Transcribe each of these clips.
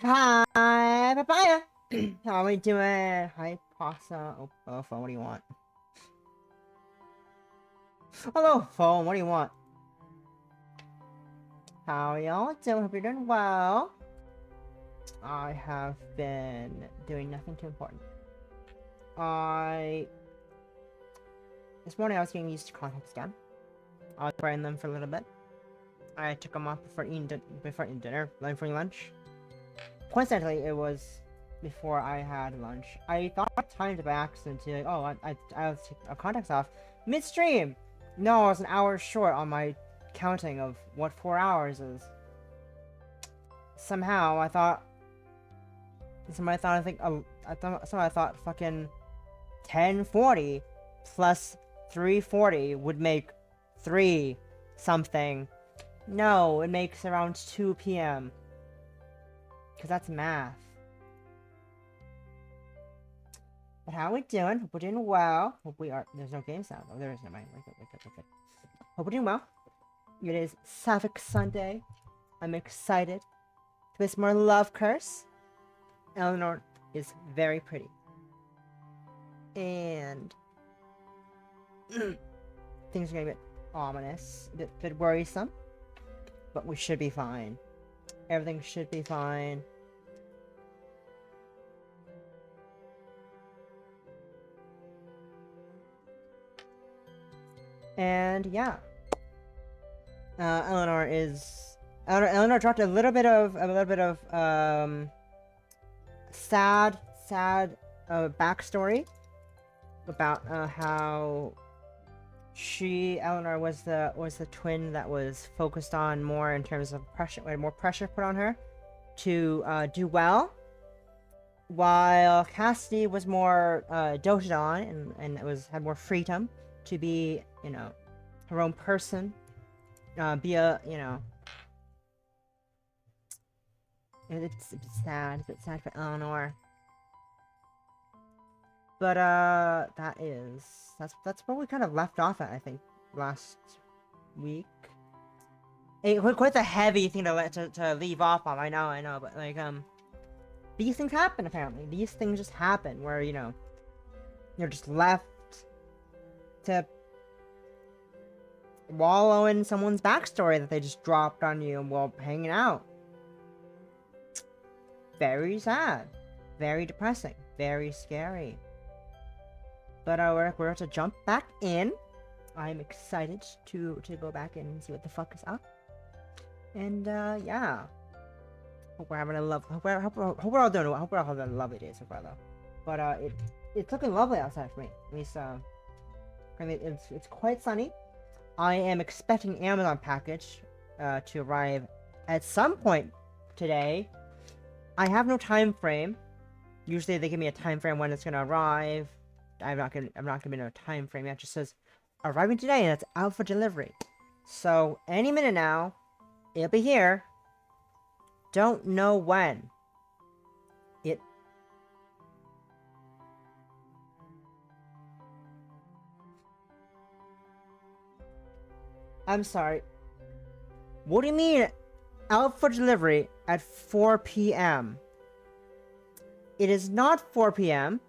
Hi, papaya. How are we doing? Hi, pasta. Oh, phone. What do you want? Hello, phone. What do you want? How y'all doing? Hope you're doing well. I have been doing nothing too important. This morning I was getting used to contacts again. I was wearing them for a little bit. I took them off before eating dinner, before lunch. Coincidentally, it was before I had lunch. I thought I timed it by accident to like, oh, I was taking contacts off midstream. No, I was an hour short on my counting of what 4 hours is. Somehow I thought fucking 10:40 plus 3:40 would make 3 something. No, it makes around 2 p.m. Because that's math. But how we doing? Hope we're doing well. Hope we are. There's no game sound. Oh, there is no mind. Wake up. Hope we're doing well. It is Sapphic Sunday. I'm excited to play some more Love Curse. Eleanor is very pretty. And things are getting a bit ominous, a bit worrisome. But we should be fine. Everything should be fine. And yeah, Eleanor dropped a little bit of sad backstory about how Eleanor was the twin that was focused on more in terms of pressure, more pressure put on her to do well, while Cassidy was more doted on and had more freedom to be, her own person, be a, it's a bit sad for Eleanor. But that's where we kind of left off at, I think, last week. Quite a heavy thing to leave off on. I know, but like these things happen apparently. These things just happen where you're just left to wallow in someone's backstory that they just dropped on you while hanging out. Very sad, very depressing, very scary. But we're about to jump back in. I'm excited to go back in and see what the fuck is up. And yeah, hope we're having a hope we're all doing well. Hope we're all having a lovely day so far though. But it's looking lovely outside for me. At least it's quite sunny. I am expecting Amazon package to arrive at some point today. I have no time frame. Usually they give me a time frame when it's gonna arrive. I'm not gonna be no time frame. It just says arriving today and it's out for delivery. So any minute now, it'll be here. Don't know when. I'm sorry. What do you mean out for delivery at 4 p.m.? It is not 4 p.m.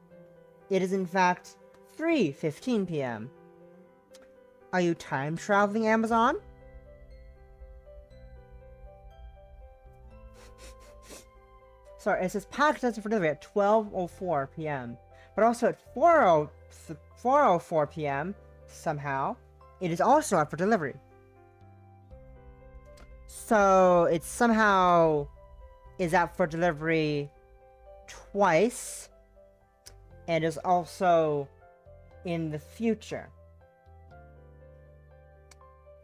It is in fact 3:15 p.m. Are you time traveling, Amazon? Sorry, it says package destined for delivery at 12:04 p.m. But also at 4:04 p.m. somehow, it is also out for delivery. So it somehow is out for delivery twice, and is also in the future.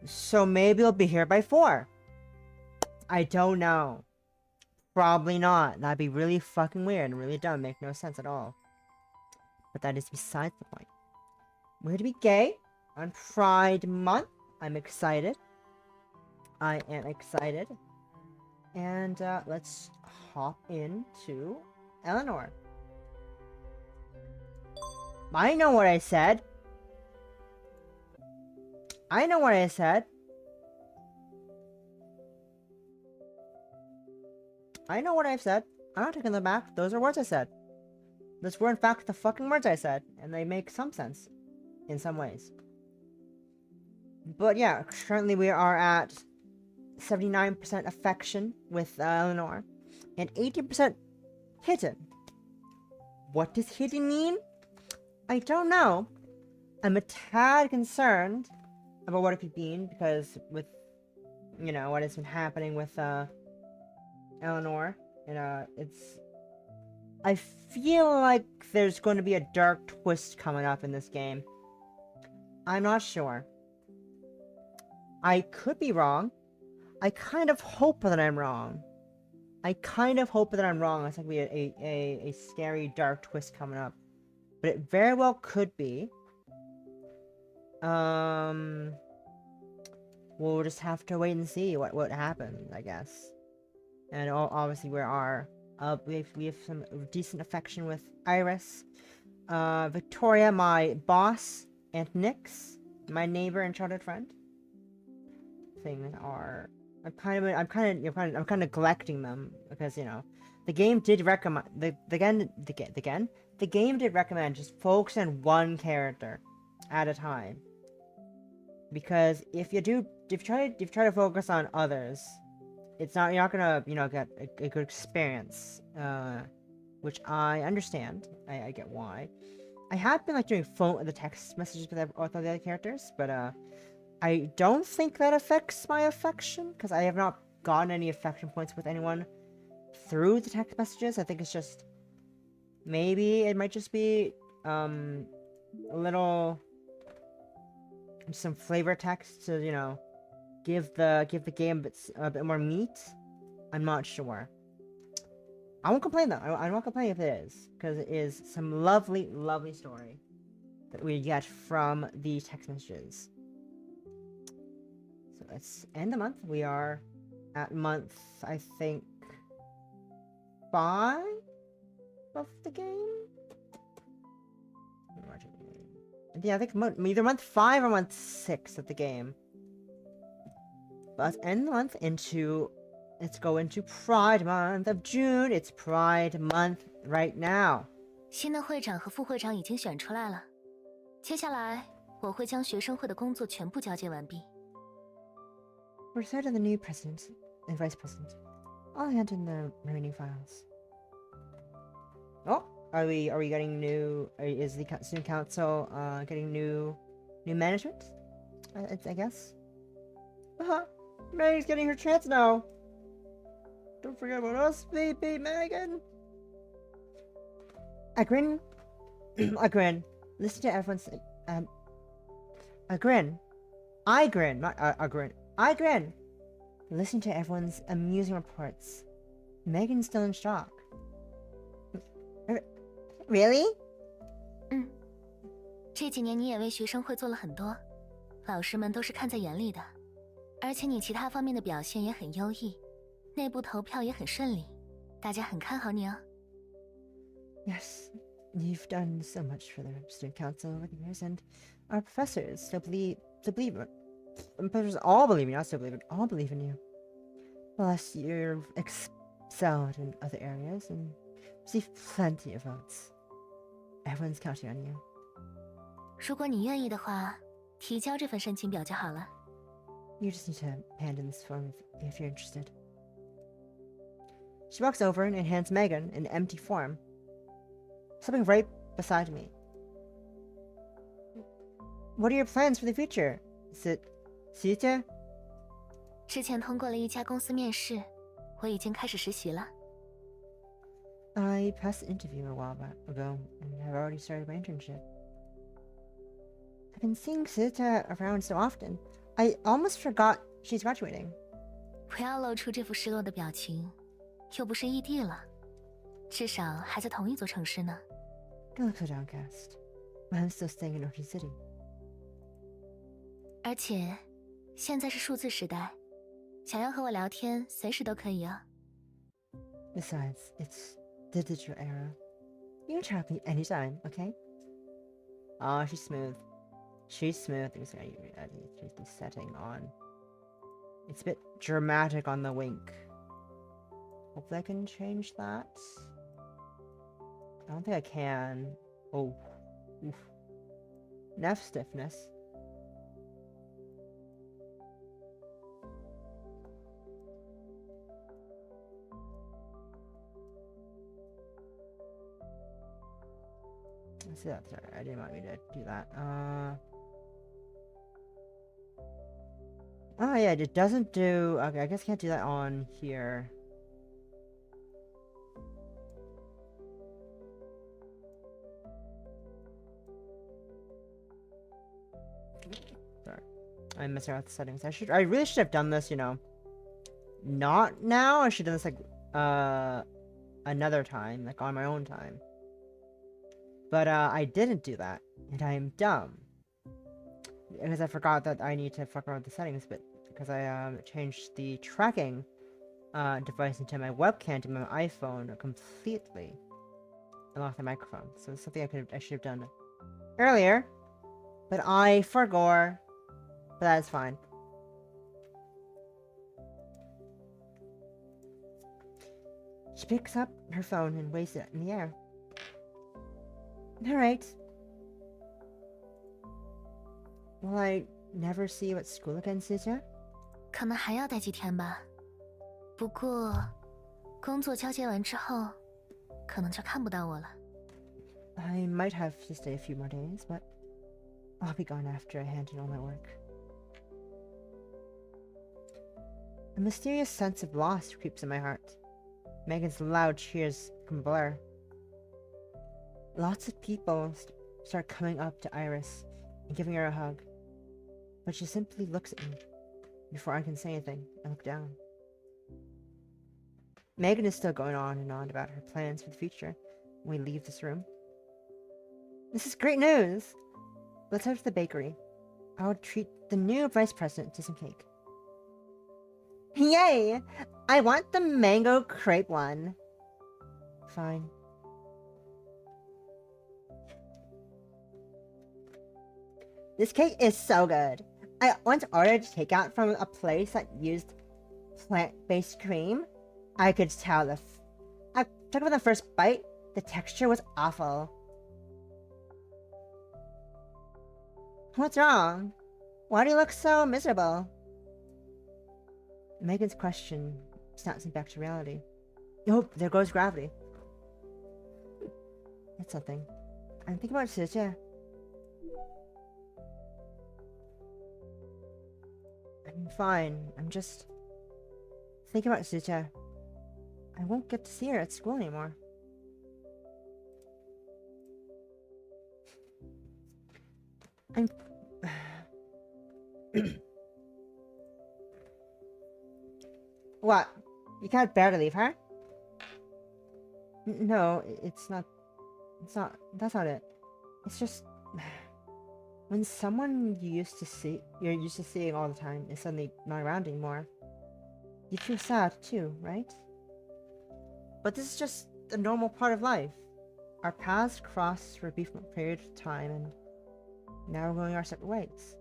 So maybe it'll be here by 4. I don't know. Probably not. That'd be really fucking weird and really dumb. Make no sense at all. But that is besides the point. We're here to be gay on Pride Month. I'm excited. I am excited. And let's hop into Eleanor. I know what I said. I know what I said. I know what I've said. I'm not taking them back. Those are words I said. Those were in fact the fucking words I said, and they make some sense in some ways. But yeah, currently we are at 79% affection with Eleanor, and 80% hidden. What does hidden mean? I don't know. I'm a tad concerned about what it could mean, because with, you know, what has been happening with Eleanor, and I feel like there's going to be a dark twist coming up in this game. I'm not sure. I could be wrong. I kind of hope that I'm wrong. It's like we had a scary dark twist coming up. But it very well could be. We'll just have to wait and see what happens, I guess. And obviously we have some decent affection with Iris, Victoria, my boss, and Nyx, my neighbor and childhood friend. I'm kind of neglecting them because, you know, the game did recommend the game did recommend just focus on one character at a time, because if you try to focus on others, you're not gonna, you know, get a good experience, which I understand. I get why. I have been like doing the text messages with all the other characters, but I don't think that affects my affection, because I have not gotten any affection points with anyone through the text messages. I think it's just, maybe it might just be a little, some flavor text to, you know, give the game a bit more meat. I'm not sure. I won't complain though. I won't complain if it is, because it is some lovely, lovely story that we get from the text messages. So let's end the month. We are at month, I think, 5 of the game. Yeah, I think either month 5 or month 6 of the game. But let's end the month let's go into Pride Month of June. It's Pride Month right now. 新的会长和副会长已经选出来了，接下来我会将学生会的工作全部交接完毕。We're decided the new president and vice president. I'll hand in the remaining files. Oh, are we getting new? Is the student council getting new management? I guess. Megan's getting her chance now. Don't forget about us, VP Megan. I grin. Listen to everyone's I grin, not I grin. I grin. Listen to everyone's amusing reports. Megan's still in shock. Really? 这几年你也为学生会做了很多，老师们都是看在眼里的，而且你其他方面的表现也很优异，内部投票也很顺利，大家很看好你哦。Yes, you've done so much for the student council over the years, and our professors still believe professors all believe in you, not still believe it, all believe in you. Plus, you've excelled in other areas and received plenty of votes. Everyone's counting on you. 如果你愿意的话，提交这份申请表就好了。You just need to hand in this form if you're interested. She walks over and hands Megan an empty form. Something right beside me. What are your plans for the future? Sita? 之前通过了一家公司面试，我已经开始实习了。I passed the interview a while ago and have already started my internship. I've been seeing Sita around so often, I almost forgot she's graduating. 不要露出这副失落的表情，又不是异地了，至少还在同一座城市呢。Don't look so downcast. I'm still staying in Ocean City. 而且，现在是数字时代，想要和我聊天，随时都可以哦。Besides, it's the digital era. You can chat with me anytime, okay? Oh, she's smooth. She's smooth. She's the setting on. It's a bit dramatic on the wink. Hopefully I can change that. I don't think I can. Oh. Oof. Enough stiffness. Let's see that. Sorry, I didn't want me to do that. Oh yeah, it doesn't do. Okay, I guess I can't do that on here. Sorry, I'm messing around with the settings. I really should have done this, you know, not now. I should have done this like another time, like on my own time. But I didn't do that, and I am dumb because I forgot that I need to fuck around with the settings. But because I changed the tracking device into my webcam to my iPhone completely, along with the microphone. So it's something I should have done earlier, but I forgot. But that's fine. She picks up her phone and waves it in the air. Alright. Will I never see you at school again, Suja? 可能还要待几天吧。不过，工作交接完之后，可能就看不到我了。I might have to stay a few more days, but I'll be gone after I hand in all my work. A mysterious sense of loss creeps in my heart. Megan's loud cheers can blur. Lots of people start coming up to Iris and giving her a hug, but she simply looks at me. Before I can say anything, I look down. Megan is still going on and on about her plans for the future when we leave this room. This is great news! Let's head to the bakery. I'll treat the new vice president to some cake. Yay! I want the mango crepe one. Fine. This cake is so good. I once ordered takeout from a place that used plant-based cream. I could tell I took it on the first bite. The texture was awful. What's wrong? Why do you look so miserable? Megan's question snaps me back to reality. Oh, there goes gravity. That's something. I'm thinking about Suja. I'm fine. I'm just thinking about Suja. I won't get to see her at school anymore. I'm... What? You can't bear to leave her? No, it's not... That's not it. It's just... When someone you're used to seeing all the time is suddenly not around anymore, you feel sad too, right? But this is just a normal part of life. Our paths crossed for a brief period of time, and now we're going our separate ways.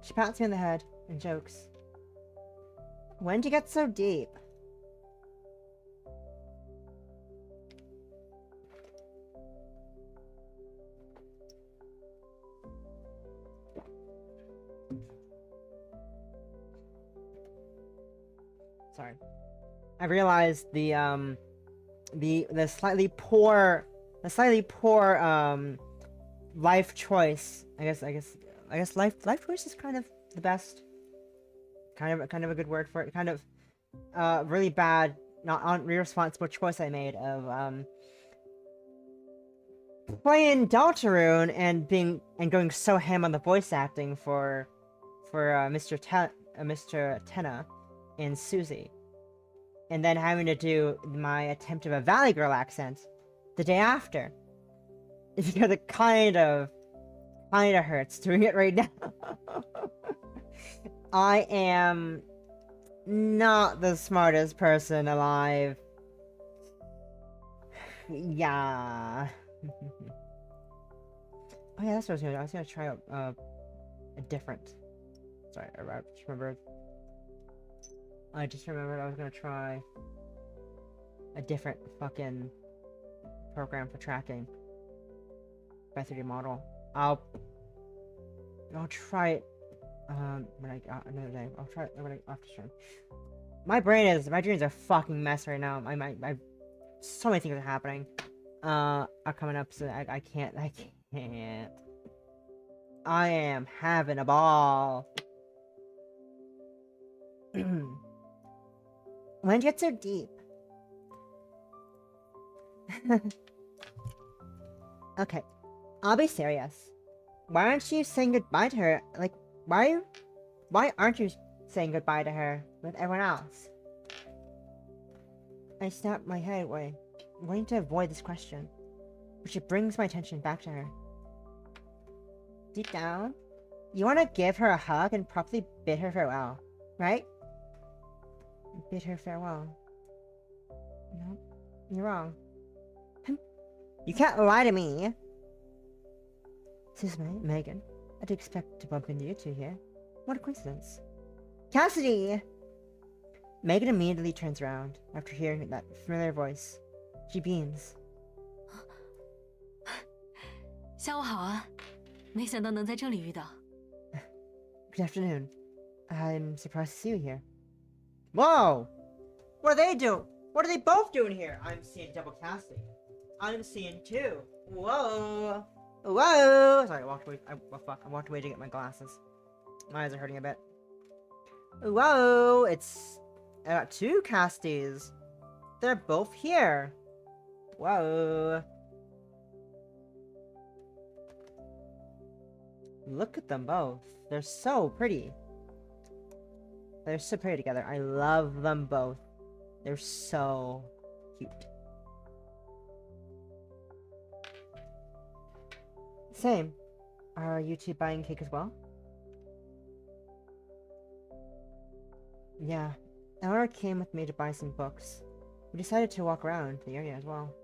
She pats me on the head and jokes. When'd you get so deep? Sorry. I realized the slightly poor life choice. I guess life choice is kind of the best. Kind of a good word for it. Kind of really bad, not irresponsible choice I made of playing Deltarune and going so ham on the voice acting for Mr. Tenna and Susie, and then having to do my attempt of a Valley Girl accent the day after. Because it kind of hurts doing it right now. I am not the smartest person alive. Yeah. Oh yeah, that's what I was gonna do. I was gonna try a different... Sorry, I just remembered. I just remembered I was gonna try a different fucking program for tracking by 3D model. I'll try it when I another day. I'll try it when I after stream. My brains are a fucking mess right now. So many things are happening. Are coming up, so I can't. I am having a ball. When did you get so deep? Okay, I'll be serious. Why aren't you saying goodbye to her? Like, why aren't you saying goodbye to her with everyone else? I snapped my head away, wanting to avoid this question, which it brings my attention back to her. Deep down, you want to give her a hug and properly bid her farewell, right? Bid her farewell. No, you're wrong. You can't lie to me. Soulmate, Megan, I did expect to bump into you two here. What a coincidence. Cassidy! Megan immediately turns around after hearing that familiar voice. She beams. 下午好啊，没想到能在这里遇到。Good afternoon. I'm surprised to see you here. Whoa! What are they doing? What are they both doing here? I'm seeing double Cassidy. I'm seeing two. Whoa! Whoa! Sorry, I walked away. I walked away to get my glasses. My eyes are hurting a bit. Whoa! I got two Casties. They're both here. Whoa! Look at them both. They're so pretty. They're so pretty together. I love them both. They're so cute. Same. Are you two buying cake as well? Yeah. Eleanor came with me to buy some books. We decided to walk around the area as well.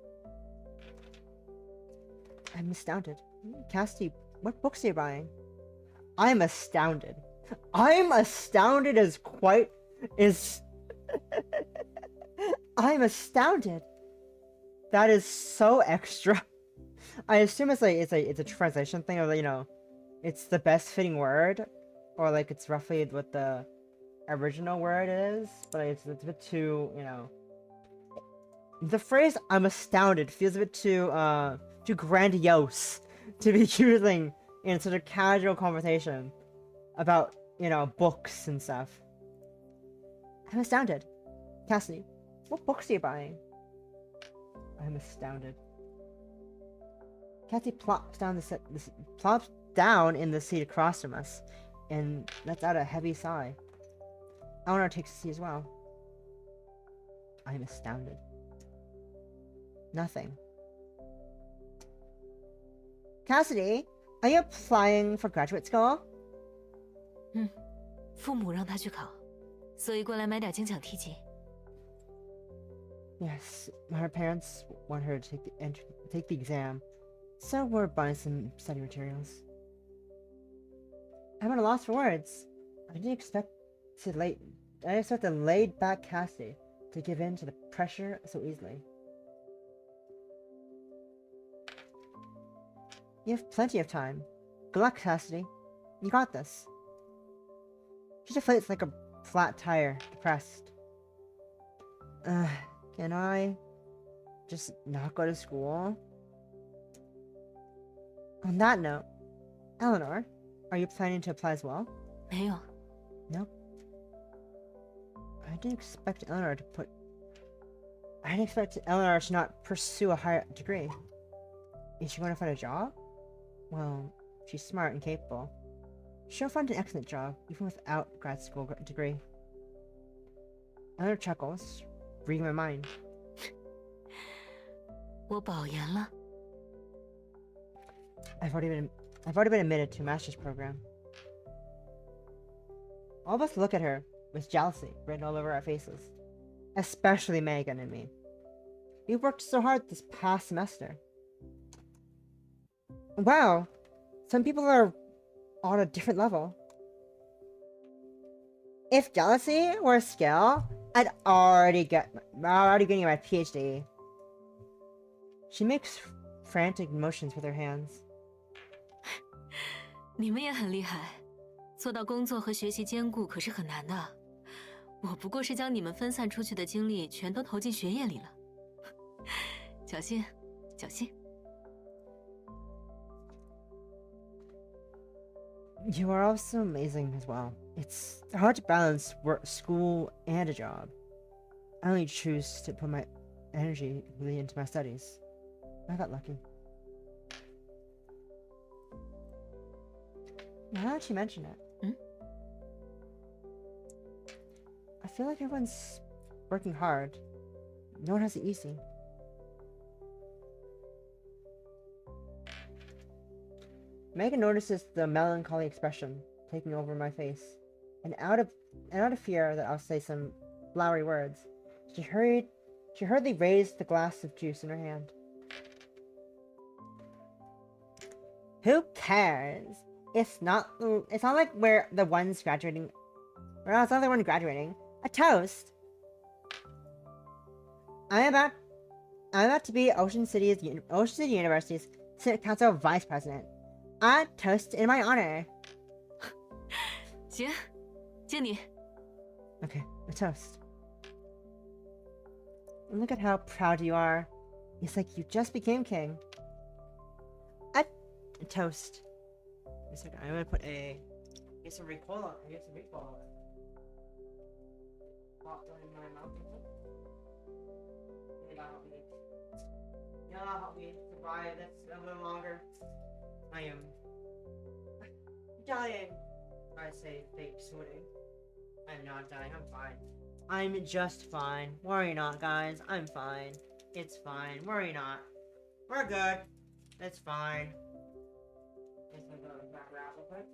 I'm astounded. Cassidy, what books are you buying? I'm astounded. I'm astounded I'm astounded. That is so extra. I assume it's a translation thing of, you know, it's the best fitting word, or like it's roughly what the original word is, but it's a bit too, you know. The phrase "I'm astounded" feels a bit too grandiose to be using in such a casual conversation about, you know, books and stuff. I'm astounded. Cassidy, what books are you buying? I'm astounded. Cassie plops down in the seat across from us, and lets out a heavy sigh. Eleanor takes a seat as well. I'm astounded. Nothing. Cassidy, are you applying for graduate school? 父母让他去考，所以过来买点精巧题集。 Yes, her parents want her to take the exam, so we're buying some study materials. I'm at a loss for words. I didn't expect the laid-back Cassidy to give in to the pressure so easily. You have plenty of time. Good luck, Cassidy. You got this. She deflates like a flat tire, depressed. Can I just not go to school? On that note, Eleanor, are you planning to apply as well? 没有， Nope. I didn't expect Eleanor to not pursue a higher degree. Is she going to find a job? Well, she's smart and capable. She'll find an excellent job, even without grad school degree. Eleanor chuckles, reading my mind. 我保研了。 I've already been admitted to a master's program. All of us look at her with jealousy written all over our faces. Especially Megan and me. We worked so hard this past semester. Wow, some people are on a different level. If jealousy were a skill, I'd already getting my PhD. She makes frantic motions with her hands. 你们也很厉害，做到工作和学习兼顾可是很难的。我不过是将你们分散出去的精力全都投进学业里了。侥幸，侥幸。You are also amazing as well. It's hard to balance work, school, and a job. I only choose to put my energy really into my studies. I got lucky. Now that you mention it, I feel like everyone's working hard. No one has it easy. Megan notices the melancholy expression taking over my face, and out of fear that I'll say some flowery words, she hurriedly raised the glass of juice in her hand. Who cares? It's not like we're the ones graduating. We're not the one graduating. A toast. I'm about to be Ocean City University's Senate Council Vice President. I toast in my honor. 行，敬你。 Okay, a toast. Look at how proud you are. It's like you just became king. A toast. Wait a second, I'm gonna put get some Ricola. Get some Ricola. Pop that in my mouth. That'll help me survive this a little longer. I am dying. I say fake sweating. I'm not dying, I'm fine. I'm just fine. Worry not, guys. I'm fine. It's fine. Worry not. We're good. It's fine. Just gonna go back around real quick.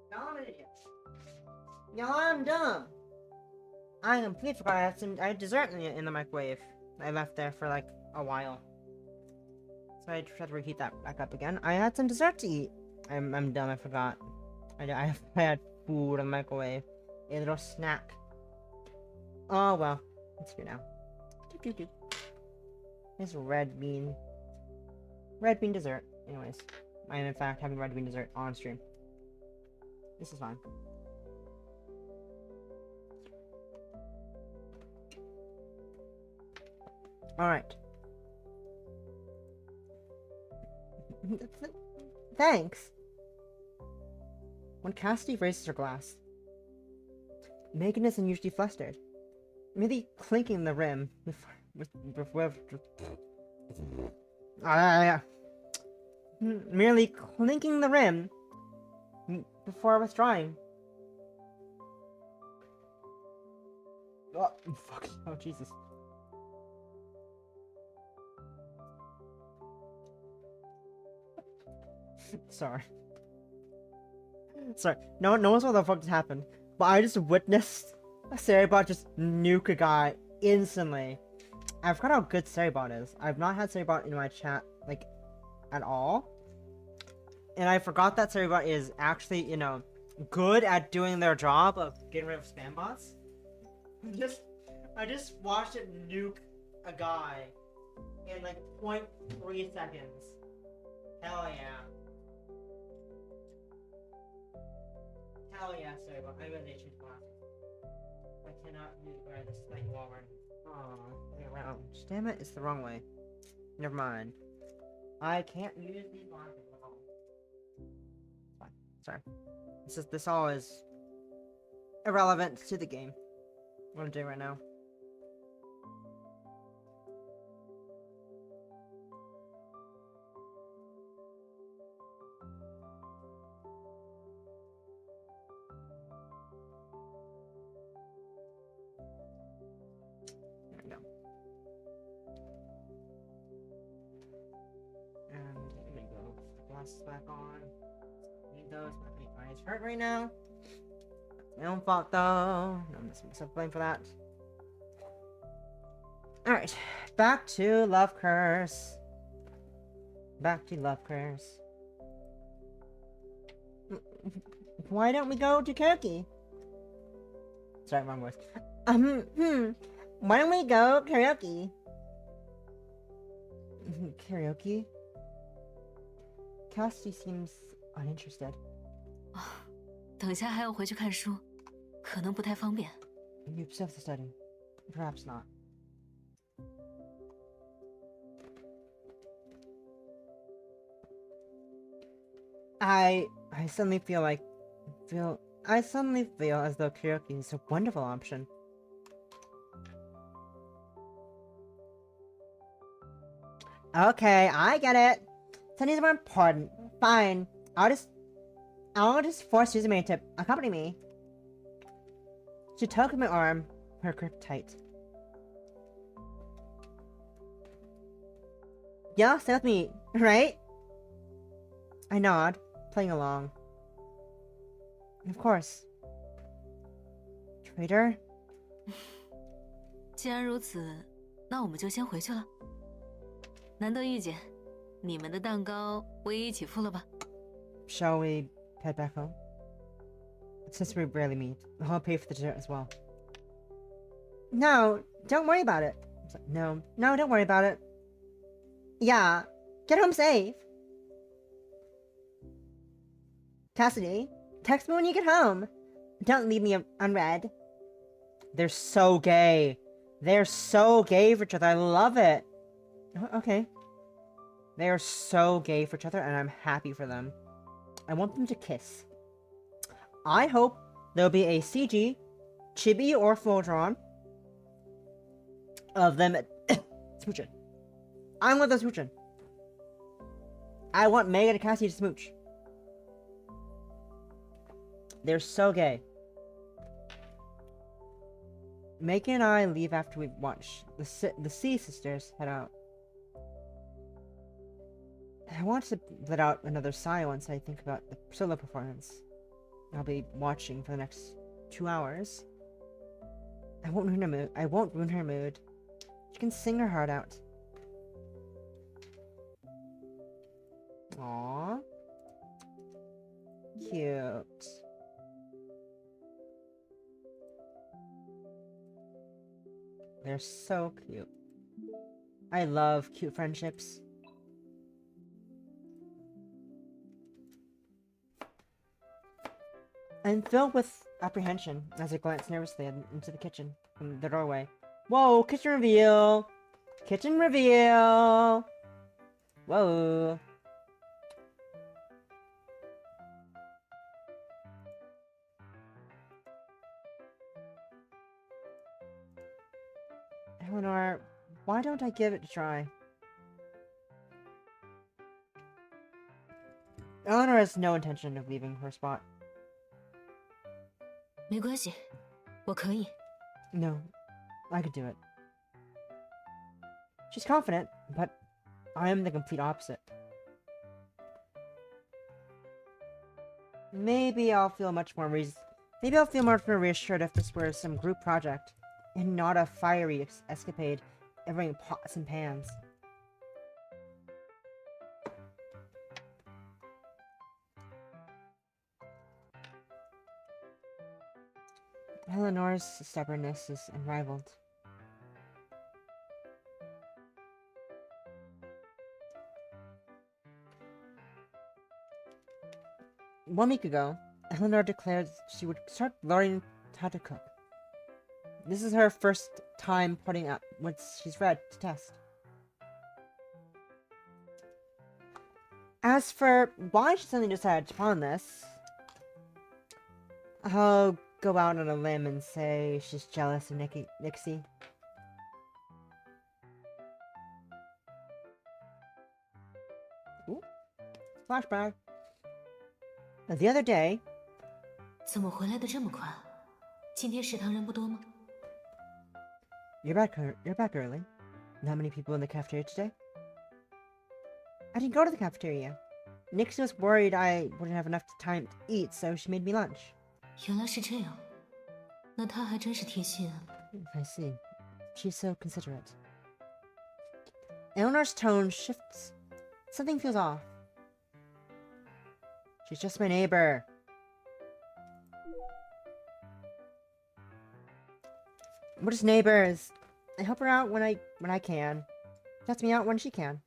Y'all, I'm an idiot. Y'all, I'm dumb. I completely forgot I had dessert in the microwave. I left there for like a while. So I tried to reheat that back up again. I had some dessert to eat. I'm dumb, I forgot. I had food in the microwave. A little snack. Oh well, it's here now. This red bean. Red bean dessert. Anyways, I am in fact having red bean dessert on stream. This is fine. Alright. Thanks. When Cassidy raises her glass, Megan is unusually flustered, merely clinking the rim merely clinking the rim before withdrawing. Oh, fuck. Oh, Jesus. Sorry. Sorry. No one knows what the fuck just happened. But I just witnessed a Ceribot just nuke a guy instantly. I forgot how good Ceribot is. I've not had Ceribot in my chat, like, at all. And I forgot that Ceribot is actually, you know, good at doing their job of getting rid of spam bots. I just watched it nuke a guy in like 0.3 seconds. Hell yeah. Hell yeah, Ceribot. I really should watch it. I cannot wear this thing while we're around. Damn it, it's the wrong way. Never mind. I can't use these glasses at all. Fine. Sorry. This all is irrelevant to the game. What I'm doing right now. There we go. And there we go. Glasses back on. Need those. My eyes hurt right now. My own fault though. I'm just myself blame for that. Alright. Back to Love Curse. Back to Love Curse. Why don't we go to karaoke? Sorry, wrong voice. Why don't we go karaoke? Karaoke? Cassidy seems uninterested. 等下还要回去看书，可能不太方便。 You observe the study. Perhaps not. I suddenly feel as though karaoke is a wonderful option. Okay, I get it. Studies are important. Fine. I'll just force Suzume to accompany me. She tugged my arm, her grip tight. Yeah, stay with me, right? I nod, playing along. Of course. Traitor? 既然如此，那我们就先回去了。难得遇见，你们的蛋糕我也一起付了吧。 Shall we head back home? Since we rarely meet, I'll pay for the dessert as well. No, don't worry about it. No, don't worry about it. Yeah, get home safe. Cassidy, text me when you get home. Don't leave me unread. They're so gay. They're so gay for each other. I love it. Okay. They are so gay for each other, and I'm happy for them. I want them to kiss. I hope there'll be a CG, chibi or full drawn, of them smooching. I want the smooching. I want Megan and Cassie to smooch. They're so gay. Megan and I leave after we watch the C sisters head out. I want to let out another sigh once I think about the solo performance I'll be watching for the next 2 hours. I won't ruin her mood. She can sing her heart out. Aww. Cute. They're so cute. I love cute friendships. I'm filled with apprehension as I glance nervously into the kitchen from the doorway. Whoa, kitchen reveal! Kitchen reveal! Whoa. Eleanor, why don't I give it a try? Eleanor has no intention of leaving her spot. 没关系，我可以。 No, I could do it. She's confident, but I am the complete opposite. Maybe I'll feel much more reassured if this were some group project and not a fiery escapade involving pots and pans. Eleanor's stubbornness is unrivaled. One week ago, Eleanor declared she would start learning how to cook. This is her first time putting up what she's read to test. As for why she suddenly decided upon this, I'll go out on a limb and say she's jealous of Nixie. Ooh, flashback. The other day, 怎么回来的这么快？今天食堂人不多吗？ you're back early. Not many people in the cafeteria today. I didn't go to the cafeteria. Nixie was worried I wouldn't have enough time to eat, so she made me lunch. 原来是这样，那她还真是贴心啊。 I see. She's so considerate. Eleanor's tone shifts. Something feels off. She's just my neighbor. We're just neighbors. I help her out when I can. Lets me out when she can.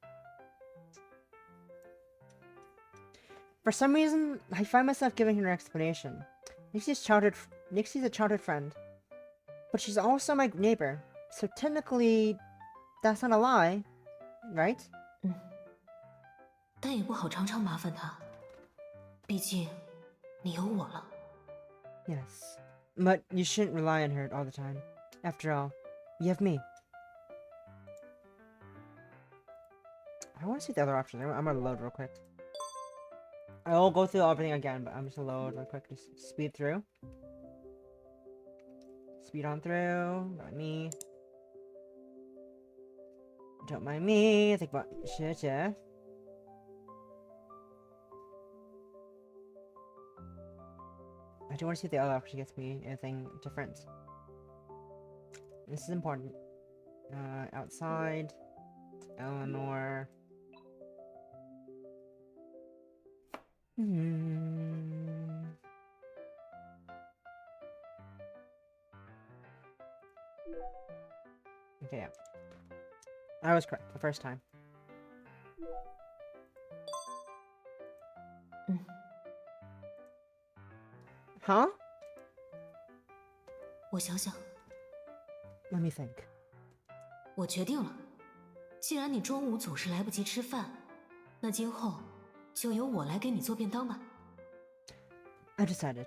For some reason, I find myself giving her an explanation. Nixie's a childhood friend. But she's also my neighbor. So technically, that's not a lie, right? 但也不好常常麻烦她，毕竟你有我了。 Yes. But you shouldn't rely on her all the time. After all, you have me. I want to see the other options. I'm gonna load real quick. I'll go through everything again, but I'm just gonna load real quick. Just speed through. Speed on through. Not me. Don't mind me. Think about shit, yeah. I do want to see if the other option gets me anything different. This is important. Outside. Eleanor. Okay, yeah. I was correct the first time. 嗯。 Huh? 我想想， Let me think. 我决定了，既然你中午总是来不及吃饭，那今后就由我来给你做便当吧。 I decided.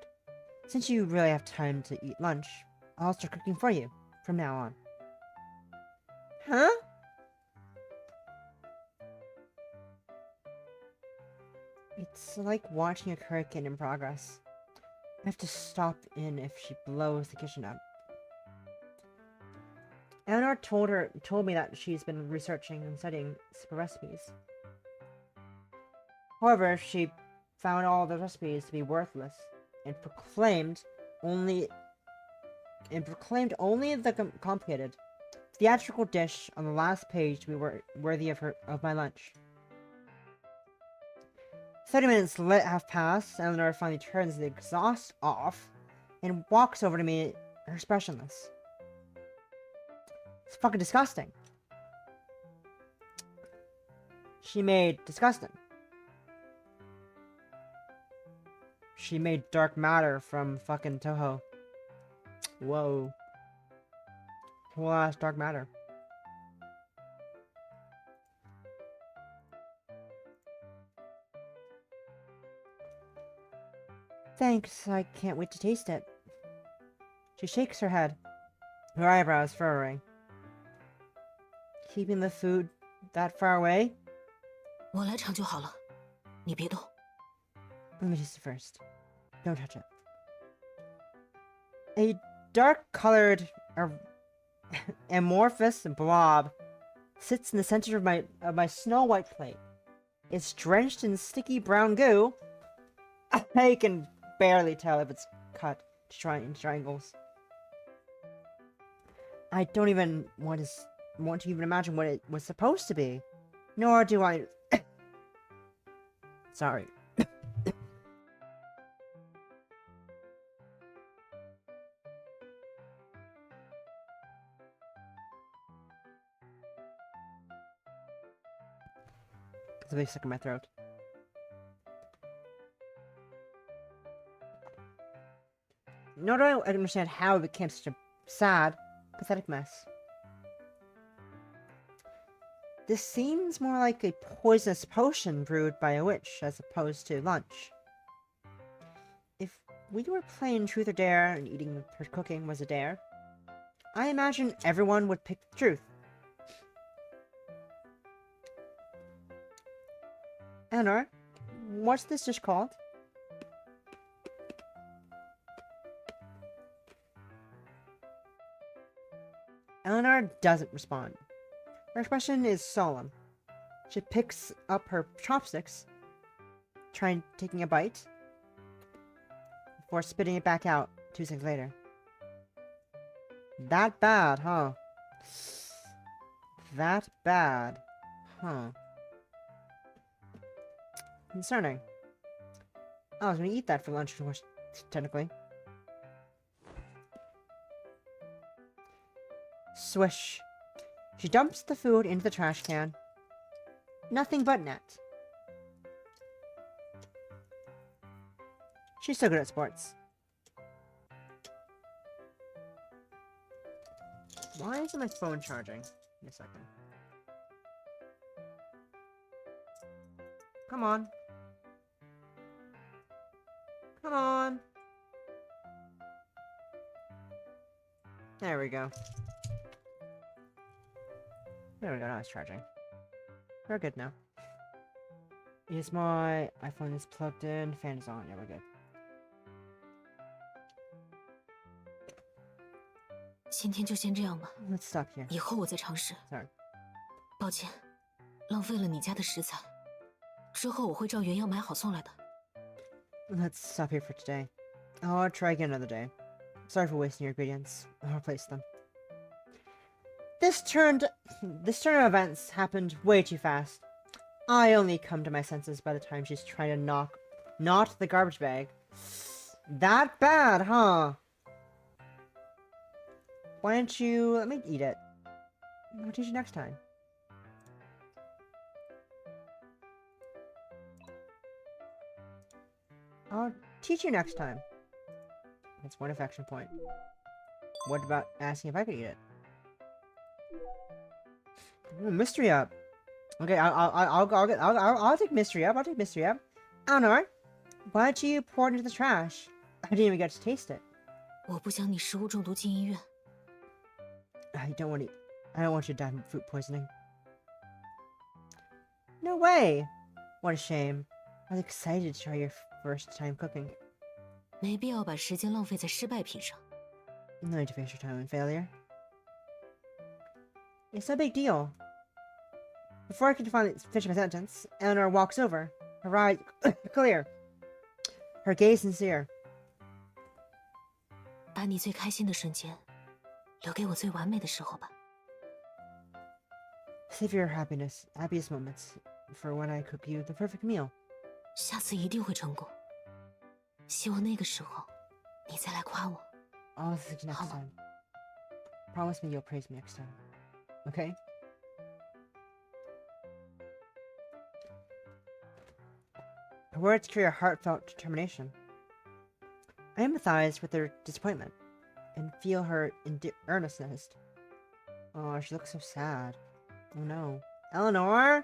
Since you really have time to eat lunch, I'll start cooking for you from now on. Huh? It's like watching a hurricane in progress. I have to stop in if she blows the kitchen up. Eleanor told me that she's been researching and studying super recipes. However, she found all the recipes to be worthless and proclaimed only the complicated, theatrical dish on the last page to be worthy of my lunch. 30 minutes have passed. Eleanor finally turns the exhaust off and walks over to me, expressionless. It's fucking disgusting. she made disgusting. She made dark matter from fucking Toho. Whoa. Whole ass dark matter. Thanks, I can't wait to taste it. She shakes her head, her eyebrows furrowing. Keeping the food that far away? 我来尝就好了，你别动。 Let me taste it first. Don't touch it. A dark-colored, amorphous blob sits in the center of my snow-white plate. It's drenched in sticky brown goo. I can barely tell if it's cut into triangles. I don't even want to even imagine what it was supposed to be. Nor do I... Sorry. It's a big stuck in my throat. Nor do I understand how it became such a sad, pathetic mess. This seems more like a poisonous potion brewed by a witch as opposed to lunch. If we were playing Truth or Dare and eating her cooking was a dare, I imagine everyone would pick the truth. Eleanor, what's this dish called? Eleanor doesn't respond. Her expression is solemn. She picks up her chopsticks, taking a bite, before spitting it back out 2 seconds later. That bad, huh? That bad, huh? Concerning. I was gonna eat that for lunch, technically. Swish. She dumps the food into the trash can. Nothing but net. She's so good at sports. Why isn't my phone charging? In a second. Come on. Come on. There we go. There we go, now it's charging. We're good now. Yes, my iPhone is plugged in, fan is on, yeah, we're good. 今天就先这样吧， Let's stop here. 以后我再尝试。 Sorry. 抱歉，浪费了你家的食材。之后我会照原样买好送来的。 Let's stop here for today. I'll try again another day. Sorry for wasting your ingredients. I'll replace them. This turn of events happened way too fast. I only come to my senses by the time she's trying to not the garbage bag. That bad, huh? Why don't you let me eat it? I'll teach you next time. I'll teach you next time. That's one affection point. What about asking if I could eat it? Ooh, mystery up. Okay, I'll take mystery up. I'll take mystery up. Eleanor, why don't you pour it into the trash? I didn't even get to taste it. 我不想你食物中毒进医院。 I don't want you to die from food poisoning. No way! What a shame. I was excited to try your first time cooking. 没必要把时间浪费在失败品上。 No need to waste your time on failure. It's no big deal. Before I can finally finish my sentence, Eleanor walks over, her eyes clear, her gaze sincere. 把你最开心的瞬间，留给我最完美的时候吧。 Save your happiest moments, for when I cook you the perfect meal. 下次一定会成功。希望那个时候，你再来夸我。 I'll see you next time. Promise me you'll praise me next time. Okay? Her words carry a heartfelt determination. I empathize with her disappointment and feel her earnestness. Oh, she looks so sad. Oh no. Eleanor?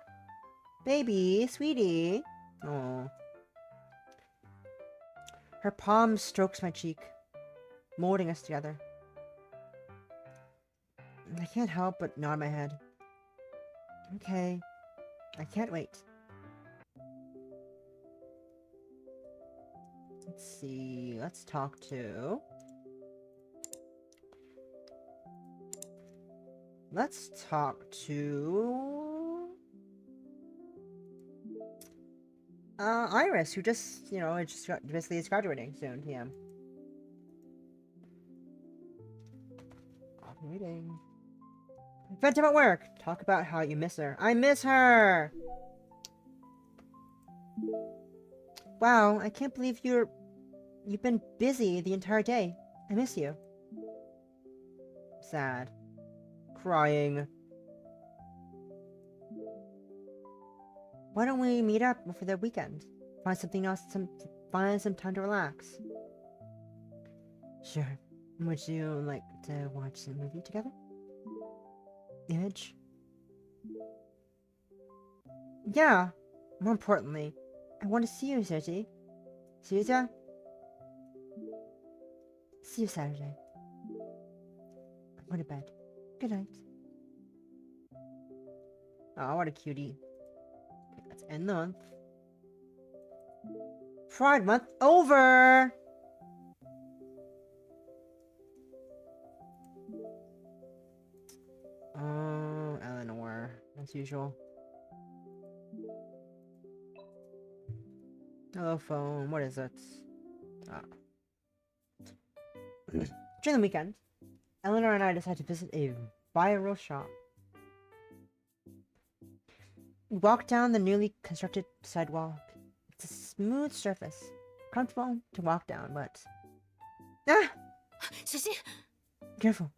Baby, sweetie. Oh. Her palm strokes my cheek, molding us together. I can't help but nod my head. Okay. I can't wait. Let's see. Let's talk to... Let's talk to... Iris, who just, you know, basically is graduating soon. Yeah. I'm waiting. Vent about work. Talk about how you miss her. I miss her! Wow, I can't believe you've been busy the entire day. I miss you. Sad. Crying. Why don't we meet up for the weekend? Find something else, find some time to relax. Sure. Would you like to watch a movie together? Image? Yeah. More importantly, I want to see you, Susie. Susie? See you Saturday. I'm going to bed. Good night. Oh, what a cutie. Okay, let's end the month. Pride month over! Oh, Eleanor. As usual. Hello, phone. What is it? Ah. During the weekend, Eleanor and I decided to visit a viral shop. We walked down the newly constructed sidewalk. It's a smooth surface, comfortable to walk down, but... Ah! 小心！ Careful.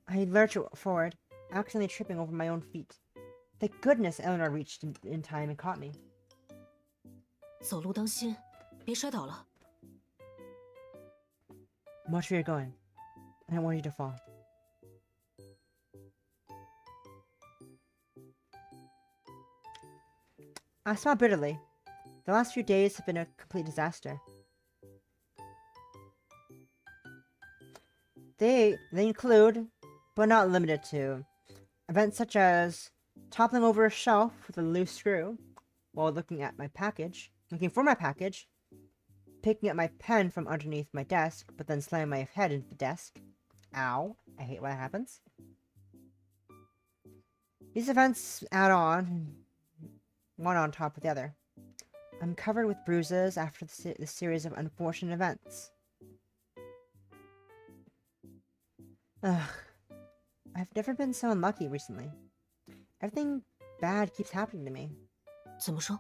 I lurched forward, accidentally tripping over my own feet. Thank goodness Eleanor reached in time and caught me. 走路当心，别摔倒了。 Watch where you're going. I don't want you to fall. I smile bitterly. The last few days have been a complete disaster. They include, but not limited to, events such as toppling over a shelf with a loose screw while looking for my package, picking up my pen from underneath my desk, but then slamming my head into the desk. Ow. I hate when that happens. These events add on, one on top of the other. I'm covered with bruises after the series of unfortunate events. Ugh. I've never been so unlucky recently. Everything bad keeps happening to me. 怎么说？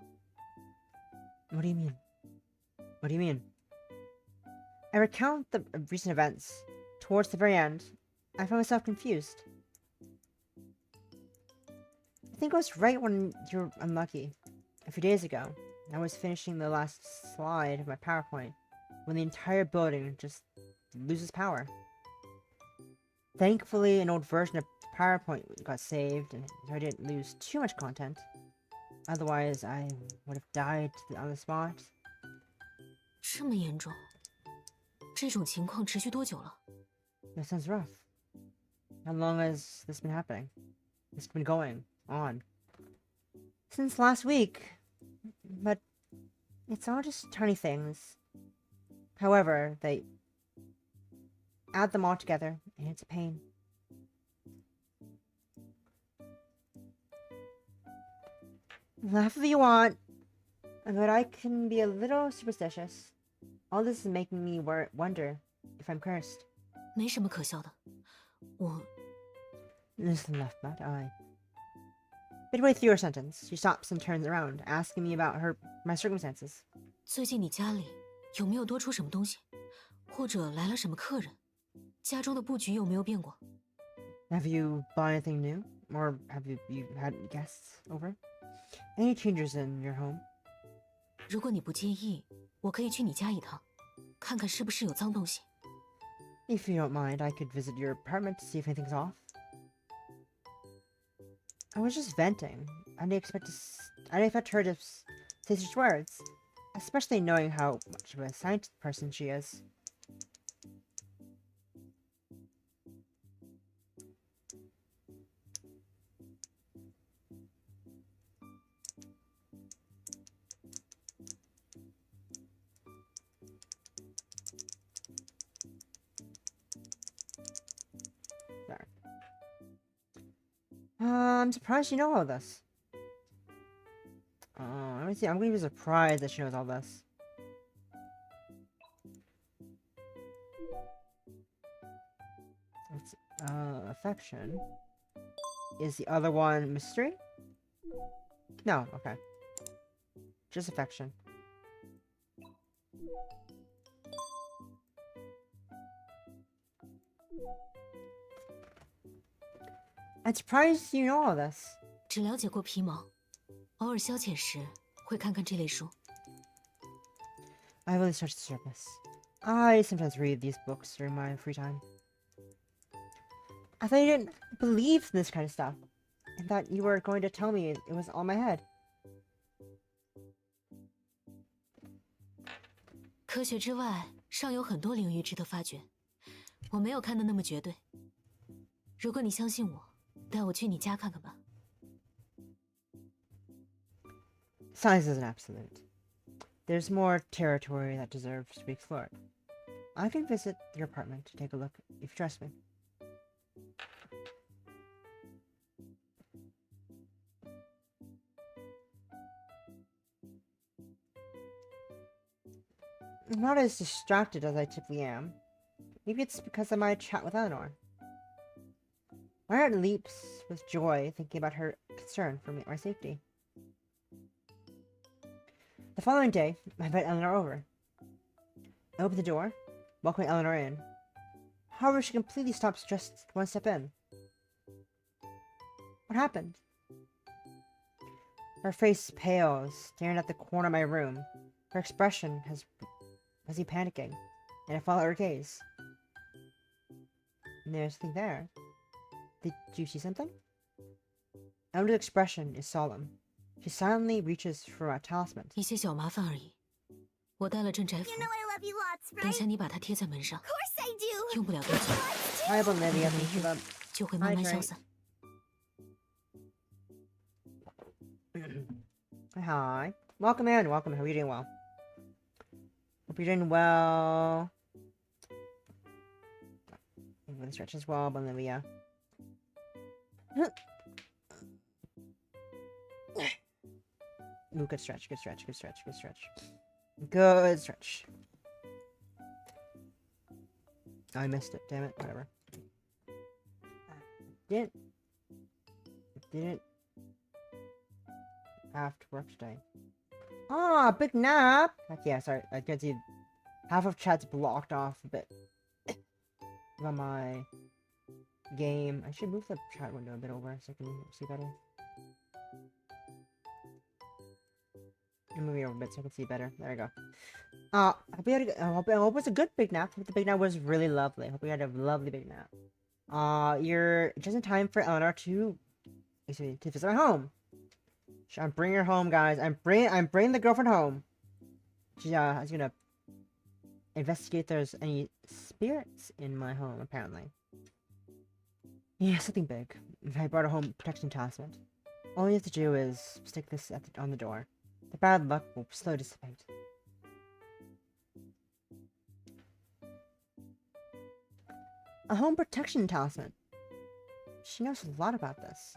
What do you mean? What do you mean? I recount the recent events. Towards the very end, I found myself confused. I think it was right when you're unlucky. A few days ago, I was finishing the last slide of my PowerPoint when the entire building just loses power. Thankfully, an old version of PowerPoint got saved, and I didn't lose too much content. Otherwise, I would have died on the spot. 这么严重？这种情况持续多久了？ That sounds rough. How long has this been happening? It's been going on. Since last week. But it's all just tiny things. However, they add them all together, and it's a pain. Laugh if you want, but I can be a little superstitious. All this is making me wonder if I'm cursed. 没什么可笑的，我 Listen, left butt, I. Midway through her sentence, she stops and turns around, asking me about my circumstances. 最近你家里有没有多出什么东西，或者来了什么客人？家中的布局有没有变过？ Have you bought anything new? Or have you had guests over? Any changes in your home? 如果你不介意，我可以去你家一趟，看看是不是有脏东西。 If you don't mind, I could visit your apartment to see if anything's off. I was just venting. I didn't expect her to say such words, especially knowing how much of a science person she is. There. I'm surprised you know all this. Let me see. I'm gonna be surprised that she knows all this. Let's see. Affection. Is the other one mystery? No, okay. Just affection. I'm surprised you know all this. 只了解过皮毛，偶尔消遣时会看看这类书。 I really touched the surface. I sometimes read these books during my free time. I thought you didn't believe in this kind of stuff, and that you were going to tell me it was all my head. 科学之外，尚有很多领域值得发掘。我没有看得那么绝对。如果你相信我，带我去你家看看吧。 Science isn't absolute. There's more territory that deserves to be explored. I can visit your apartment to take a look if you trust me. I'm not as distracted as I typically am. Maybe it's because of my chat with Eleanor. My heart leaps with joy thinking about her concern for my safety. The following day, I invite Eleanor over. I open the door, welcoming Eleanor in. However, she completely stops just one step in. What happened? Her face pales, staring at the corner of my room. Her expression has me panicking, and I follow her gaze. And there's nothing there. Did you see something? Eleanor's expression is solemn. She silently reaches for a talisman. 一些小麻烦而已。我带了镇宅符， You know I love you lots, 等 right? 下你把它贴在门上， Of course I do. 用不了多久， Hi, Olivia. Thank you. 就会慢慢消散。 Hi. Welcome in. Welcome. Hope you're doing well. Hope you're doing well. I'm gonna stretch as well, Olivia. Ooh, good stretch, good stretch, good stretch, good stretch. Good stretch. Oh, I missed it. Damn it. Whatever. Didn't have to work today. Ah, big nap. Heck yeah, sorry. I can see half of chat's blocked off a bit on my game. I should move the chat window a bit over so I can see better. Move it over a bit so I can see better. There we go. I hope it was a good big nap. I hope the big nap was really lovely. I hope we had a lovely big nap. You're just in time for Eleanor to visit my home. I'm bringing her home, guys. I'm bringing the girlfriend home. She's gonna investigate if there's any spirits in my home. Apparently, yeah, something big. I brought her home protection talisman. All you have to do is stick this on the door. The bad luck will slowly dissipate. A home protection talisman. She knows a lot about this.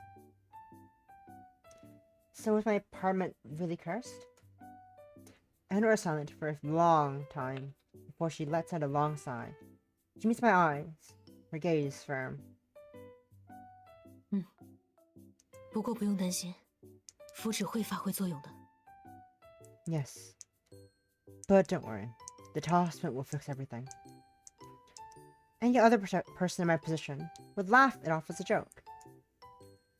So was my apartment really cursed? Eleanor is silent for a long time before she lets out a long sigh. She meets my eyes, her gaze firm. 不过不用担心，符纸会发挥作用的。 Yes. But don't worry. The talisman will fix everything. Any other person in my position would laugh it off as a joke.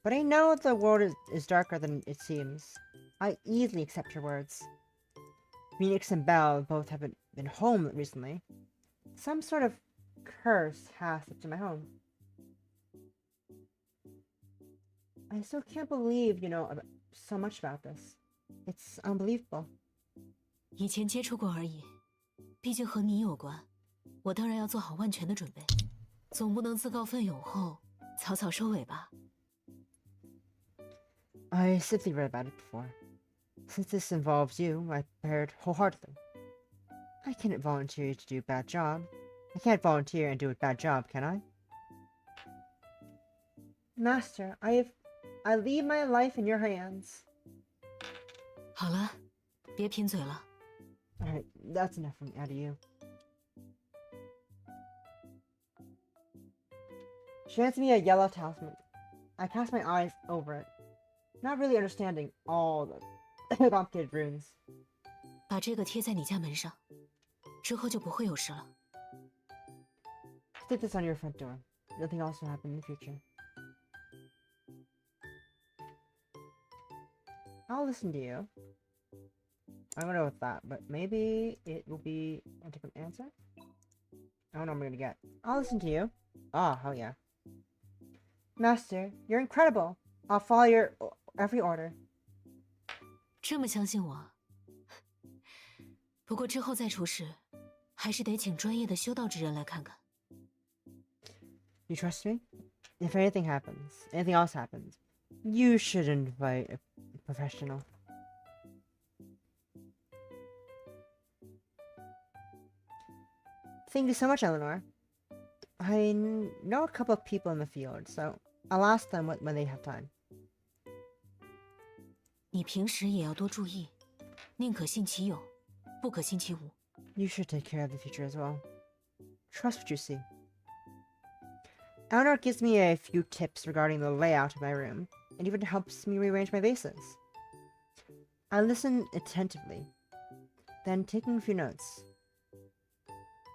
But I know the world is darker than it seems. I easily accept your words. Phoenix and Belle both haven't been home recently. Some sort of curse has slipped in my home. I still can't believe you know so much about this. It's unbelievable. 以前接触过而已，毕竟和你有关，我当然要做好万全的准备，总不能自告奋勇后草草收尾吧。I simply read about it before. Since this involves you, I prepared wholeheartedly. I can't volunteer to do a bad job. I can't volunteer and do a bad job, can I? Master, I leave my life in your hands. 好了，别贫嘴了。Alright, that's enough from out of you. She hands me a yellow talisman. I cast my eyes over it, not really understanding all the complicated runes. 把这个贴在你家门上，之后就不会有事了。Stick this on your front door. Nothing else will happen in the future. I'll listen to you. I don't know with that, but maybe it will be a different answer? I don't know what I'm gonna get. I'll listen to you. Ah, hell yeah. Master, you're incredible. I'll follow your every order. 这么相信我？不过之后再出事，还是得请专业的修道之人来看看。You trust me? If anything happens, anything else happens, you should invite a professional. Thank you so much, Eleanor. I know a couple of people in the field, so I'll ask them when they have time. 你平时也要多注意，宁可信其有，不可信其无。You should take care of the future as well. Trust what you see. Eleanor gives me a few tips regarding the layout of my room, and even helps me rearrange my vases. I listen attentively, then taking a few notes.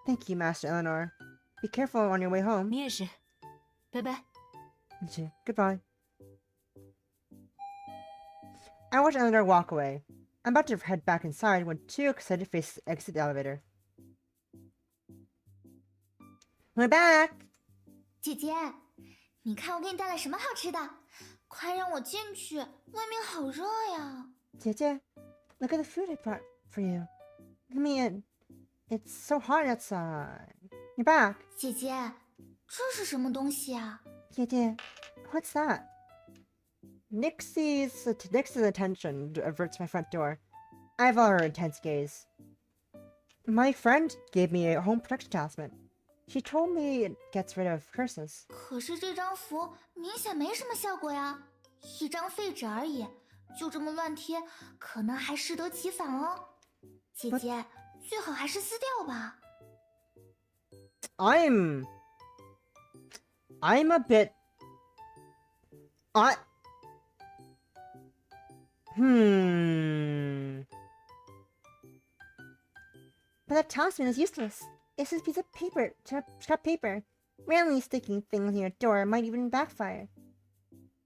Thank you, Master Eleanor. Be careful on your way home. 你也是，拜拜。 You too. Goodbye. I watch Eleanor walk away. I'm about to head back inside when two excited faces exit the elevator. We're back! 姐姐，你看我给你带了什么好吃的，快让我进去，外面好热呀。姐姐, look at the food I brought for you. Let me in. It's so hot outside. You're back. 姐姐，这是什么东西啊？姐姐, what's that? Nixie's attention averts my front door. I follow her intense gaze. My friend gave me a home protection talisman. She told me it gets rid of curses. 可是这张符明显没什么效果呀，一张废纸而已，就这么乱贴，可能还适得其反哦。姐姐，最好还是撕掉吧。I'm a bit... But that talisman is useless. It's just a piece of paper, scrap paper. Randomly sticking things in your door might even backfire.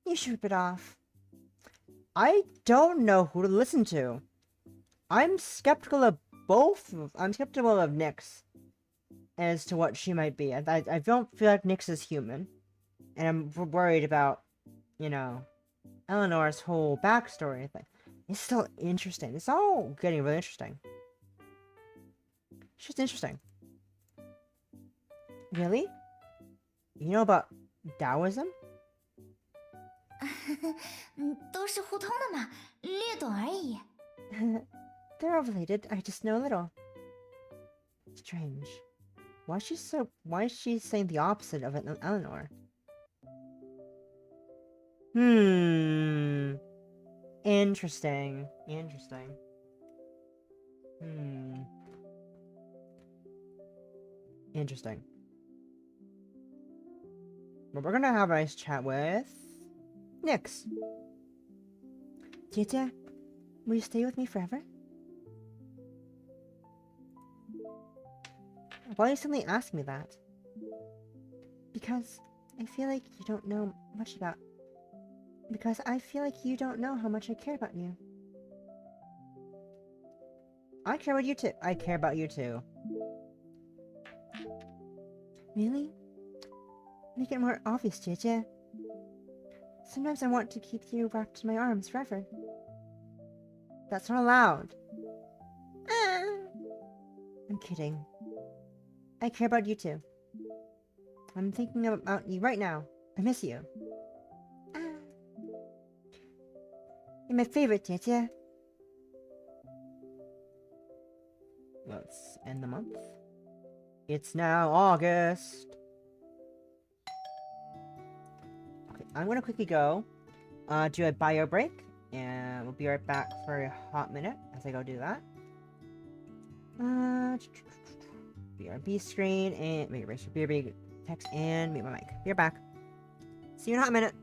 You should rip it off. I don't know who to listen to. I'm skeptical of both. I'm skeptical of Nyx as to what she might be. I don't feel like Nyx is human. And I'm worried about, you know, Eleanor's whole backstory thing. It's still interesting. It's all getting really interesting. It's just interesting. Really? You know about Taoism? 都是互通的嘛，略懂而已。They're all related. I just know a little. Strange. Why is she saying the opposite of Eleanor? Interesting. Interesting. But we're gonna have a nice chat with Nyx. Tita, will you stay with me forever? Why do you suddenly ask me that? Because I feel like you don't know much about... Because I feel like you don't know how much I care about you. I care about you too. I care about you too. Really? Make it more obvious, JJ. Sometimes I want to keep you wrapped in my arms forever. That's not allowed. I'm kidding. I care about you too. I'm thinking about you right now. I miss you. You're my favorite, JJ. Let's end the month. It's now August. Okay, I'm gonna quickly go do a bio break, and we'll be right back for a hot minute as I go do that. BRB screen and wait, BRB text and mute my mic. Be right back. See you in a hot minute.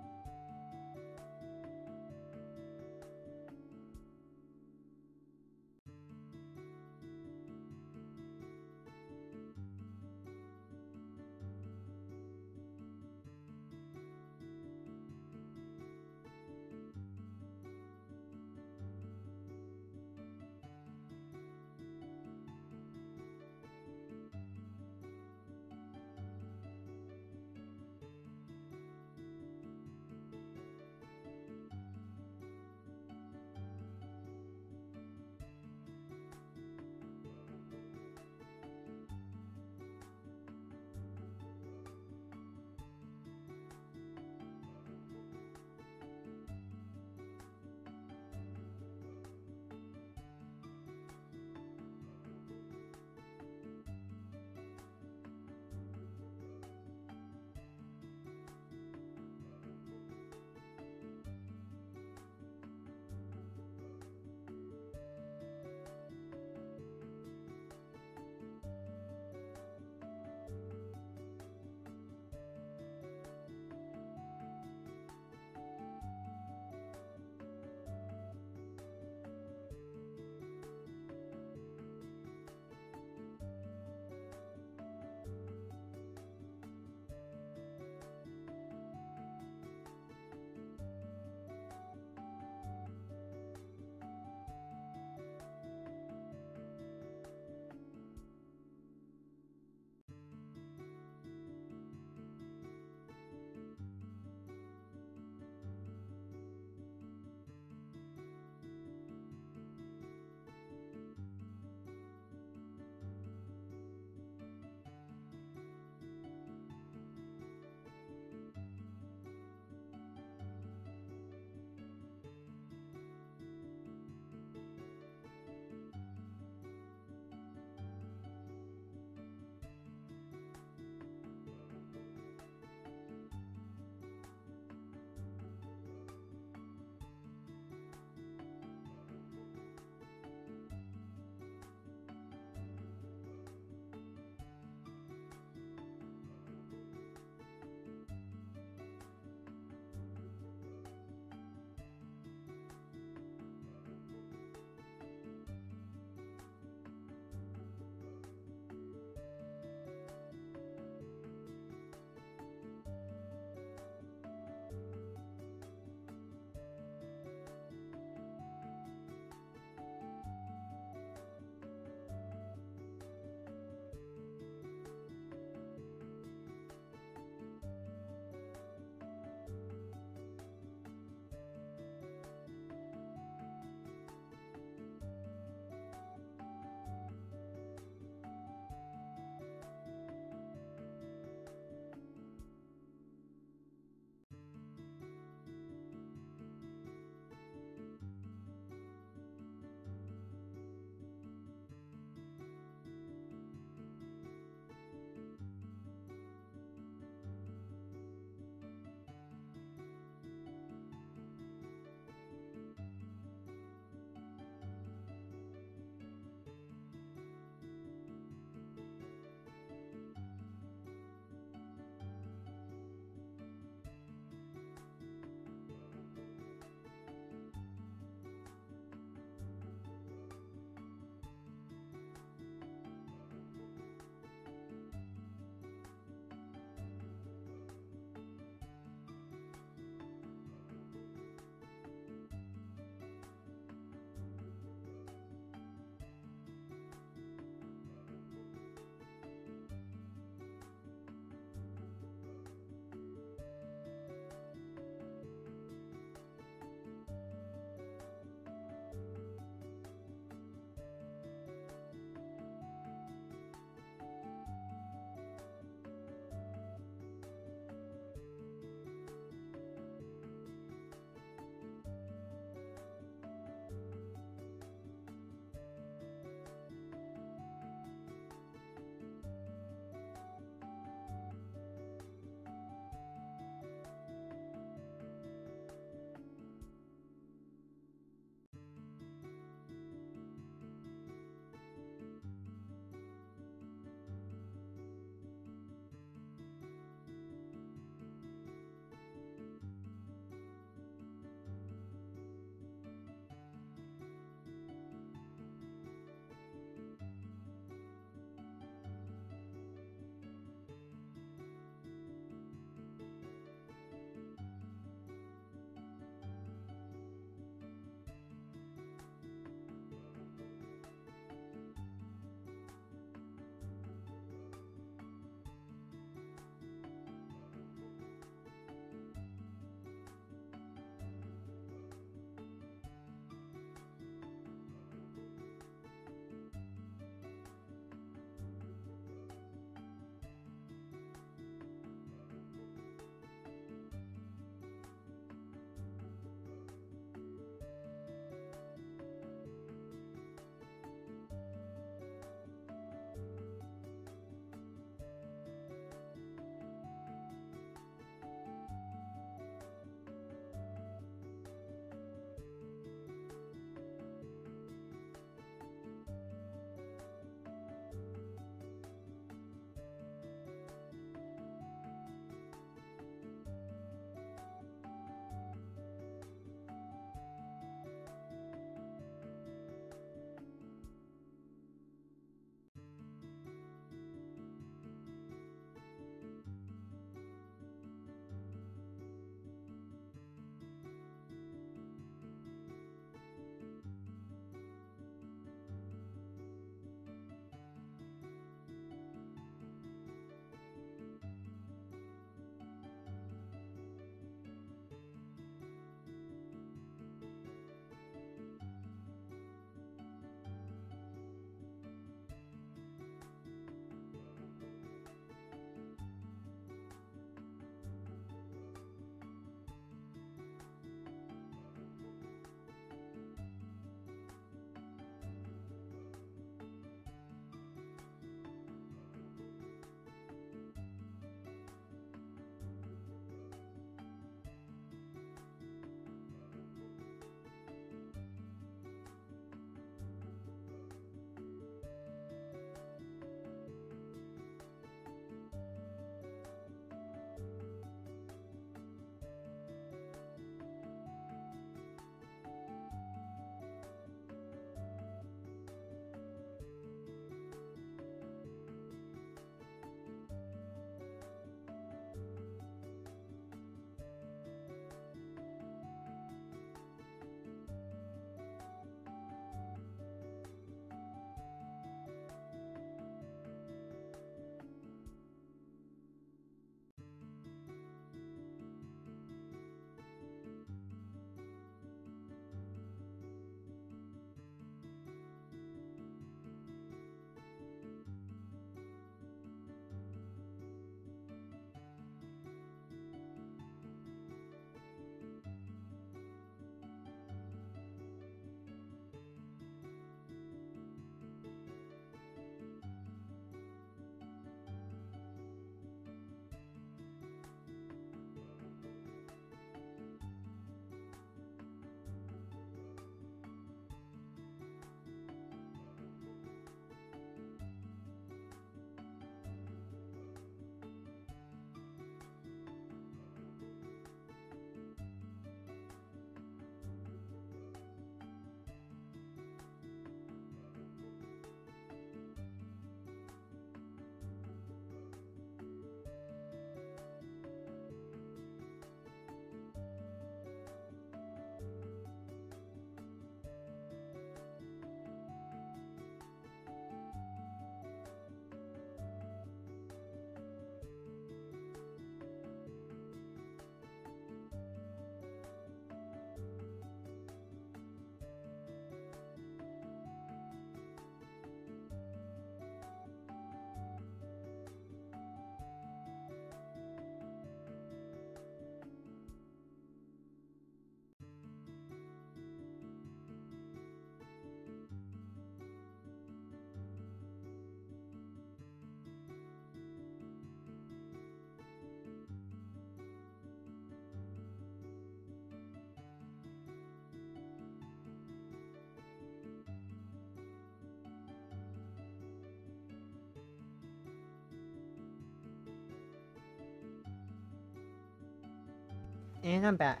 And I'm back.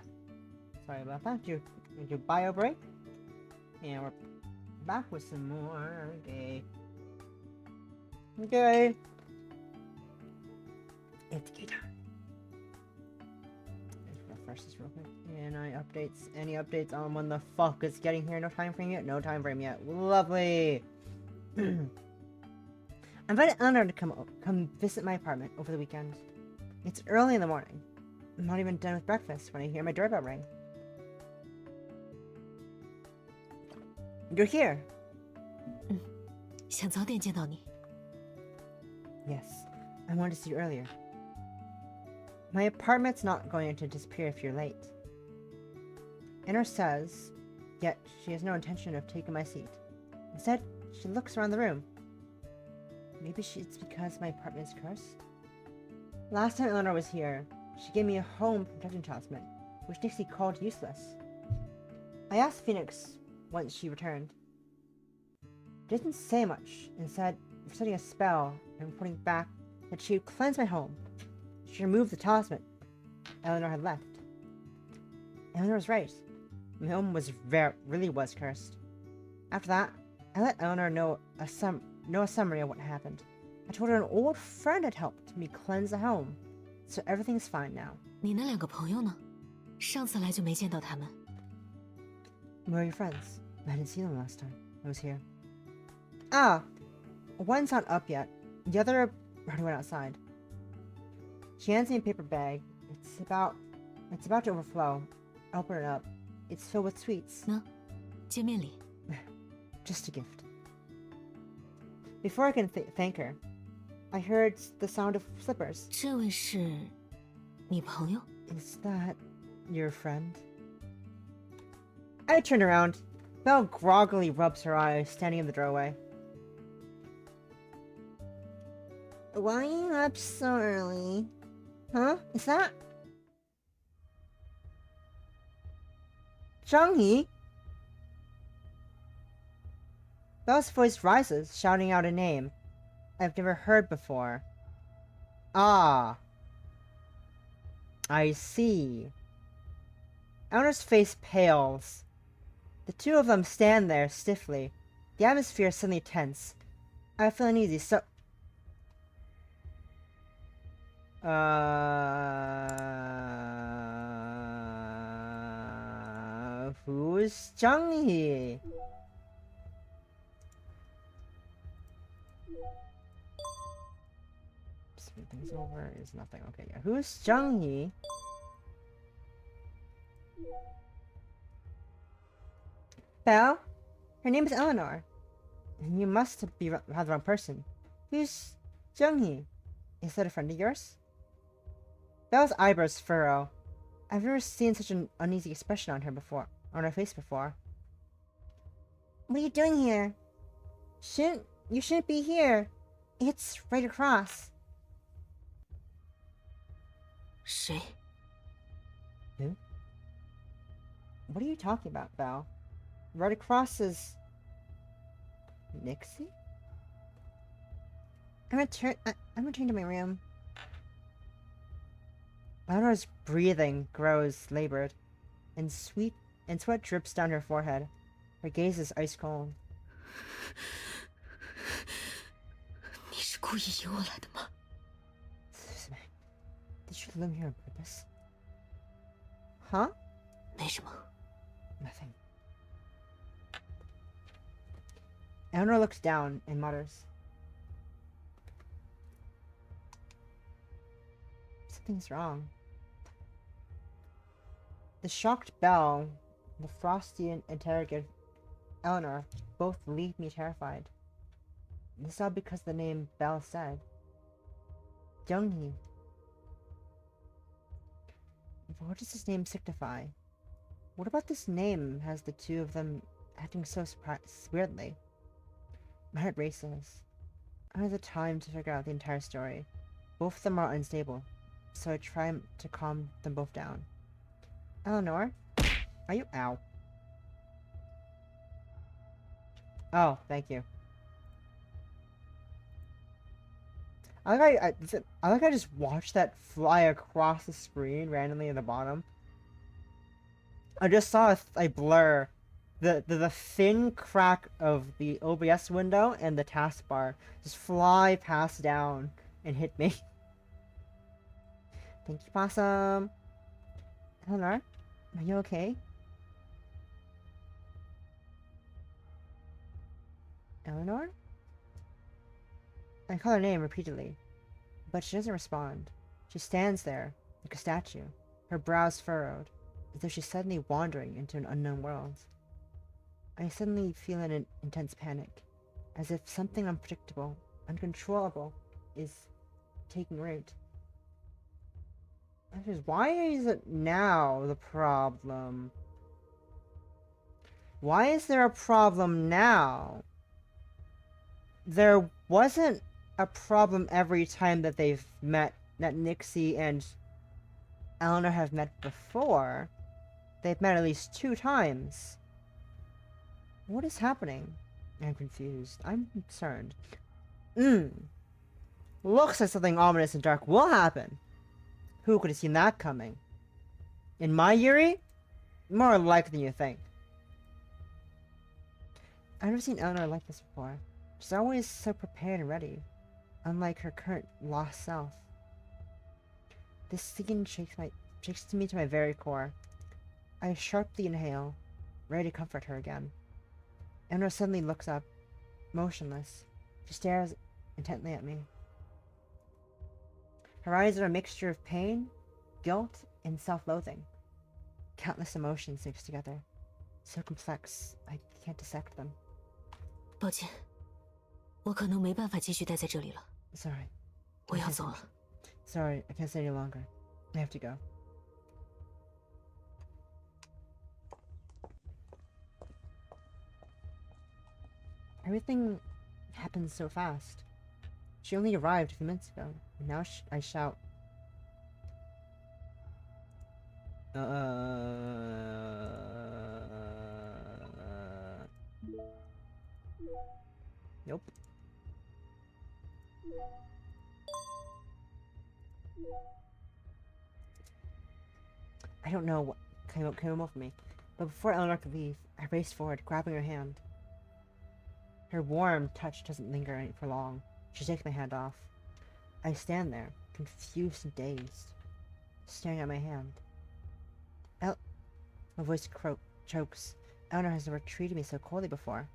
Sorry about that. Do bio break. And we're back with some more. Okay. Okay. It's game time. Let's refresh this real quick. And any updates on when the fuck it's getting here? No time frame yet? No time frame yet. Lovely. I invited Eleanor to come visit my apartment over the weekend. It's early in the morning. I'm not even done with breakfast when I hear my doorbell ring. You're here. 想早点见到你。 Yes, I wanted to see you earlier. My apartment's not going to disappear if you're late. Eleanor says, yet she has no intention of taking my seat. Instead, she looks around the room. Maybe it's because my apartment is cursed? Last time Eleanor was here, she gave me a home protection talisman, which Dixie called useless. I asked Phoenix once she returned. She didn't say much, instead reciting a spell and reporting back that she would cleanse my home. She removed the talisman Eleanor had left. Eleanor was right. My home really was cursed. After that, I let Eleanor know a summary of what happened. I told her an old friend had helped me cleanse the home, so everything's fine now. 你那2个朋友呢？上次来就没见到他们。 Where are your friends? I didn't see them last time I was here. Ah, one's not up yet. The other already went outside. She hands me a paper bag. It's about to overflow. I open it up. It's filled with sweets. 喏，见面礼。 Just a gift. Before I can thank her, I heard the sound of slippers. 这位是你朋友？ Is that your friend? I turn around. Belle groggily rubs her eyes, standing in the doorway. Why are you up so early? Huh? Is that... Zhanghe? Belle's voice rises, shouting out a name I've never heard before. Ah. I see. Eleanor's face pales. The two of them stand there stiffly. The atmosphere is suddenly tense. I feel uneasy, so... Who's Zhanghe? Smooth things over is nothing. Okay, yeah. Who's Zhanghe? Belle? Her name is Eleanor. You must have the wrong person. Who's Zhanghe? Is that a friend of yours? Belle's eyebrows furrow. I've never seen such an uneasy expression on her face before. What are you doing here? You shouldn't be here. It's right across. 谁？ Who? What are you talking about, Belle? Right across is... Nixie? I'm returning to my room. Eleanor's breathing grows labored, and sweat drips down her forehead. Her gaze is ice cold. 你是故意引我来的吗？ Did you lure me here on purpose? Huh? 没什么。 Nothing. Eleanor looks down and mutters. Something's wrong. The shocked Belle, the frosty and interrogative Eleanor both leave me terrified. This is all because the name Belle said. Zhanghe. What does this name signify? What about this name has the two of them acting so weirdly? My heart races. I don't have the time to figure out the entire story. Both of them are unstable, so I try to calm them both down. Eleanor? Are you ow? Oh, thank you. I like I just watched that fly across the screen randomly at the bottom. I just saw a blur. The thin crack of the OBS window and the taskbar just fly past down and hit me. Thank you, Possum. Eleanor, are you okay? Eleanor? I call her name repeatedly, but she doesn't respond. She stands there, like a statue, her brows furrowed, as though she's suddenly wandering into an unknown world. I suddenly feel an intense panic, as if something unpredictable, uncontrollable, is taking root. Why is it now the problem? Why is there a problem now? There wasn't a problem every time that they've met, that Nixie and Eleanor have met before. They've met at least 2 times. What is happening? I'm confused. I'm concerned. Looks like something ominous and dark will happen. Who could have seen that coming? In my Yuri? More likely than you think. I've never seen Eleanor like this before. She's always so prepared and ready, unlike her current lost self. This scene shakes me to my very core. I sharply inhale, ready to comfort her again. Eleanor suddenly looks up, motionless. She stares intently at me. Her eyes are a mixture of pain, guilt, and self-loathing. Countless emotions mixed together. So complex, I can't dissect them. 抱歉，我可能没办法继续待在这里了。 Sorry. 我要走了。 Sorry, I can't stay any longer. I have to go. Everything happened so fast. She only arrived a few minutes ago, and now I shout. Nope. I don't know what came over me, but before Eleanor could leave, I raced forward, grabbing her hand. Her warm touch doesn't linger for long. She takes my hand off. I stand there, confused and dazed, staring at my hand. My voice chokes. Eleanor has never treated me so coldly before.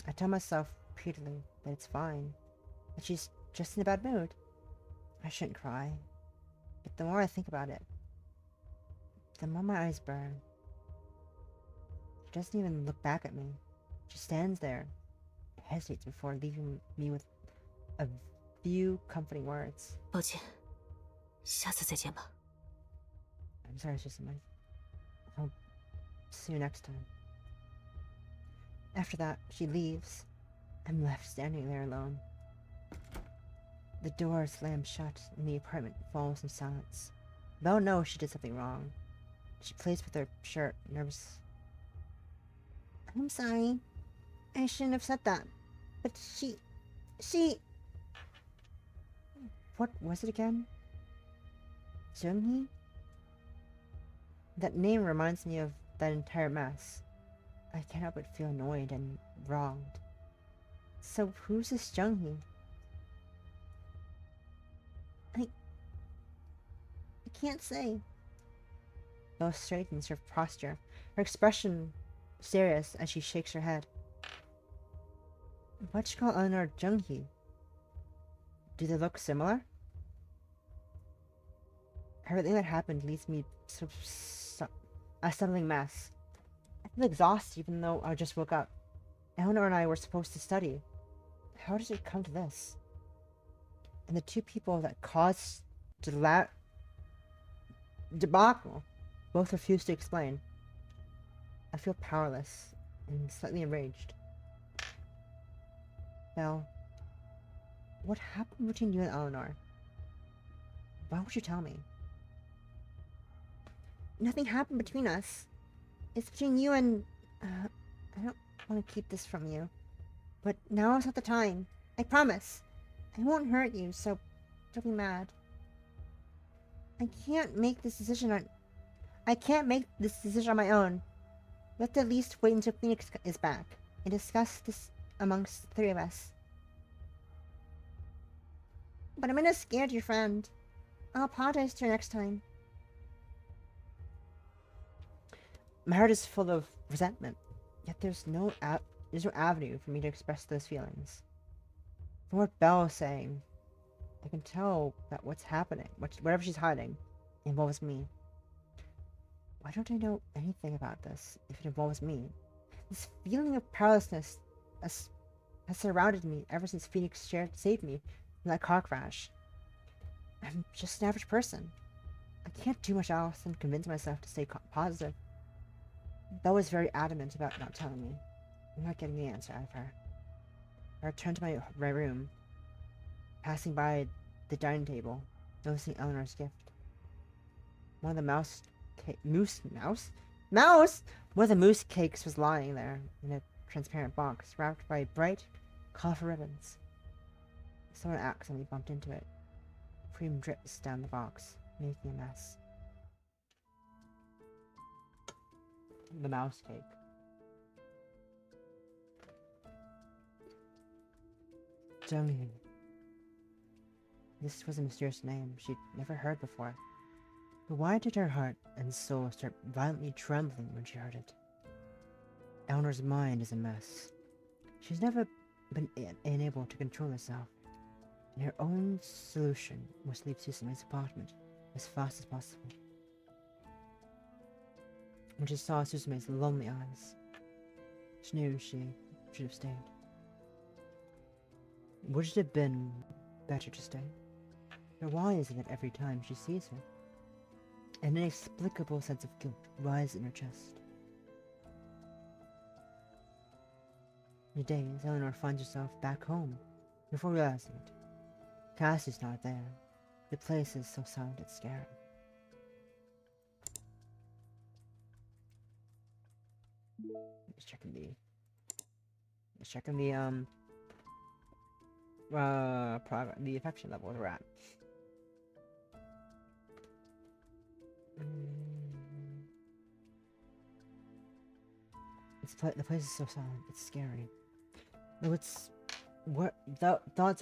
I tell myself repeatedly that it's fine, that she's just in a bad mood. I shouldn't cry. But the more I think about it, the more my eyes burn. She doesn't even look back at me. She stands there, hesitates before leaving me with a few comforting words. 抱歉，下次再见吧。 I'm sorry, it's just my... I'll see you next time. After that, she leaves. I'm left standing there alone. The door slams shut and the apartment falls in silence. Belle knows she did something wrong. She plays with her shirt, nervous. I'm sorry. I shouldn't have said that. But she... What was it again? Jung-hee? That name reminds me of that entire mess. I can't help but feel annoyed and wronged. So who's this Jung-hee? I can't say. Belle straightens her posture, her expression serious as she shakes her head. Why'd you call Eleanor Jung-hee? Do they look similar? Everything that happened leaves me a stumbling mess. I feel exhausted even though I just woke up. Eleanor and I were supposed to study. How did it come to this? And the 2 people that caused the debacle both refuse to explain. I feel powerless and slightly enraged. Belle, what happened between you and Eleanor? Why would you tell me? Nothing happened between us. It's between you and... I don't want to keep this from you. But now is not the time. I promise. I won't hurt you, so don't be mad. I can't make this decision on... I can't make this decision on my own. Let's at least wait until Phoenix is back and discuss this amongst the three of us. But I'm gonna scare your friend. I'll apologize to her next time. My heart is full of resentment, yet there's no avenue for me to express those feelings. From what Belle is saying, I can tell that what's happening, whatever she's hiding, involves me. Why don't I know anything about this if it involves me? This feeling of powerlessness has surrounded me ever since Phoenix saved me from that car crash. I'm just an average person. I can't do much else than convince myself to stay positive. Belle was very adamant about not telling me. I'm not getting the answer out of her. I returned to my room, passing by the dining table, noticing Eleanor's gift. One of the mouse! One of the moose cakes was lying there in a transparent box, wrapped by bright, colorful ribbons. Someone accidentally bumped into it. Cream drips down the box, making a mess. The mouse cake. Junghyun. This was a mysterious name she'd never heard before. But why did her heart and soul start violently trembling when she heard it? Eleanor's mind is a mess. She's never been unable to control herself, and her only solution was to leave Susume's apartment as fast as possible. When she saw Susume's lonely eyes, she knew she should have stayed. Would it have been better to stay? Or why is it that every time she sees her, an inexplicable sense of guilt rises in her chest? In days, Eleanor finds herself back home before realizing it. Cassie's not there. The place is so silent it's scary. Let's check in the affection level we're at. The place is so silent, it's scary. Thoughts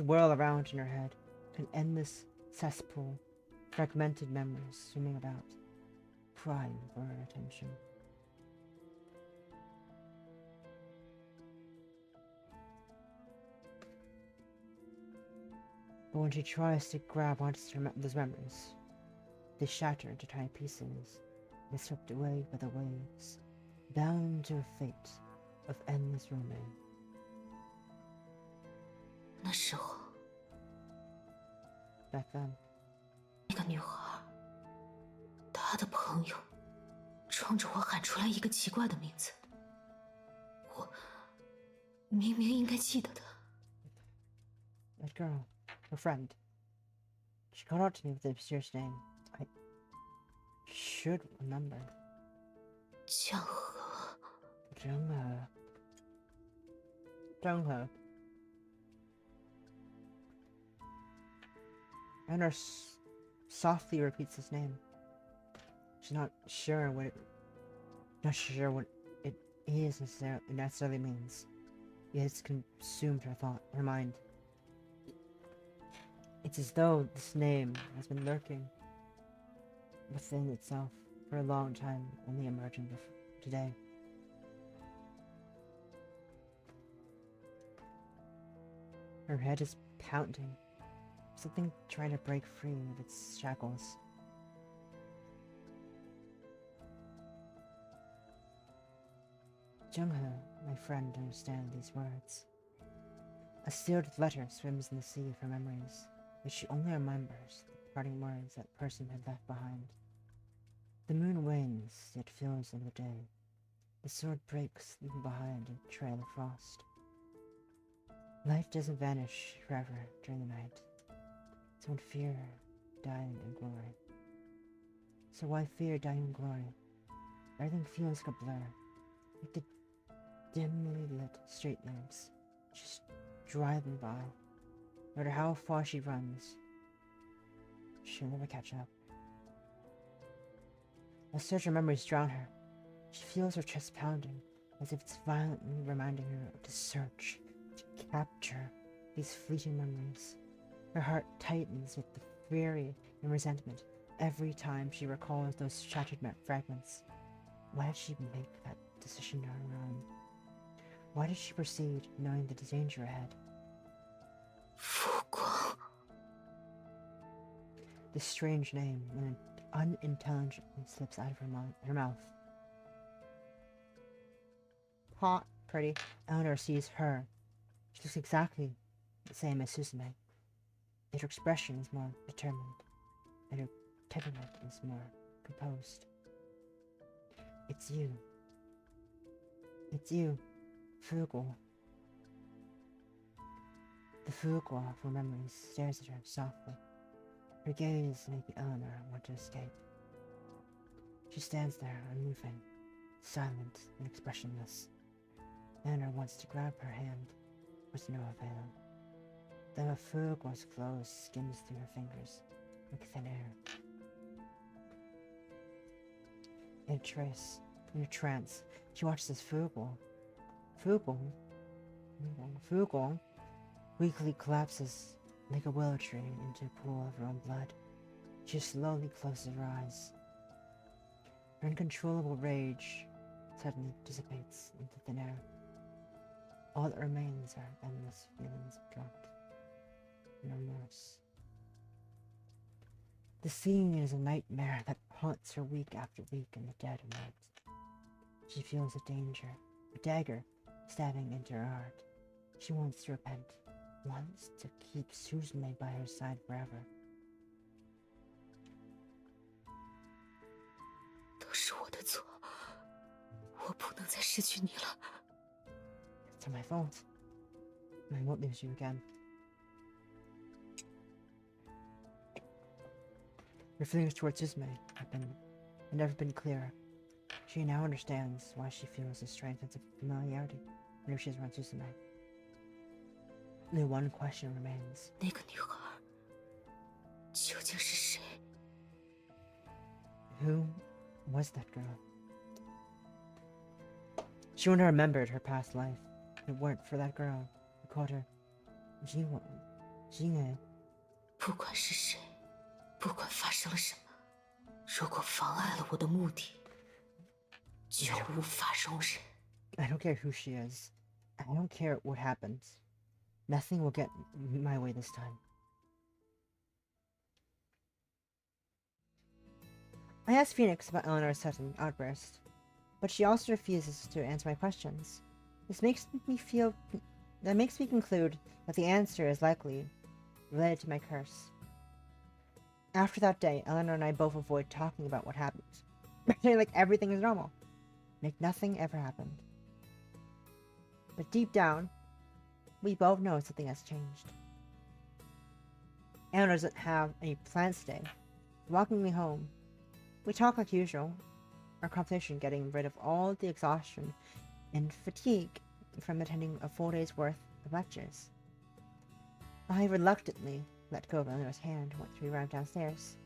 whirl around in her head, an endless cesspool, fragmented memories swimming about, crying for her attention. But when she tries to grab onto those memories, they shatter into tiny pieces, and swept away by the waves, bound to a fate of endless roaming. 那时候， Back then, 那个女孩，她的朋友，冲着我喊出来一个奇怪的名字，我明明应该记得的。 that girl, her friend, she called out to me with a mysterious name. I should remember. 江河， Jungho. Eleanor softly repeats his name. She's not sure what it is necessarily means. Yet it's consumed her mind. It's as though this name has been lurking within itself for a long time, only emerging today. Her head is pounding, something trying to break free of its shackles. Jungho, my friend, understands these words. A sealed letter swims in the sea of her memories, but she only remembers the parting words that person had left behind. The moon wanes, yet fills in the day. The sword breaks, leaving behind a trail of frost. Life doesn't vanish forever during the night. So when fear dying in glory. So why fear dying in glory? Everything feels like a blur, like the dimly lit street lamps just driving by. No matter how far she runs, she'll never catch up. A surge of memories drown her. She feels her chest pounding, as if it's violently reminding her to search, to capture these fleeting memories. Her heart tightens with the fury and resentment every time she recalls those shattered fragments. Why did she make that decision on her own? Why did she proceed knowing the danger ahead? 复光。 This strange name unintelligently slips out of her mouth. Hot, pretty, Eleanor sees her. She looks exactly the same as Suzume. Yet her expression is more determined, and her temperament is more composed. It's you. It's you, Fugor. The Fugor of her memories stares at her softly. Her gaze makes Eleanor want to escape. She stands there, unmoving, silent and expressionless. Eleanor wants to grab her hand, but to no avail. Then a Fugor's flow skims through her fingers, like thin air. In a trance, she watches as Fugor weakly collapses like a willow tree into a pool of her own blood. She slowly closes her eyes. Her uncontrollable rage suddenly dissipates into thin air. All that remains are endless feelings of guilt and remorse. The scene is a nightmare that haunts her week after week in the dead of night. She feels a danger, a dagger stabbing into her heart. She wants to repent, wants to keep Suzume by her side forever. 都是我的错，我不能再失去你了。 It's my fault. I won't lose you again. Her feelings towards Suzume have never been clearer. She now understands why she feels a strange sense of familiarity whenever she's around Suzume. Only one question remains. 那个女孩究竟是谁？ Who was that girl? She wouldn't have remembered her past life if it weren't for that girl who called her Jing'e. 不管是谁，不管发生了什么，如果妨碍了我的目的，就无法容忍。 I don't care who she is. I don't care what happens. Nothing will get my way this time. I asked Phoenix about Eleanor's sudden outburst, but she also refuses to answer my questions. That makes me conclude that the answer is likely related to my curse. After that day, Eleanor and I both avoid talking about what happened, pretending like everything is normal, like nothing ever happened. But deep down, we both know something has changed. Eleanor doesn't have any plans today. Walking me home, we talk like usual, our conversation getting rid of all the exhaustion and fatigue from attending a full day's worth of lectures. I reluctantly let go of Eleanor's hand once we arrived downstairs.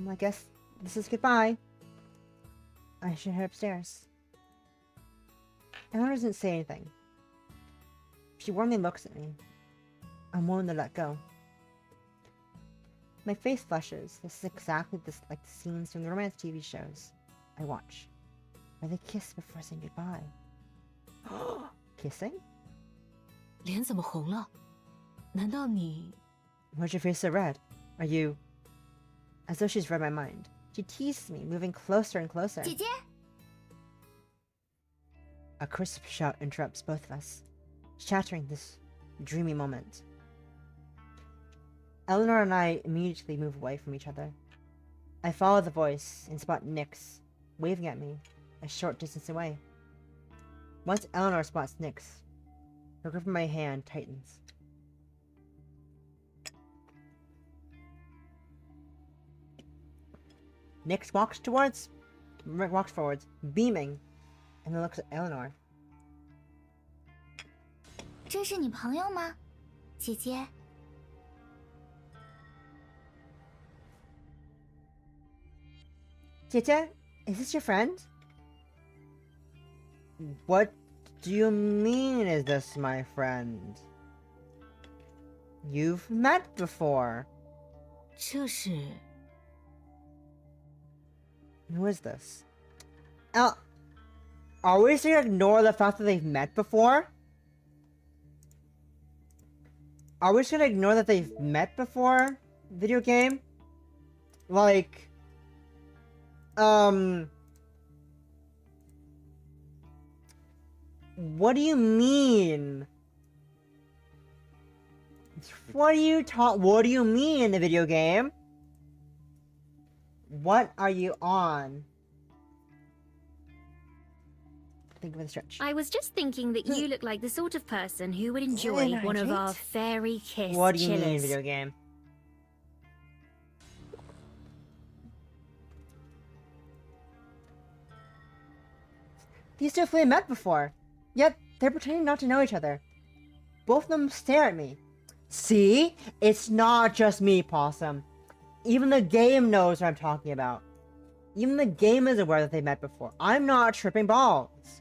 I guess this is goodbye. I should head upstairs. Eleanor doesn't say anything. She warmly looks at me. I'm willing to let go. My face flushes. This is exactly like the scenes from the romance TV shows I watch, where they kiss before saying goodbye. Kissing? 脸怎么红了？难道你？ Why's your face so red? Are you... As though she's read my mind, she teases me, moving closer and closer. 姐姐， A crisp shout interrupts both of us, shattering this dreamy moment. Eleanor and I immediately move away from each other. I follow the voice and spot Nyx, waving at me, a short distance away. Once Eleanor spots Nyx, her grip of my hand tightens. Nyx walks forwards, beaming, and then looks at Eleanor. 这是你朋友吗，姐姐？ Tita, is this your friend? What do you mean, is this my friend? You've met before. 这是 Who is this? Are we just gonna ignore the fact that they've met before? Are we just gonna ignore that they've met before? Video game? Like... What do you mean? What do you mean in the video game? What are you on? Think of a stretch. I was just thinking that you look like the sort of person who would enjoy one of our fairy kiss What do you mean, chillers. video game? These two have met before, yet they're pretending not to know each other. Both of them stare at me. See? It's not just me, Possum. Even the game knows what I'm talking about. Even the game is aware that they met before. I'm not tripping balls.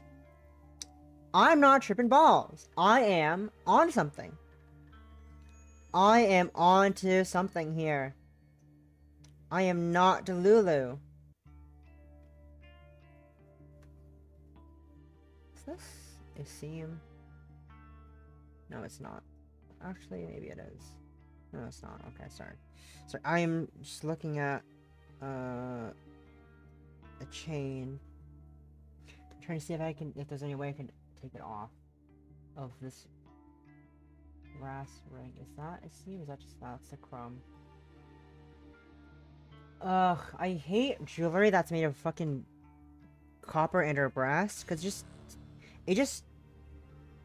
I'm not tripping balls. I am on something. I am onto something here. I am not Delulu. Is this a seam? No, it's not. Actually, maybe it is. No, it's not. Okay, sorry. Sorry, I am just looking at a chain. I'm trying to see if there's any way I can take it off of this brass ring. Is that a seam? Is that just that's a crumb? Ugh, I hate jewelry that's made of fucking copper and or brass, cause it just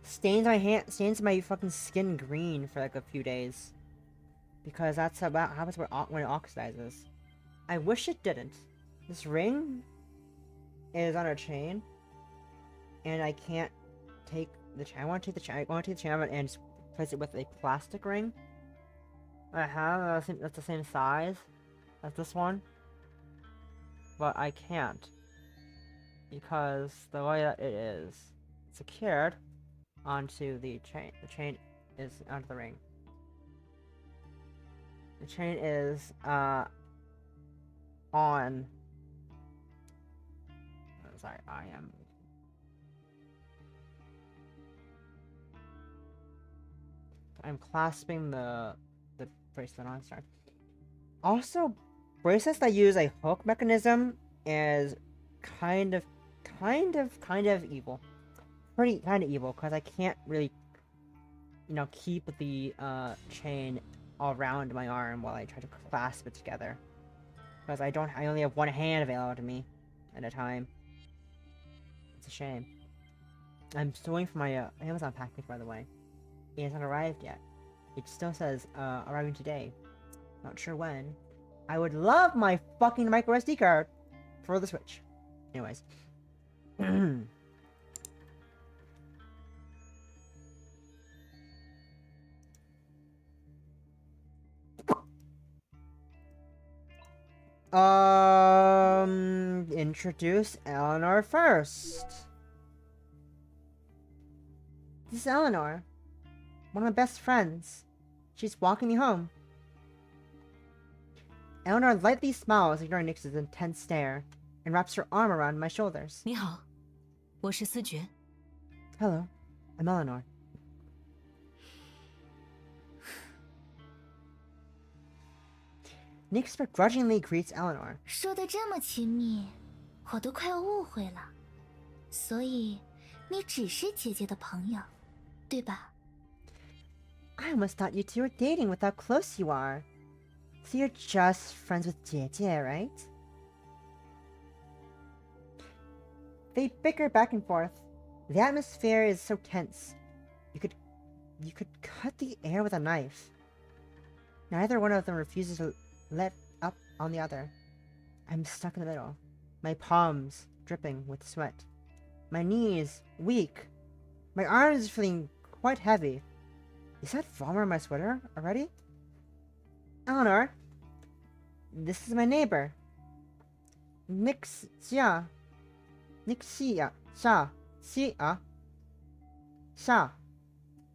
stains my fucking skin green for like a few days, because that's about how happens when it oxidizes. I wish it didn't. This ring is on a chain, and I can't take the chain. I want to take the chain out and just replace it with a plastic ring. I have that's the same size as this one, but I can't because the way that it is secured onto the chain. The chain is onto the ring. The chain is on. Oh, sorry, I am. I'm clasping the bracelet on. Sorry. Also, bracelets that use a hook mechanism is kind of evil. Pretty kind of evil, because I can't really, keep the chain around my arm while I try to clasp it together. Because I only have one hand available to me at a time. It's a shame. I'm still waiting for my Amazon package, by the way. It hasn't arrived yet. It still says arriving today. Not sure when. I would love my fucking micro SD card for the Switch. Anyways. Introduce Eleanor first. This is Eleanor, one of my best friends. She's walking me home. Eleanor lightly smiles, ignoring Nix's intense stare, and wraps her arm around my shoulders. 你好，我是思觉。 Hello, I'm Eleanor. Nix begrudgingly greets Eleanor. 说的这么亲密，我都快要误会了。所以，你只是姐姐的朋友，对吧？ I almost thought you two were dating with how close you are. So you're just friends with Jie, right? They bicker back and forth. The atmosphere is so tense. You could cut the air with a knife. Neither one of them refuses to let up on the other. I'm stuck in the middle, my palms dripping with sweat, my knees weak, my arms feeling quite heavy. Is that vomit on my sweater already? Eleanor, this is my neighbor. Nix, xia. Nixia, xia, xia. Xia.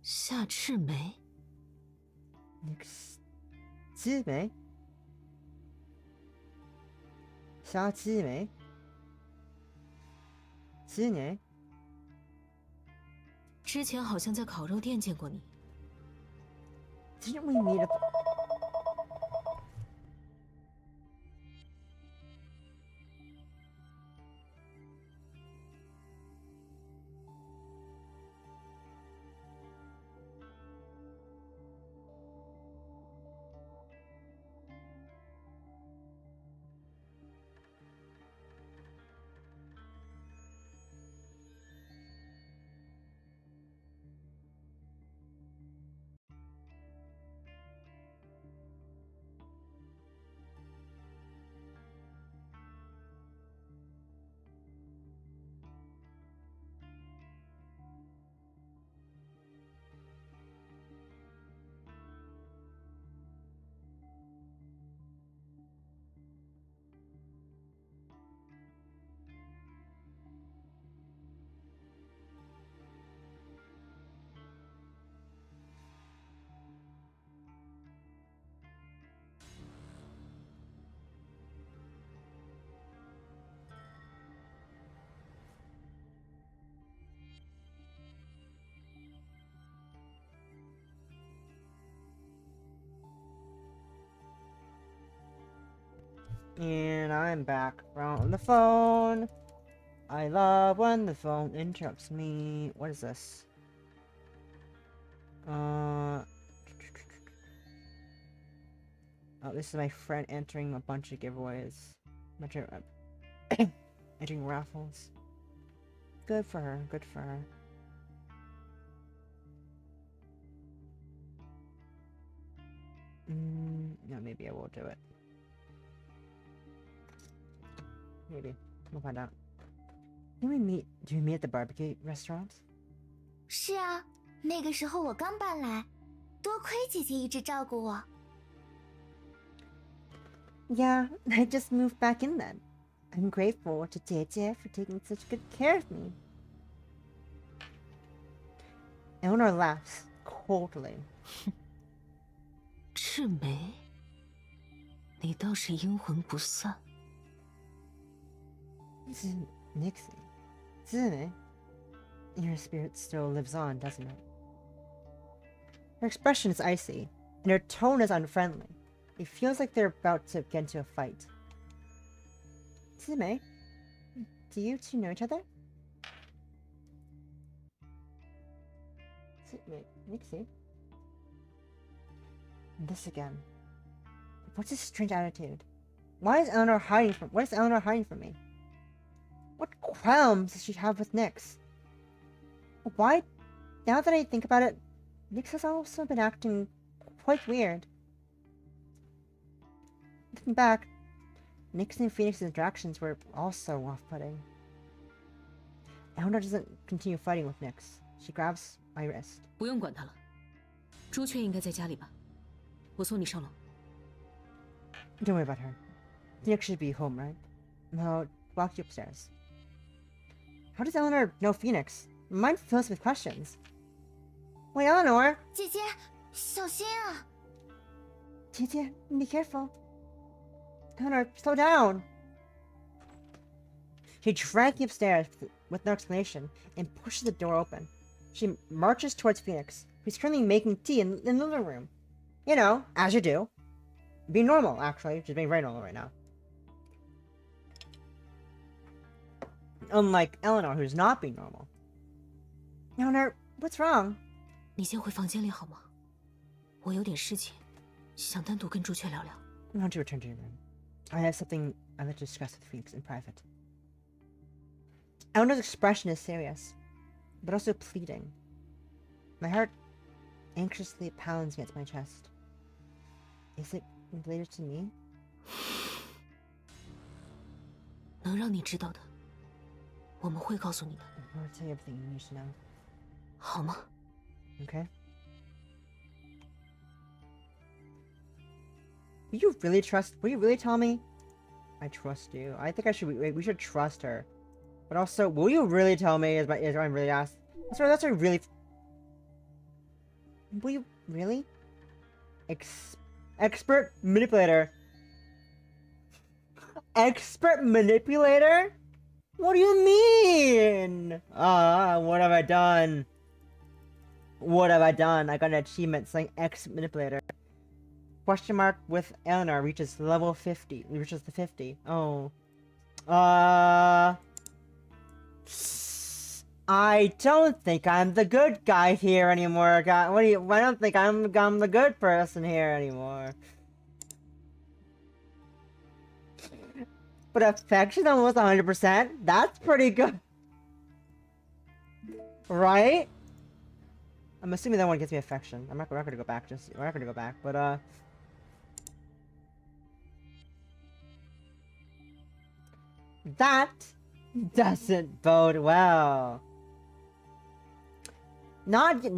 夏赤梅， Nix. 紫梅。夏紫梅。紫梅。之前好像在烤肉店见过你。 Didn't we meet at And I'm back from the phone. I love when the phone interrupts me. What is this? Oh, this is my friend entering a bunch of giveaways. Entering raffles. Good for her, good for her. No, maybe I will do it. Maybe. We'll find out. Do we meet at the barbecue restaurant? 是啊，那个时候我刚搬来，多亏姐姐一直照顾我。 Yeah, I just moved back in then. I'm grateful to Jie for taking such good care of me. Eleanor laughs coldly. 赤梅，你倒是阴魂不散。 Nixie. Zune. Your spirit still lives on, doesn't it? Her expression is icy, and her tone is unfriendly. It feels like they're about to get into a fight. Zume, do you two know each other? Zume, Nixie? This again. What's this strange attitude? What is Eleanor hiding from me? What qualms does she have with Nyx? Why? Now that I think about it, Nyx has also been acting quite weird. Looking back, Nyx and Phoenix's interactions were also off-putting. Eleanor doesn't continue fighting with Nyx. She grabs my wrist. 不用管他了，朱雀应该在家里吧？我送你上楼。 Don't worry about her. Nyx should be home, right? I'll walk you upstairs. How does Eleanor know Phoenix? My mind fills with questions. Wait, Eleanor! 姐姐，小心啊！ Tia, be careful. Eleanor, slow down. She drags me upstairs with no explanation and pushes the door open. She marches towards Phoenix, who's currently making tea in the living room. You know, as you do. Being normal, actually. She's being very normal right now. Unlike Eleanor, who's not being normal. Eleanor, what's wrong? 你先回房间里好吗？我有点事情，想单独跟朱雀聊聊。 Why don't you return to your room? I have something I'd like to discuss with Phoenix in private. Eleanor's expression is serious, but also pleading. My heart anxiously pounds against my chest. Is it related to me? 能让你知道的，我们会告诉你的， I'll tell you everything you need to know. 好吗？ Okay? Will you really tell me I trust you. I think we should trust her. But also, will you really tell me? Is what I'm really asking. That's a really. Will you really? Expert manipulator. Expert manipulator? What do you mean? What have I done? What have I done? I got an achievement saying expert manipulator. Question mark with Eleanor reaches level 50. Reaches the 50. Oh. I don't think I'm the good guy here anymore. God, I don't think I'm the good person here anymore. But affection almost 100%. That's pretty good. Right? I'm assuming that one gets me affection. We're not gonna go back, we're not gonna go back, but that doesn't bode well. Not yet.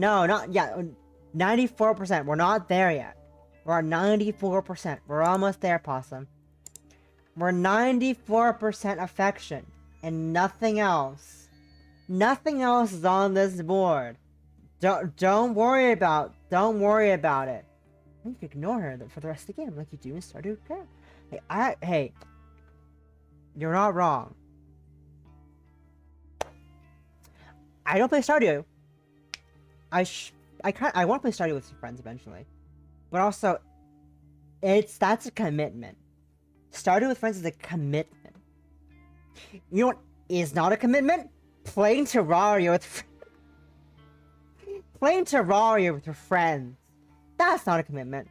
94%. We're not there yet. We're at 94%. We're almost there, Possum. We're 94% affection. And nothing else. Nothing else is on this board. Don't worry about it. You can ignore her for the rest of the game like you do in Stardew Valley. Hey, you're not wrong. I don't play Stardew. I want to play Stardew with some friends eventually, but also, that's a commitment. Stardew with friends is a commitment. You know what is not a commitment? Playing Terraria with your friends. That's not a commitment.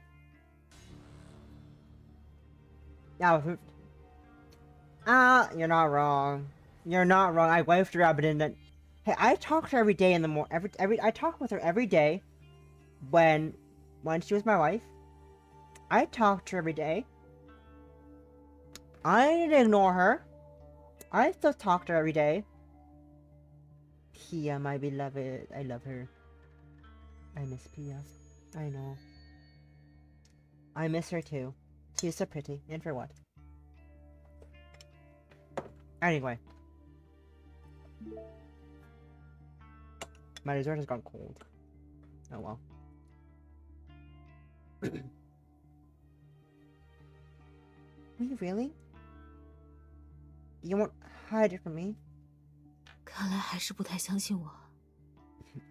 Now, you're not wrong. You're not wrong. I wifed her out, but didn't. Hey, I talk to her every day in the morning. I talk with her every day. When she was my wife, I talked to her every day. I didn't ignore her. I still talk to her every day. Pia, my beloved, I love her. I miss Pia. I know. I miss her too. She's so pretty. And for what? Anyway. My dessert has gone cold. Oh well. Will you really? You won't hide it from me? 看来还是不太相信我。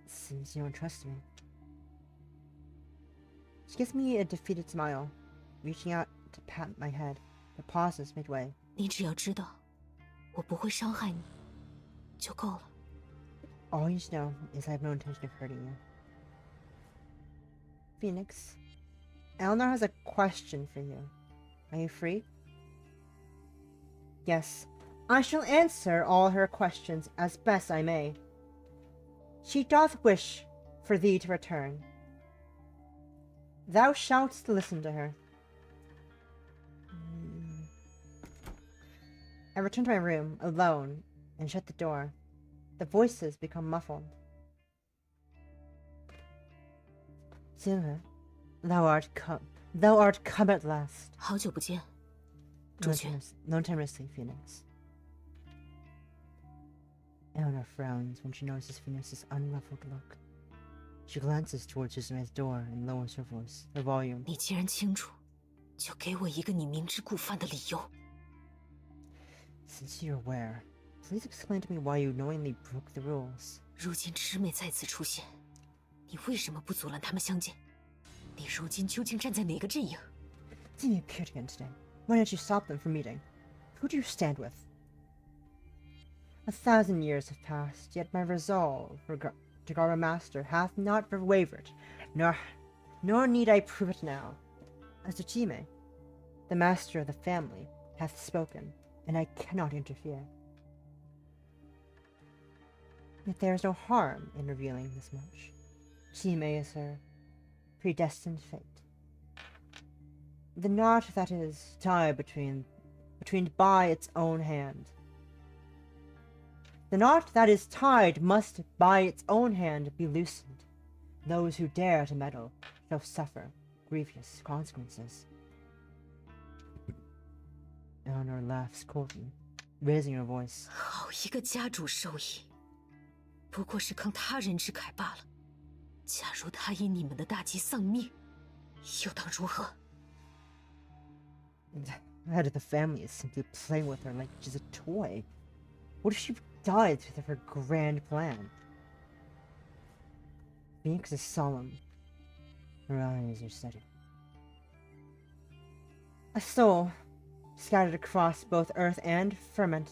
Seems you don't trust me. She gives me a defeated smile, reaching out to pat my head, but pauses midway. 你只要知道，我不会伤害你，就够了。 All you should know is I have no intention of hurting you. Phoenix, Eleanor has a question for you. Are you free? Yes, I shall answer all her questions as best I may. She doth wish for thee to return. Thou shalt listen to her. I return to my room, alone, and shut the door. The voices become muffled. Silver, thou art come at last. 好久不见，主角。 No time to sleep, Phoenix. Eleanor frowns when she notices Phoenix's unruffled look. She glances towards Suzume's door and lowers her voice, her volume. 你既然清楚，就给我一个你明知故犯的理由。 Since you're aware, please explain to me why you knowingly broke the rules. 如今魑魅再次出现，你为什么不阻拦他们相见？你如今究竟站在哪个阵营？ They appeared again today. Why didn't you stop them from meeting? Who do you stand with? 1,000 years have passed, yet my resolve to guard my master hath not wavered, nor need I prove it now. As Tsuchime, the master of the family, hath spoken, and I cannot interfere. Yet there is no harm in revealing this much. Tsuchime is her predestined fate. The knot that is tied between by its own hand. The knot that is tied must by its own hand be loosened. Those who dare to meddle shall suffer grievous consequences. Eleanor Eleanor laughs coldly, raising her voice. 好一个家主受益，不过是慷他人之慨罢了。假如他因你们的大计丧命，又当如何？ The head of the family is simply playing with her like she's a toy. What if she dies with her grand plan? Phoenix is solemn. Her eyes are steady. A soul, scattered across both earth and firmament.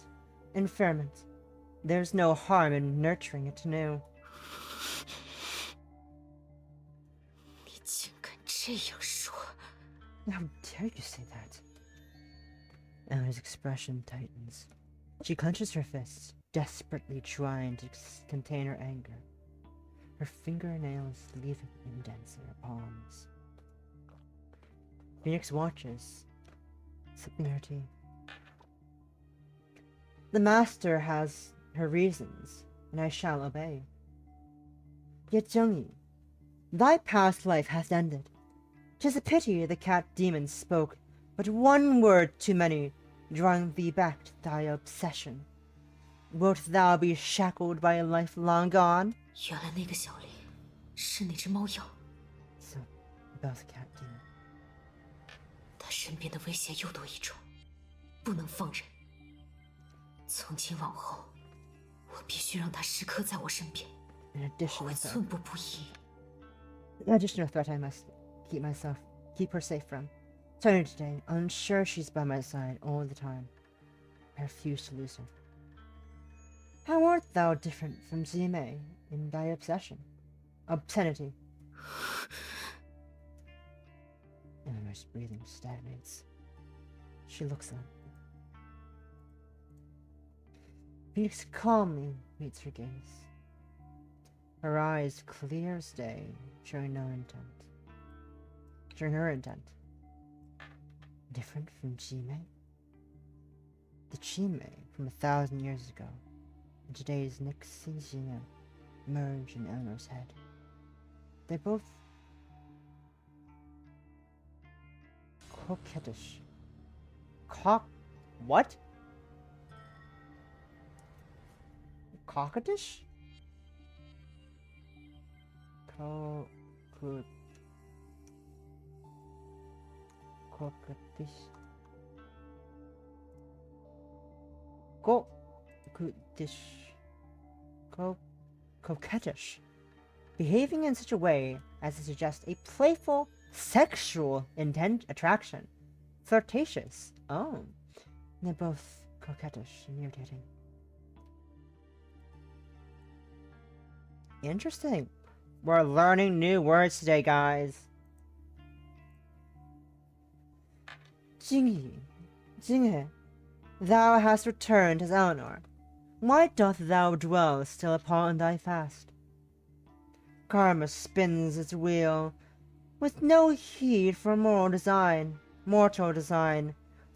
There's no harm in nurturing it anew. 你竟敢这样说！ How dare you say that? Eleanor's expression tightens. She clenches her fists, desperately trying to contain her anger. Her fingernails leaving indents in her palms. Phoenix watches, sipping her tea. The master has her reasons, and I shall obey. Yet, Jungyi, thy past life hath ended. 'Tis a pity the cat demon spoke but one word too many, drawing thee back to thy obsession. Wilt thou be shackled by a life long gone? 原来那个小丽是那只猫妖， So, about the cat demon. 她身边的威胁又多一重，不能放任。从今往后，我必须让她时刻在我身边， An 我 additional 会 threat. 寸步不移。 An additional threat I must keep her safe from. Turning today, unsure she's by my side all the time. I refuse to lose her. How art thou different from Zime in thy obscenity? Eleanor's breathing stagnates. She looks up. Phoenix calmly meets her gaze. Her eyes clear as day, showing her intent. Different from Chime? The Chime from 1,000 years ago, and today's Nixie Xia merge in Eleanor's head. They're both coquettish. What? Coquettish? Coquettish. Behaving in such a way as to suggest a playful, sexual attraction. Flirtatious. Oh. They're both coquettish and irritating. Interesting. We're learning new words today, guys. Jinghe, thou hast returned as Eleanor. Why doth thou dwell still upon thy fast? Karma spins its wheel, with no heed for mortal design.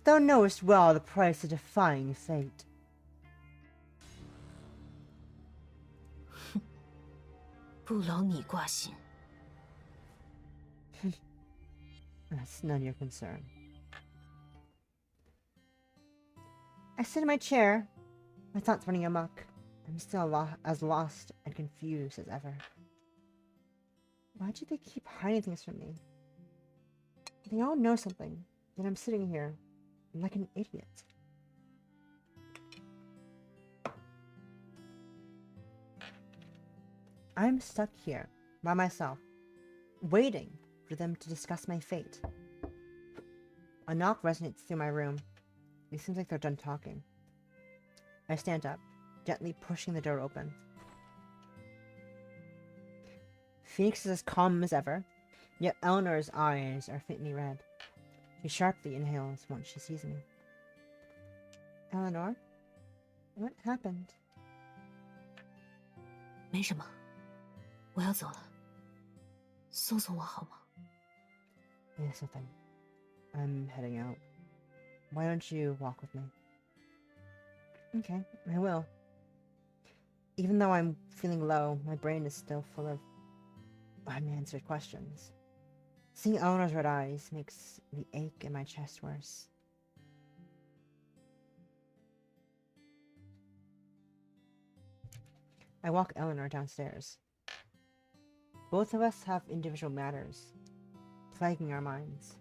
Thou knowest well the price of defying fate. 不劳你挂心。 That's none of your concern. I sit in my chair, my thoughts running amok. I'm still as lost and confused as ever. Why do they keep hiding things from me? They all know something, yet I'm sitting here like an idiot. I'm stuck here by myself, waiting for them to discuss my fate. A knock resonates through my room. It seems like they're done talking. I stand up, gently pushing the door open. Phoenix is as calm as ever, yet Eleanor's eyes are faintly red. She sharply inhales once she sees me. Eleanor? What happened? 没什么，我要走了。送送我好吗？ Yes, nothing. I'm heading out. Why don't you walk with me? Okay, I will. Even though I'm feeling low, my brain is still full of unanswered questions. Seeing Eleanor's red eyes makes the ache in my chest worse. I walk Eleanor downstairs. Both of us have individual matters plaguing our minds.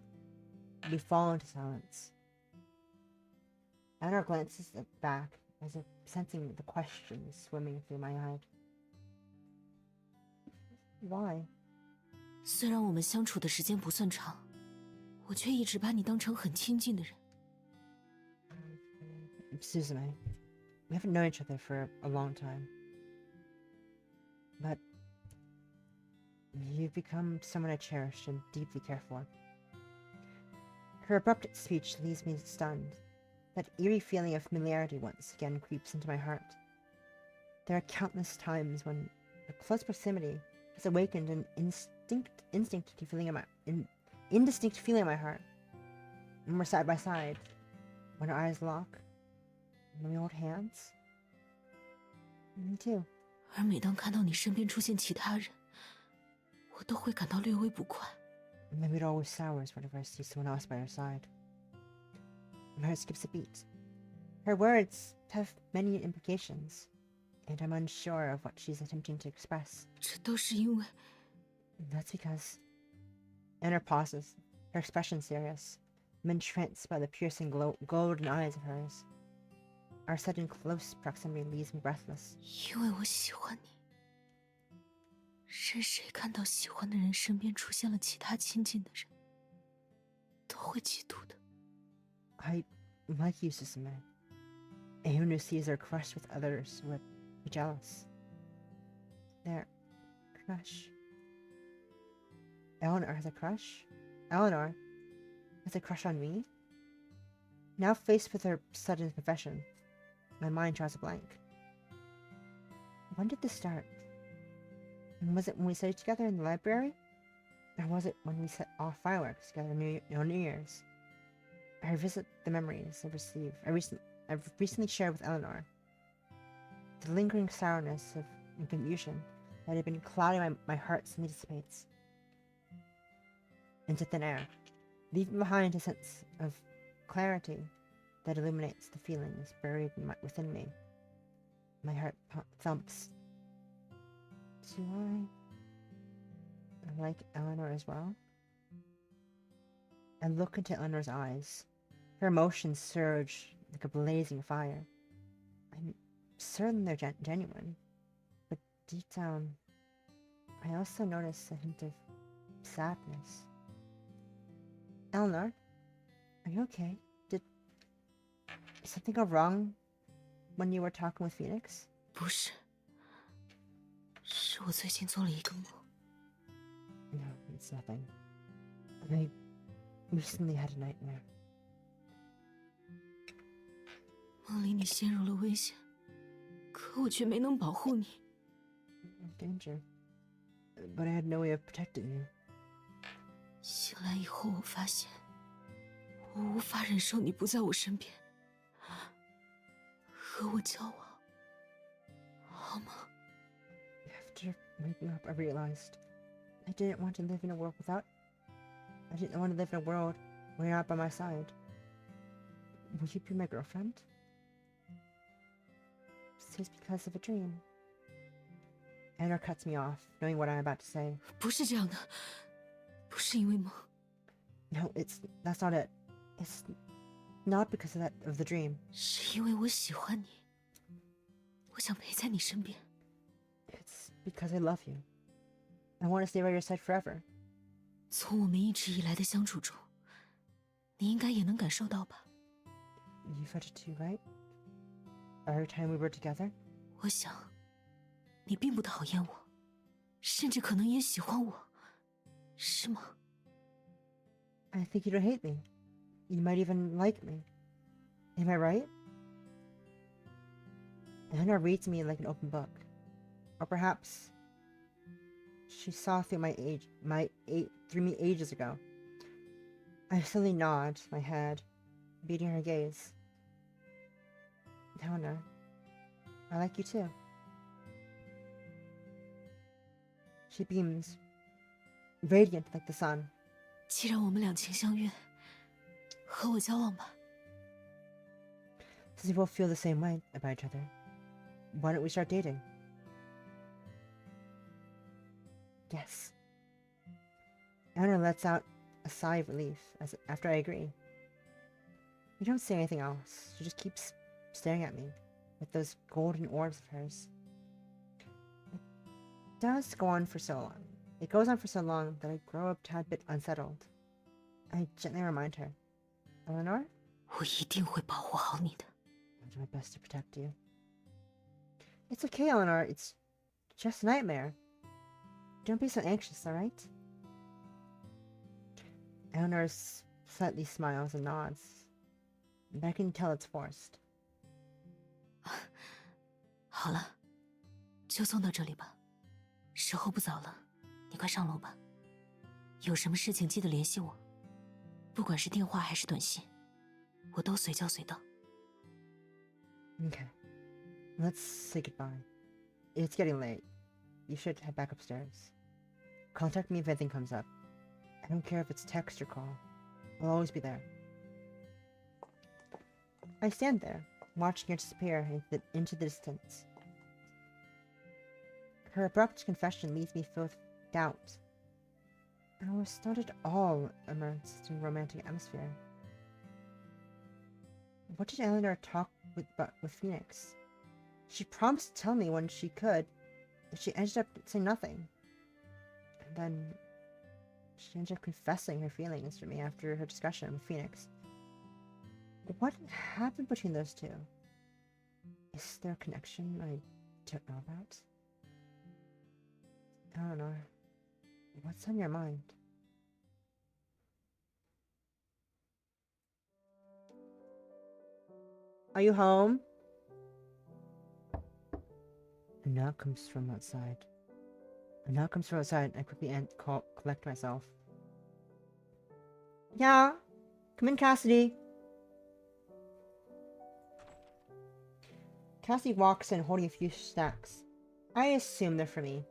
We fall into silence. Eleanor glances back as if sensing the questions swimming through my head. Why? 虽然我们相处的时间不算长，我却一直把你当成很亲近的人。Suzume, we haven't known each other for a long time. But you've become someone I cherish and deeply care for. Her abrupt speech leaves me stunned. That eerie feeling of familiarity once again creeps into my heart. There are countless times when a close proximity has awakened an indistinct feeling in my heart. When we're side by side, when our eyes lock, when we hold hands. Me too. 而每当看到你身边出现其他人，我都会感到略微不快。Maybe it always sours whenever I see someone else by her side. My heart skips a beat. Her words have many implications, and I'm unsure of what she's attempting to express. 这都是因为 That's because... Eleanor pauses, her expression serious. I'm entranced by the piercing golden eyes of hers. Our sudden close proximity leaves me breathless. 因为我喜欢你。任谁看到喜欢的人身边出现了其他亲近的人，都会嫉妒的。I like you, Suzume. Anyone who sees her crush with others would be jealous. Their crush. Eleanor has a crush? Eleanor has a crush on me? Now faced with her sudden confession, my mind draws a blank. When did this start? And was it when we studied together in the library? Or was it when we set off fireworks together on New Year's? I revisit the memories I've recently shared with Eleanor. The lingering sourness and confusion that had been clouding my heart suddenly dissipates into thin air, leaving behind a sense of clarity that illuminates the feelings buried within me. My heart thumps. Do I like Eleanor as well? I look into Eleanor's eyes. Her emotions surge like a blazing fire. I'm certain they're genuine, but deep down, I also notice a hint of sadness. Eleanor, are you okay? Did something go wrong when you were talking with Phoenix? 不是，是我最近做了一个梦。No, it's nothing. I recently had a nightmare. 梦里你陷入了危险，可我却没能保护你。Danger. But I had no way of protecting you. 醒来以后，我发现我无法忍受你不在我身边，和我交往，好吗？ After waking up, I realized I didn't want to live in a world without... I didn't want to live in a world where you're not by my side. Will you be my girlfriend? This is because of a dream. Eleanor cuts me off, knowing what I'm about to say. 不是这样的，不是因为梦。 No, that's not it. It's not because of the dream. 是因为我喜欢你，我想陪在你身边。 It's because I love you. I want to stay by your side forever. 从我们一直以来的相处中，你应该也能感受到吧？ You felt it too, right? Every time we were together? 我想，你并不讨厌我，甚至可能也喜欢我，是吗？ I think you don't hate me. You might even like me. Am I right? Eleanor reads me like an open book. Or perhaps she saw through through me ages ago. I slowly nod my head, beating her gaze. Eleanor, I like you too. She beams, radiant like the sun. 既然我们两情相悦，和我交往吧。 Since we both feel the same way about each other, why don't we start dating? Yes. Eleanor lets out a sigh of relief after I agree. You don't say anything else. She just keeps staring at me with those golden orbs of hers. It does go on for so long. It goes on for so long that I grow a tad bit unsettled. I gently remind her, Eleanor? 我一定会保护好你的。 I'll do my best to protect you. It's okay, Eleanor. It's just a nightmare. Don't be so anxious, alright? Eleanor slightly smiles and nods, but I can tell it's forced. 好了，就送到这里吧。时候不早了，你快上楼吧。有什么事情记得联系我，不管是电话还是短信，我都随叫随到。 Okay. Let's say goodbye. It's getting late. You should head back upstairs. Contact me if anything comes up. I don't care if it's text or call. I'll always be there. I stand there, watching her disappear into the distance. Her abrupt confession leaves me filled with doubt. I was not at all immersed in romantic atmosphere. What did Eleanor talk with Phoenix? She promised to tell me when she could, but she ended up saying nothing. And then she ended up confessing her feelings for me after her discussion with Phoenix. What happened between those two? Is there a connection I don't know about? Eleanor, what's on your mind? Are you home? A knock comes from outside. I quickly collect myself. Yeah? Come in, Cassidy. Cassidy walks in holding a few snacks. I assume they're for me.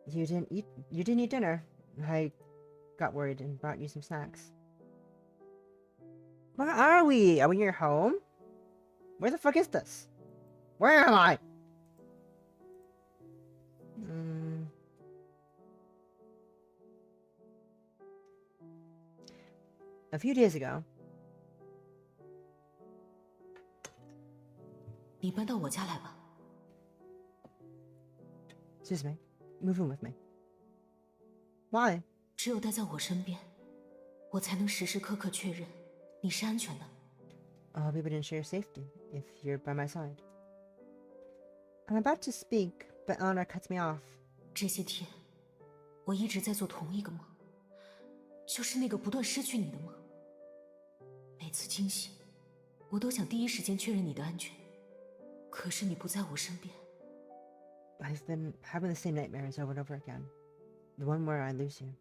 You didn't eat dinner. I got worried and brought you some snacks. Where are we? Are we near home? Where the fuck is this? Where am I? A few days ago. 你搬到我家来吧。 Excuse me. Move in with me. Why? 只有待在我身边，我才能时时刻刻确认你是安全的。 I'll be able to ensure your safety if you're by my side. I'm about to speak, but Eleanor cuts me off. 这些天，我一直在做同一个梦，就是那个不断失去你的梦。每次惊醒，我都想第一时间确认你的安全，可是你不在我身边。 I've been having the same nightmares over and over again. The one where I lose you.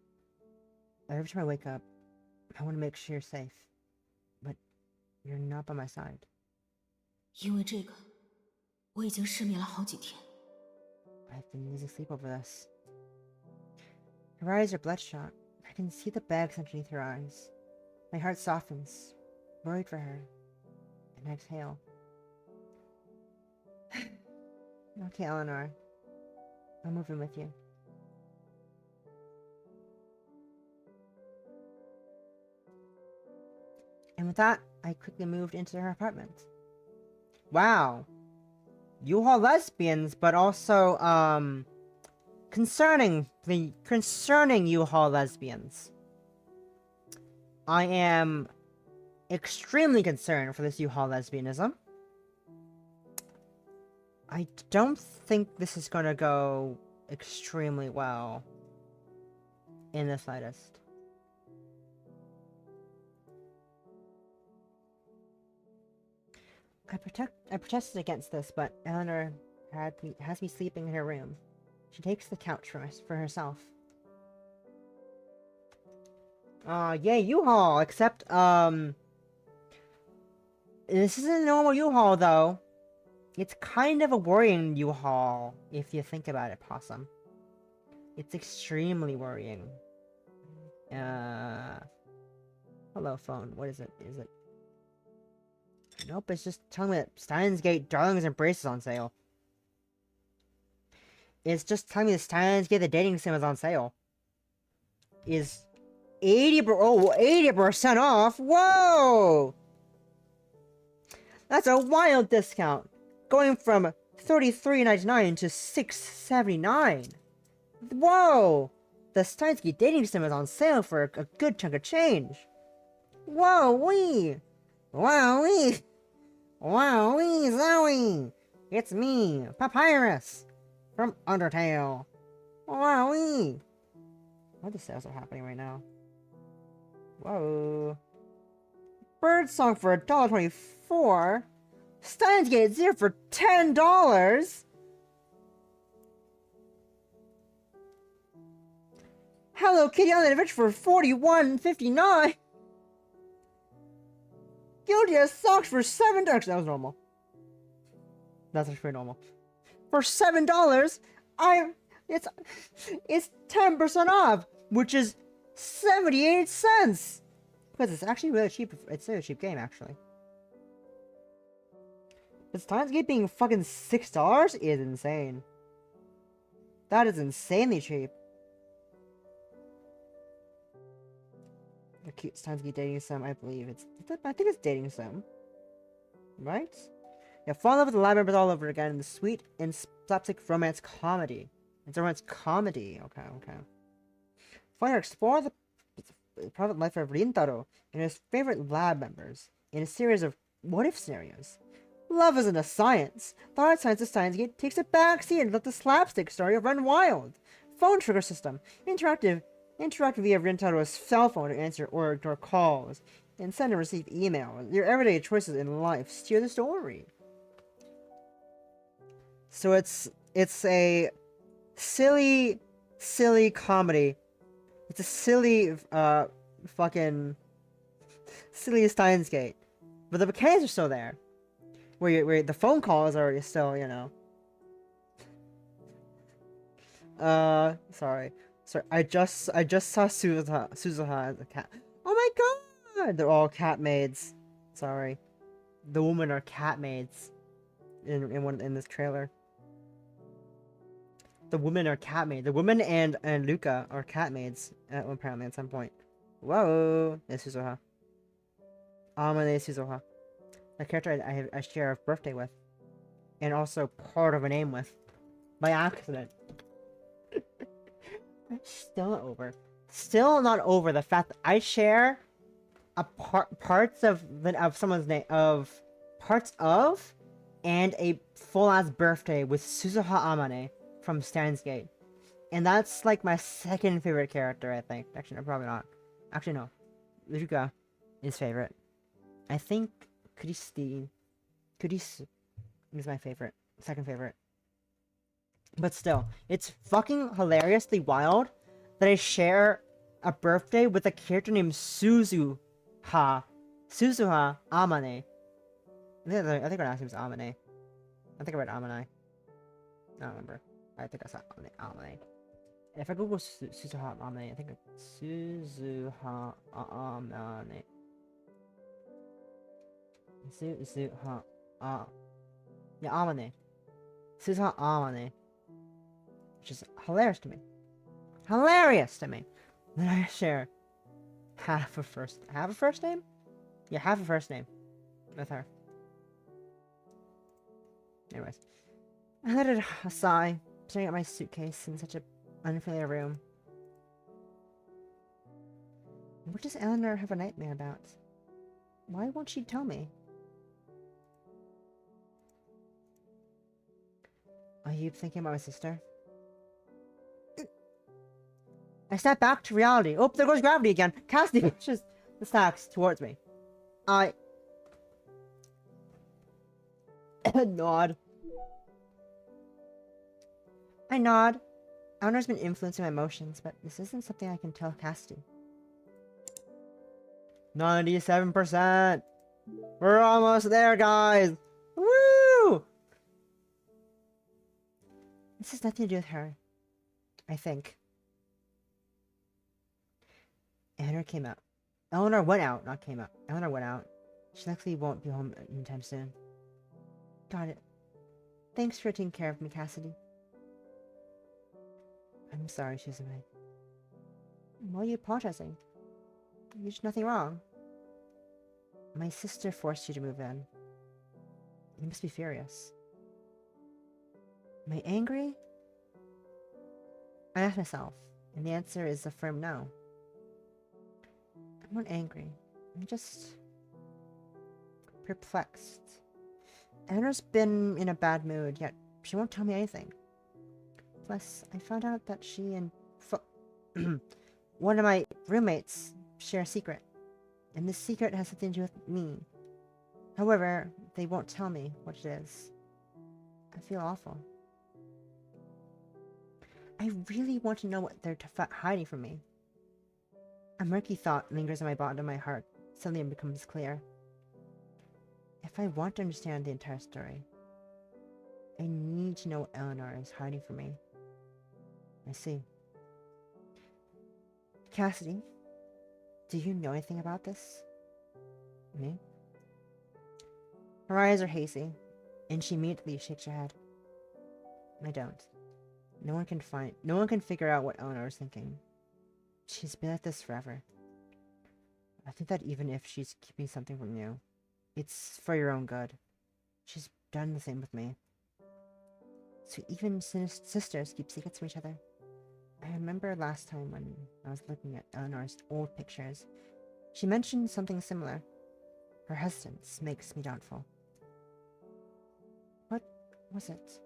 Every time I wake up, I want to make sure you're safe. But you're not by my side. 因为这个，我已经失眠了好几天。 I've been losing sleep over this. Her eyes are bloodshot. I can see the bags underneath her eyes. My heart softens, worried for her, and I exhale. Okay, Eleanor. I'll move in with you. And with that, I quickly moved into her apartment. Wow. U-Haul lesbians, but also, concerning U-Haul lesbians. I am extremely concerned for this U-Haul lesbianism. I don't think this is gonna go extremely well in the slightest. I protested against this, but Eleanor has me sleeping in her room. She takes the couch for herself. Yay, U-Haul, except, this isn't a normal U-Haul, though. It's kind of a worrying U-Haul, if you think about it, Possum. It's extremely worrying. Hello, phone. What is it? Is it... Nope, it's just telling me that Steins Gate Darlings Embrace is on sale. It's just telling me the Steins Gate, the dating sim is on sale. Is 80% off? Whoa! That's a wild discount. Going from $33.99 to $6.79. Whoa! The Steins Gate dating sim is on sale for a good chunk of change. Whoa wee! Wow wee! Wow wee Zoe! It's me, Papyrus! From Undertale. Wow wee! What the sales are happening right now? Whoa. Birdsong for $1.24. Steins Gate Zero for $10. Hello Kitty Island Adventure for $41.59. Guilty as Socks for $7. That was normal. That's actually normal. For $7, it's 10% off, which is 78 cents. Because it's actually really cheap. It's a cheap game, actually. But Steins Gate being fucking $6 is insane. That is insanely cheap. The cute Steins Gate dating sim, I believe I think it's dating sim. Right? Yeah, fall in love with the lab members all over again in the sweet and slapstick romance comedy. It's a romance comedy. Okay. Finally, explore the private life of Rintaro and his favorite lab members in a series of what-if scenarios. Love isn't a science. The hard science of Steins Gate takes a backseat and let the slapstick story run wild. Phone trigger system. Interact via Rintaro's cell phone to answer or ignore calls, and send and receive emails. Your everyday choices in life steer the story. So it's a silly comedy. It's a silly fucking silly Steins Gate, but the mechanics are still there. Where the phone calls are still, you know. Sorry. I just saw Suzuha as a cat. Oh my god! They're all cat maids. Sorry. The women are cat maids in this trailer. The women are cat maids. The woman and Luca are cat maids apparently at some point. Whoa! There's Suzuha. Amane Suzuha. The character I share a birthday with. And also part of a name with. By accident. Still not over. Still not over the fact that I share a parts of someone's name and a full ass birthday with Suzuha Amane from Steins Gate. And that's like my second favorite character, I think. Actually, no, probably not. Actually, no. Luca is favorite. I think Kurisu is my favorite. Second favorite. But still, it's fucking hilariously wild that I share a birthday with a character named Suzuha Amane. I think her last name is Amane. I think I read Amane. I don't remember. I think I saw Amane. If I Google Suzuha Amane, I think it's Suzuha Amane. Suzuha yeah, Amane. Suzuha Amane. Which is hilarious to me. Hilarious to me. That I share half a first name? Yeah, half a first name with her. Anyways. I let it a sigh, staring at my suitcase in such an unfamiliar room. What does Eleanor have a nightmare about? Why won't she tell me? Are you thinking about my sister? I step back to reality. Oh, there goes gravity again. Cassidy pushes the stacks towards me. I nod. I nod. Eleanor's been influencing my emotions, but this isn't something I can tell Cassidy. 97%! We're almost there, guys! Woo! This has nothing to do with her. I think. Eleanor went out, not came out. Eleanor went out. She likely won't be home anytime soon. Got it. Thanks for taking care of me, Cassidy. I'm sorry, Suzume. Why are you apologizing? You did nothing wrong. My sister forced you to move in. You must be furious. Am I angry? I ask myself, and the answer is a firm no. I'm not angry. I'm just perplexed. Eleanor's been in a bad mood, yet she won't tell me anything. Plus, I found out that she and one of my roommates share a secret, and this secret has something to do with me. However, they won't tell me what it is. I feel awful. I really want to know what they're hiding from me. A murky thought lingers in my bottom of my heart. Suddenly it becomes clear. If I want to understand the entire story, I need to know what Eleanor is hiding from me. I see. Cassidy, do you know anything about this? Me? Her eyes are hazy, and she immediately shakes her head. I don't. No one can figure out what Eleanor is thinking. She's been at this forever. I think that even if she's keeping something from you, it's for your own good. She's done the same with me. So even sisters keep secrets from each other. I remember last time when I was looking at Eleanor's old pictures, she mentioned something similar. Her hesitance makes me doubtful. What was it?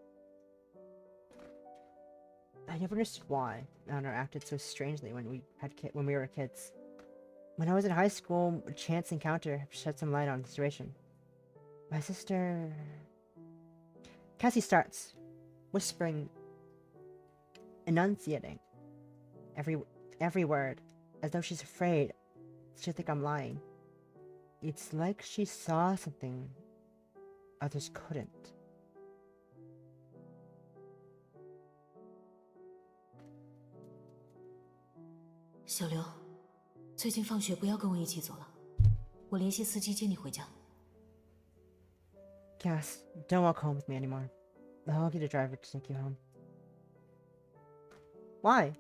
I never understood why Eleanor acted so strangely when we were kids. When I was in high school, a chance encounter shed some light on the situation. My sister... Cassie starts, whispering, enunciating every word, as though she's afraid she'll think I'm lying. It's like she saw something others couldn't. Xiao Liu，最近放学不要跟我一起走了，我联系司机接你回家。Cass, don't walk home with me anymore. I'll get a driver to take you home. Why?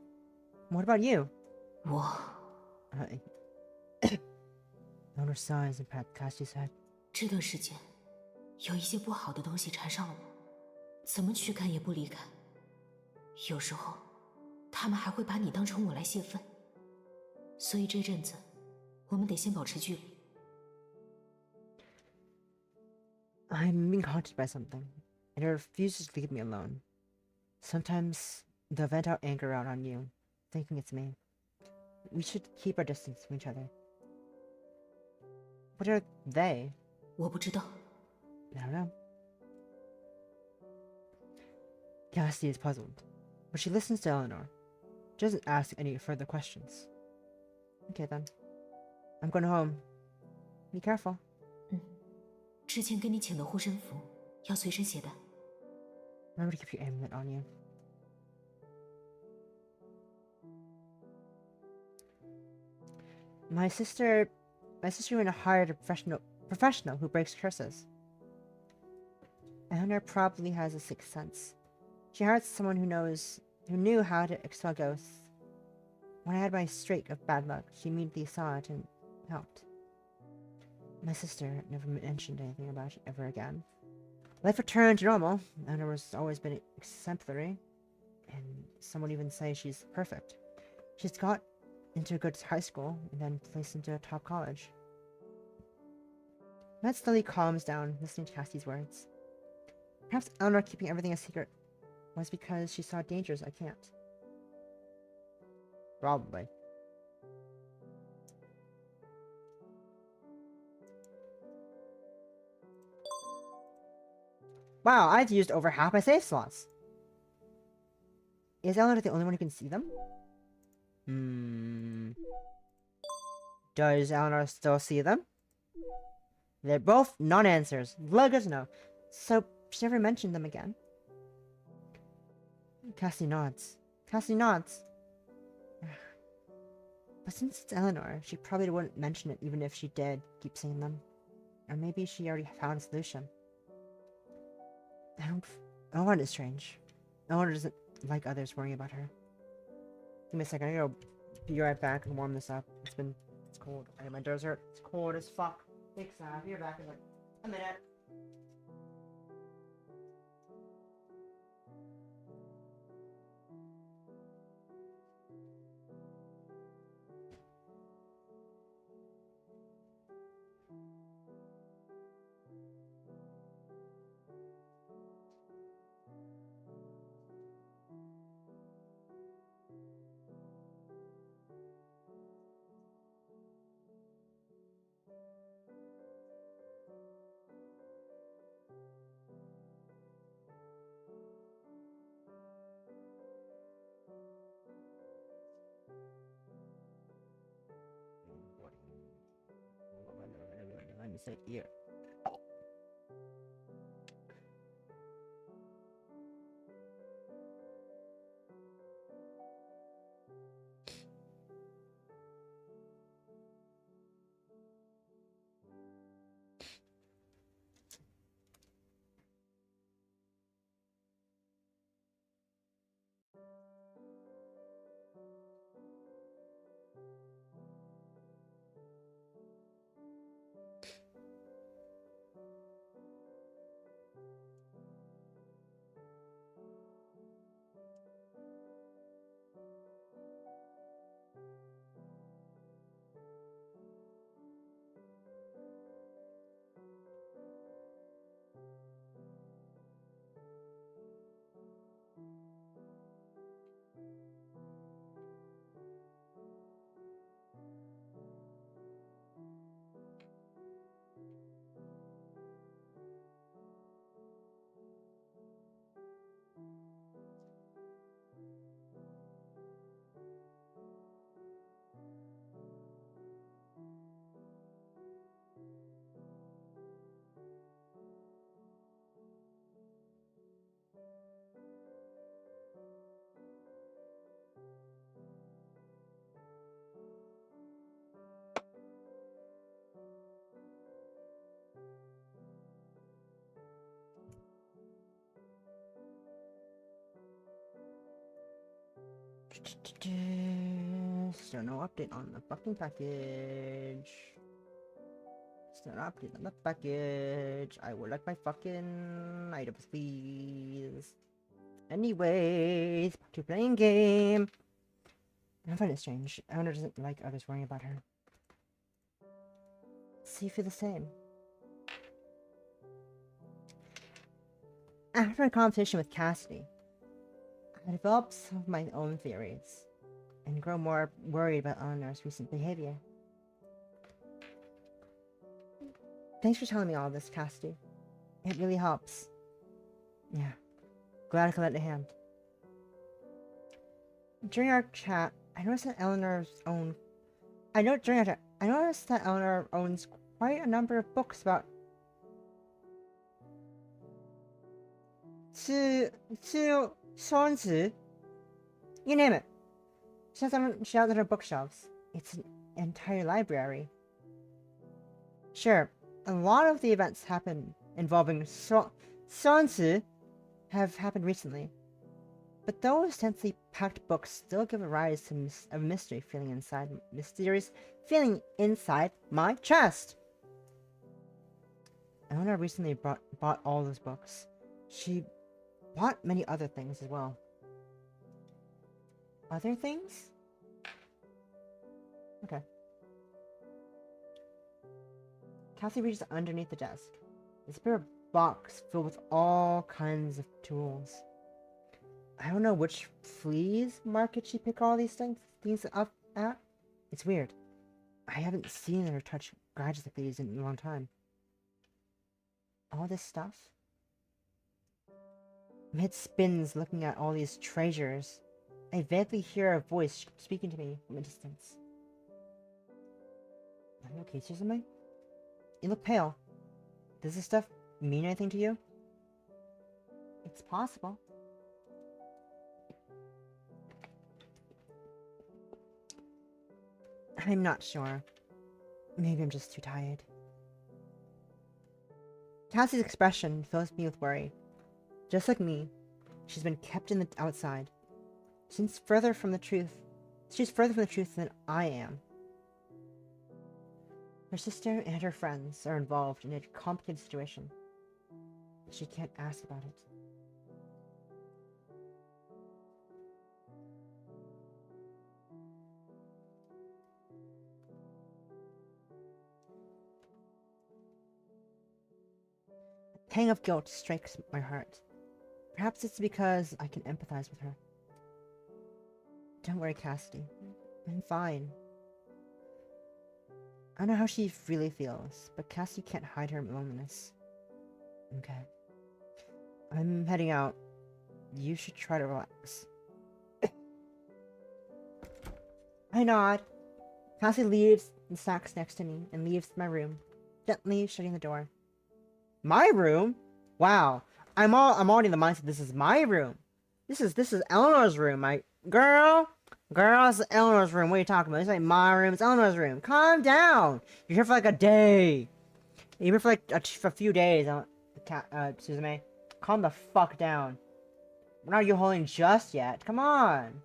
What about you? 我 Eleanor sighs and pats Cassie's head. 这段时间有一些不好的东西缠上了我，怎么驱赶也不离开。有时候，他们还会把你当成我来泄愤。所以这阵子，我们得先保持距离。I'm being haunted by something, and it refuses to leave me alone. Sometimes they'll vent out anger out on you, thinking it's me. We should keep our distance from each other. What are they? 我不知道。I don't know. Cassie is puzzled, but she listens to Eleanor. She doesn't ask any further questions. Okay then. I'm going home. Be careful. 之前跟你请的护身符要随身携带。Remember to keep your amulet on you. My sister even hired a professional who breaks curses. Eleanor probably has a sixth sense. She hired someone who knew how to expel ghosts. When I had my streak of bad luck, she immediately saw it and helped. My sister never mentioned anything about it ever again. Life returned to normal. Eleanor has always been exemplary, and some would even say she's perfect. She's got into a good high school and then placed into a top college. Matt slowly calms down, listening to Cassie's words. Perhaps Eleanor keeping everything a secret was because she saw dangers I can't. Probably. Wow, I've used over half my save slots. Is Eleanor the only one who can see them? Does Eleanor still see them? They're both non-answers. Good to know. So, she never mentioned them again. Cassie nods. Cassie nods. But since it's Eleanor, she probably wouldn't mention it even if she did keep seeing them. Or maybe she already found a solution. Eleanor is strange. Eleanor doesn't like others worrying about her. Give me a second. I gotta be right back and warm this up. It's cold. I have my dessert. It's cold as fuck. Thanks, I'll be back in like a minute. Let me say ear. Still no update on the fucking package. Still no update on the package. I would like my fucking items, please. Anyways, back to playing game. I find it strange. Eleanor doesn't like others worrying about her. So you feel the same. After a conversation with Cassidy, I developed some of my own theories and grow more worried about Eleanor's recent behavior. Thanks for telling me all this, Cassidy. It really helps. Yeah. Glad I could lend a hand. During our chat, I noticed that Eleanor owns quite a number of books about Soulmate. You name it. She has on her bookshelves. It's an entire library. Sure, a lot of the events involving Soulmate have happened recently, but those densely packed books still give rise to a mysterious feeling inside my chest. Eleanor recently bought all those books. She bought many other things as well. Other things? Okay. Cassie reaches underneath the desk. It's a box filled with all kinds of tools. I don't know which fleas market she picked all these things up at. It's weird. I haven't seen her touch gadgets like these in a long time. All this stuff? My head spins looking at all these treasures. I vaguely hear a voice speaking to me from a distance. Are you okay, Suzume? You look pale. Does this stuff mean anything to you? It's possible. I'm not sure. Maybe I'm just too tired. Cassie's expression fills me with worry. Just like me, she's been kept in the outside. Since further from the truth, She's further from the truth than I am. Her sister and her friends are involved in a complicated situation. She can't ask about it. A pang of guilt strikes my heart. Perhaps it's because I can empathize with her. Don't worry, Cassidy. I'm fine. I don't know how she really feels, but Cassidy can't hide her loneliness. Okay. I'm heading out. You should try to relax. I nod. Cassie leaves and sacks next to me and leaves my room, gently shutting the door. My room? Wow. I'm already in the mindset this is my room. This is Eleanor's room. Girl, this is Eleanor's room. What are you talking about? This ain't my room. It's Eleanor's room. Calm down. You're here for like a day. You're here for like a few days. Suzume, calm the fuck down. We're not you holding just yet. Come on.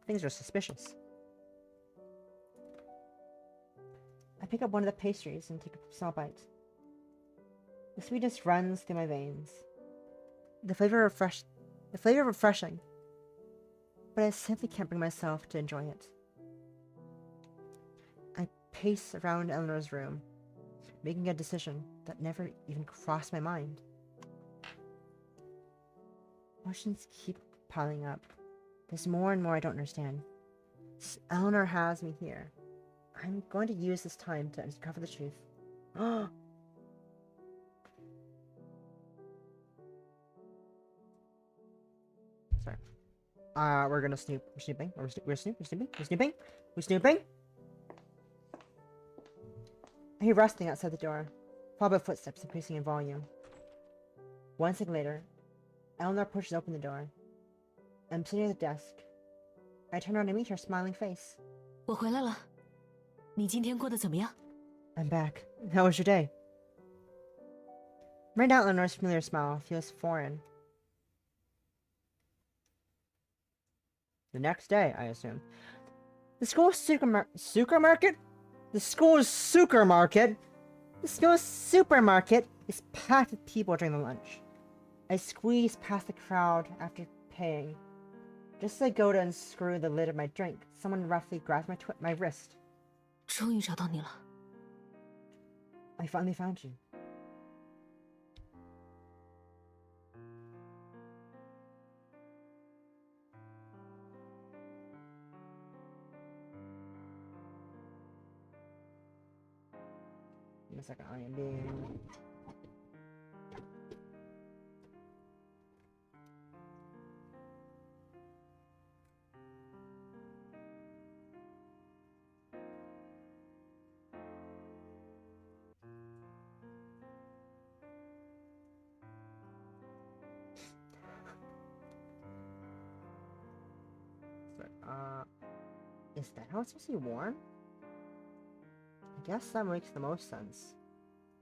Things are suspicious. I pick up one of the pastries and take a small bite. The sweetness runs through my veins. The flavor refreshing. But I simply can't bring myself to enjoy it. I pace around Eleanor's room, making a decision that never even crossed my mind. Emotions keep piling up. There's more and more I don't understand. Eleanor has me here. I'm going to use this time to uncover the truth. Sorry. We're gonna snoop. We're snooping. We're snooping. I hear rustling outside the door, followed by footsteps increasing in volume. 1 second later, Eleanor pushes open the door. I'm sitting at the desk. I turn around to meet her smiling face. 我回来了，你今天过得怎么样？ I'm back. How was your day? Right now, Eleanor's familiar smile feels foreign. The next day, I assume. The school's supermarket? The school's supermarket? The school's supermarket is packed with people during the lunch. I squeeze past the crowd after paying. Just as I go to unscrew the lid of my drink, someone roughly grabs my wrist. 终于找到你了。 I finally found you. Give me a second, I am being... Is that how it's supposed to be worn? I guess that makes the most sense.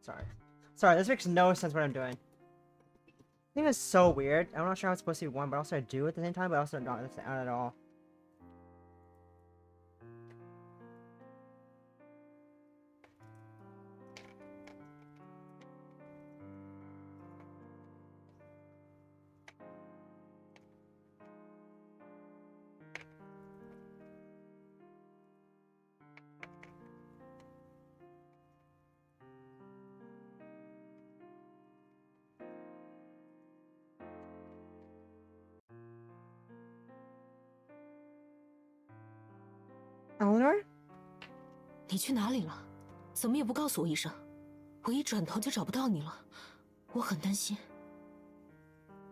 Sorry, this makes no sense what I'm doing. I think it's so weird. I'm not sure how it's supposed to be worn, but also I do at the same time, but also not at all. Eleanor? 你去哪里了？怎么也不告诉我一声？我一转头就找不到你了，我很担心。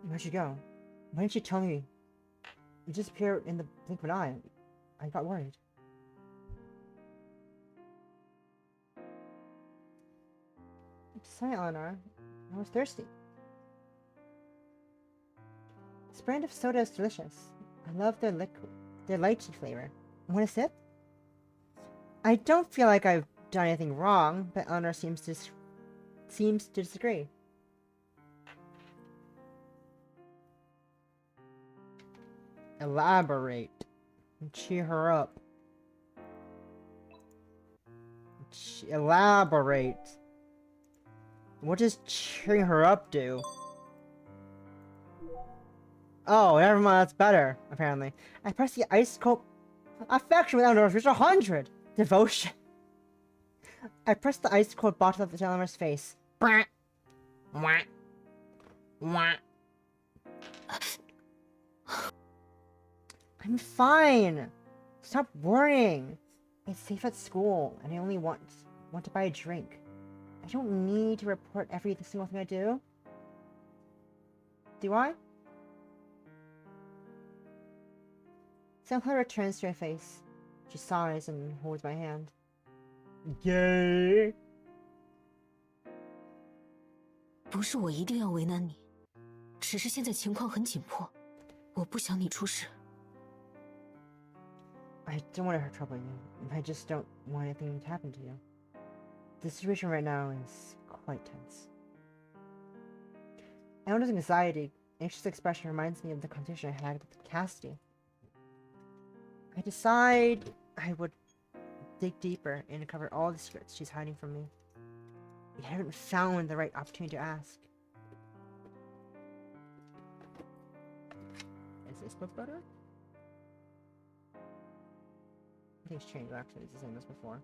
Where'd you go? Why didn't you tell me? You disappeared in the blink of an eye. I got worried. I'm sorry, Eleanor. I was thirsty. This brand of soda is delicious. I love their lychee flavor. Want a sip? I don't feel like I've done anything wrong, but Eleanor seems to disagree. Elaborate. And cheer her up. Elaborate. What does cheering her up do? Oh, never mind, that's better, apparently. I press the ice cold affection with Eleanor, reach 100. Devotion. I press the ice cold bottle of Eleanor's face. Wah. Wah. Wah. I'm fine. Stop worrying. It's safe at school, and I only want to buy a drink. I don't need to report every single thing I do. Do I? Somehow returns to her face. She sighs and holds my hand. Yay! 不是我一定要为难你，只是现在情况很紧迫，我不想你出事。I don't want to hurt trouble you. I just don't want anything to happen to you. The situation right now is quite tense. Eleanor's anxious expression reminds me of the conversation I had with Cassidy. I decide I would dig deeper and uncover all the secrets she's hiding from me. I haven't found the right opportunity to ask. Is this book better? I think it's changed actually, it's the same as before.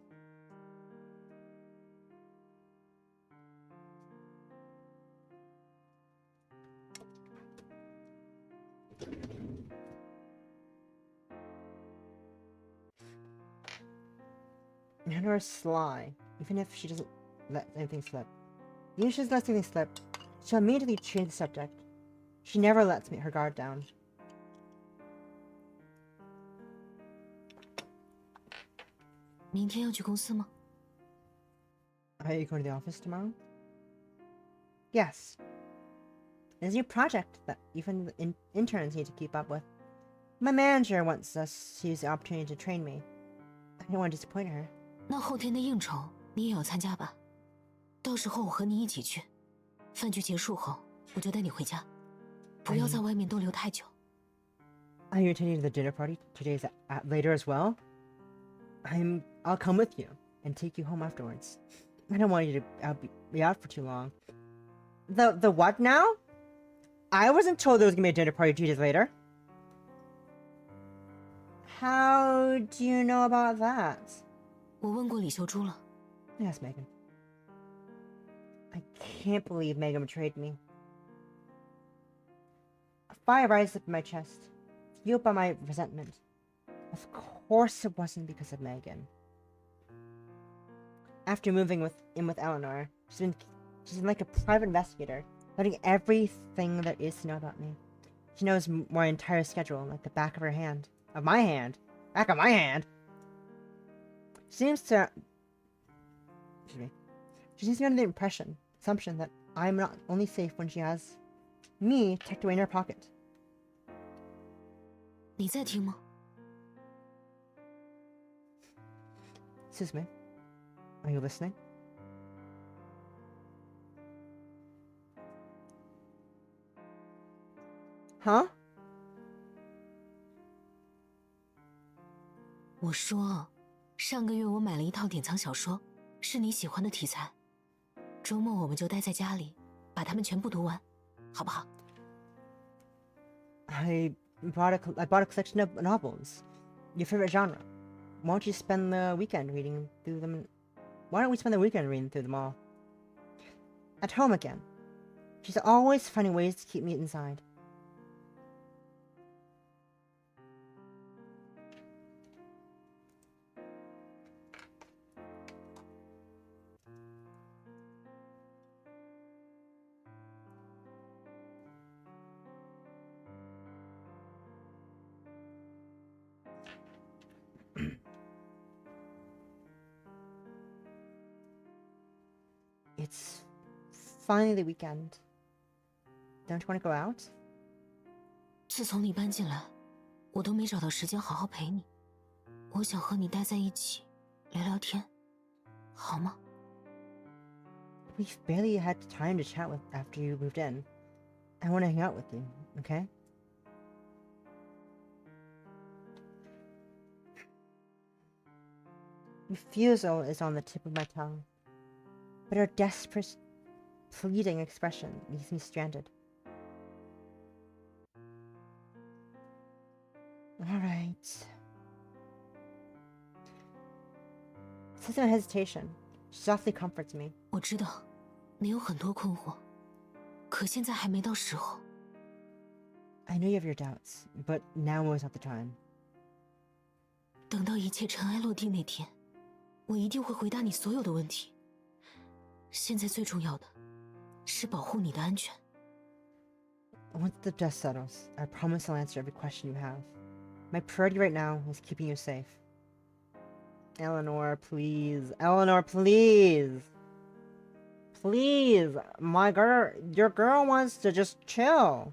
Eleanor is sly, even if she doesn't let anything slip. Even if she doesn't let anything slip, she'll immediately change the subject. She never lets her guard down. Are you going to the office tomorrow? Yes. There's a new project that even the interns need to keep up with. My manager wants us to use the opportunity to train me. I don't want to disappoint her. 那后天的应酬你也要参加吧？到时候我和你一起去。饭局结束后，我就带你回家，不要在外面逗留太久。Are you attending the dinner party today later as well? I'll come with you and take you home afterwards. I don't want you to be out for too long. The what now? I wasn't told there was gonna be a dinner party 2 days later. How do you know about that? 我问过李秀珠了。Yes, Megan. I can't believe Megan betrayed me. A fire rises up in my chest, fueled by my resentment. Of course it wasn't because of Megan. After moving in with Eleanor, she's been like a private investigator, learning everything there is to know about me. She knows my entire schedule like the back of her hand. Of my hand? Back of my hand? She seems to be under the assumption that I'm not only safe when she has me tucked away in her pocket. 你在听吗？ Excuse me. Are you listening? Huh? 我说，上个月我买了一套典藏小说，是你喜欢的题材。周末我们就待在家里，把它们全部读完，好不好？ I bought a collection of novels. Your favorite genre. Why don't you spend the weekend reading through them? Why don't we spend the weekend reading through them all? At home again. She's always finding ways to keep me inside. It's finally the weekend. Don't you want to go out? 自从你搬进来，我都没找到时间好好陪你。我想和你待在一起，聊聊天，好吗？ We've barely had time to chat after you moved in. I want to hang out with you, okay? Refusal is on the tip of my tongue, but her desperate, pleading expression leaves me stranded. Alright. Says no hesitation. She softly comforts me. 我知道，你有很多困惑，可现在还没到时候。 I know you have your doubts, but now is not the time. 等到一切尘埃落定那天，我一定会回答你所有的问题。现在最重要的是保护你的安全。 Once the dust settles, I promise I'll answer every question you have. My priority right now is keeping you safe. Eleanor, please. Eleanor, please. Please. My girl, your girl wants to just chill.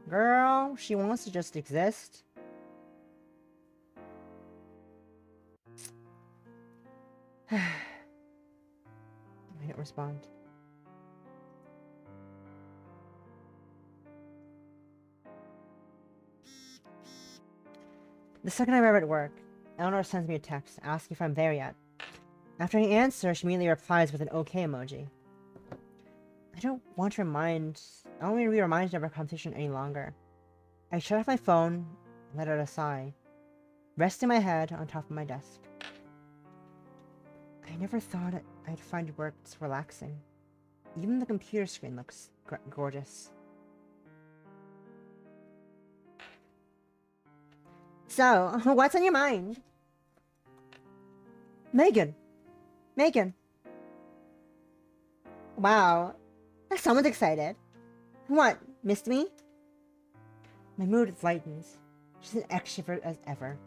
Girl, she wants to just exist. I don't respond. The second I arrive at work, Eleanor sends me a text asking if I'm there yet. After I answer, she immediately replies with an okay emoji. I don't want to be reminded of our conversation any longer. I shut off my phone and let out a sigh, resting my head on top of my desk. I never thought I'd find work so relaxing. Even the computer screen looks gorgeous. So, what's on your mind? Megan! Megan! Wow, someone's excited. What, missed me? My mood lightens. She's an extrovert as ever.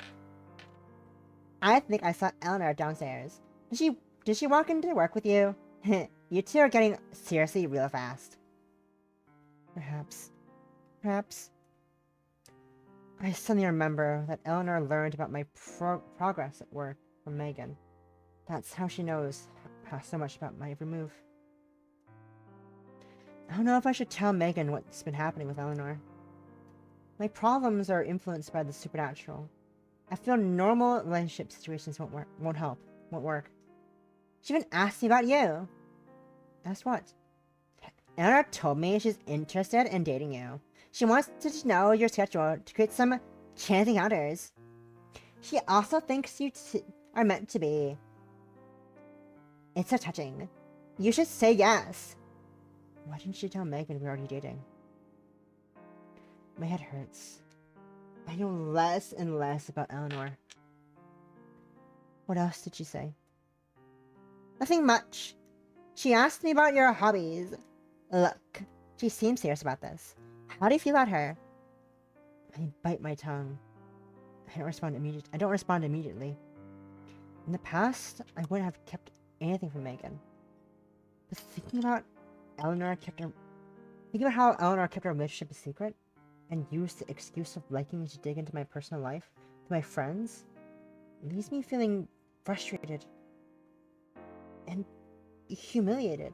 I think I saw Eleanor downstairs. Did she walk into work with you? You two are getting seriously real fast. Perhaps. I suddenly remember that Eleanor learned about my progress at work from Megan. That's how she knows so much about my every move. I don't know if I should tell Megan what's been happening with Eleanor. My problems are influenced by the supernatural. I feel normal relationship situations won't work. She even asked me about you. Asked what? Eleanor told me she's interested in dating you. She wants to know your schedule to create some chance encounters. She also thinks you are meant to be. It's so touching. You should say yes. Why didn't she tell Megan we were already dating? My head hurts. I know less and less about Eleanor. What else did she say? Nothing much. She asked me about your hobbies. Look, she seems serious about this. How do you feel about her? I bite my tongue. I don't respond immediately. In the past, I wouldn't have kept anything from Megan. But thinking about how Eleanor kept her relationship a secret and used the excuse of liking me to dig into my personal life to my friends, leaves me feeling frustrated and humiliated.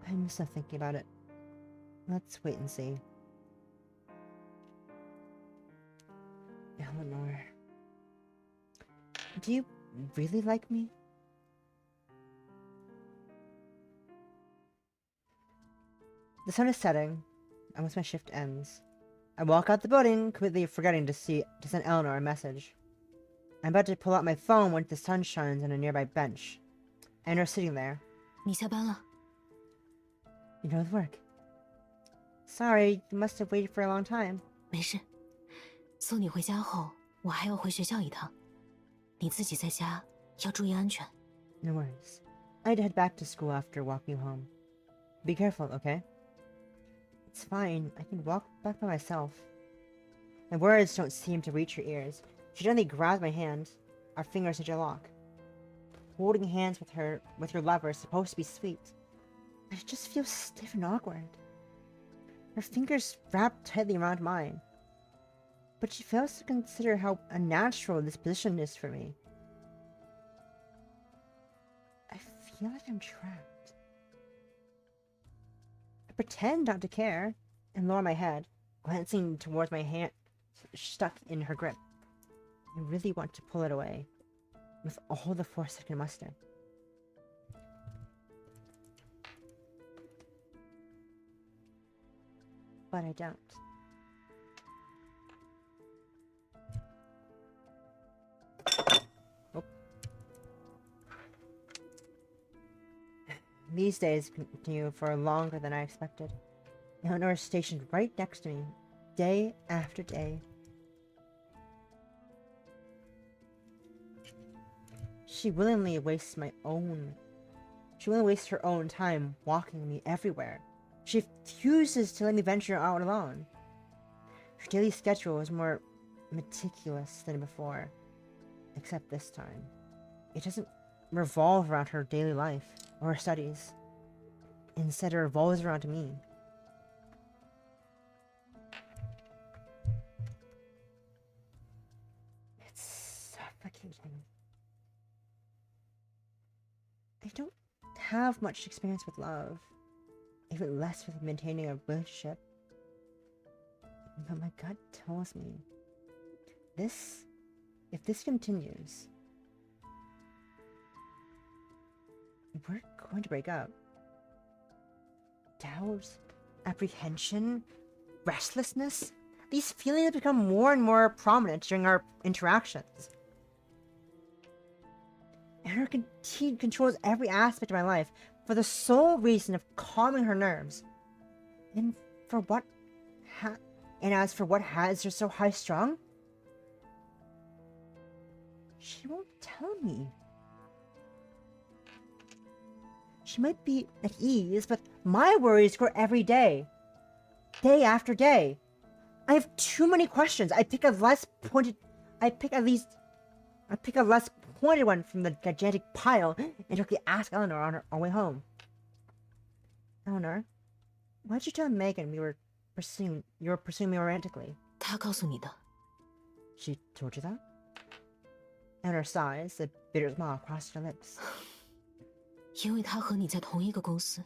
I'm still thinking about it. Let's wait and see. Eleanor, do you really like me? The sun is setting, and once my shift ends, I walk out the building, completely forgetting to send Eleanor a message. I'm about to pull out my phone when the sun shines on a nearby bench, and her sitting there. 你下班了？ You know the work. Sorry, you must have waited for a long time. 没事，送你回家后，我还要回学校一趟。你自己在家要注意安全。 No worries. I'd head back to school after walking home. Be careful, okay? It's fine. I can walk back by myself. My words don't seem to reach her ears. She gently grabs my hand, our fingers interlock. Holding hands with your lover is supposed to be sweet. But it just feels stiff and awkward. Her fingers wrap tightly around mine. But she fails to consider how unnatural this position is for me. I feel like I'm trapped. I pretend not to care and lower my head, glancing towards my hand stuck in her grip. I really want to pull it away with all the force I can muster. But I don't. Oh. These days continue for longer than I expected. Eleanor is stationed right next to me, day after day. She willingly wastes her own time walking me everywhere. She refuses to let me venture out alone. Her daily schedule is more meticulous than before, except this time. It doesn't revolve around her daily life or her studies. Instead, it revolves around me. It's suffocating. I don't have much experience with love, even less with maintaining a relationship. But my gut tells me if this continues, we're going to break up. Doubt, apprehension, restlessness, these feelings become more and more prominent during our interactions. Eleanor controls every aspect of my life for the sole reason of calming her nerves. And as for what has her so high-strung, she won't tell me. She might be at ease, but my worries grow every day. Day after day. I have too many questions. I pick a less pointed one from the gigantic pile and quickly ask Eleanor on our way home. Eleanor, why'd you tell Megan you were pursuing me romantically? 他告诉你的。 She told you that? Eleanor sighs, a bitter smile crossed her lips. 因为他和你在同一个公司，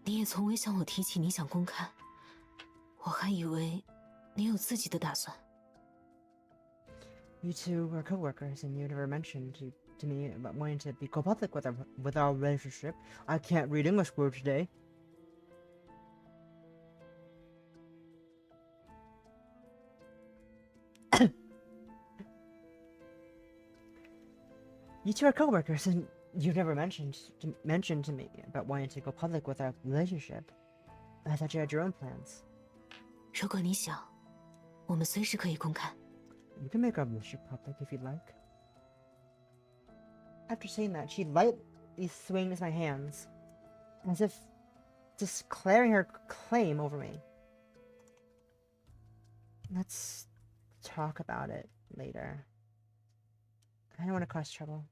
你也从未向我提起你想公开，我还以为你有自己的打算。 You two were co-workers, and you never mentioned to me about wanting to be co-public with our relationship. I can't read English words today. You two are co-workers, and you never mentioned to me about wanting to go public with our relationship. I thought you had your own plans. 如果你想，我们随时可以公开。 You can make our relationship public if you'd like. After saying that, she lightly swings my hands, as if declaring her claim over me. Let's talk about it later. I don't want to cause trouble.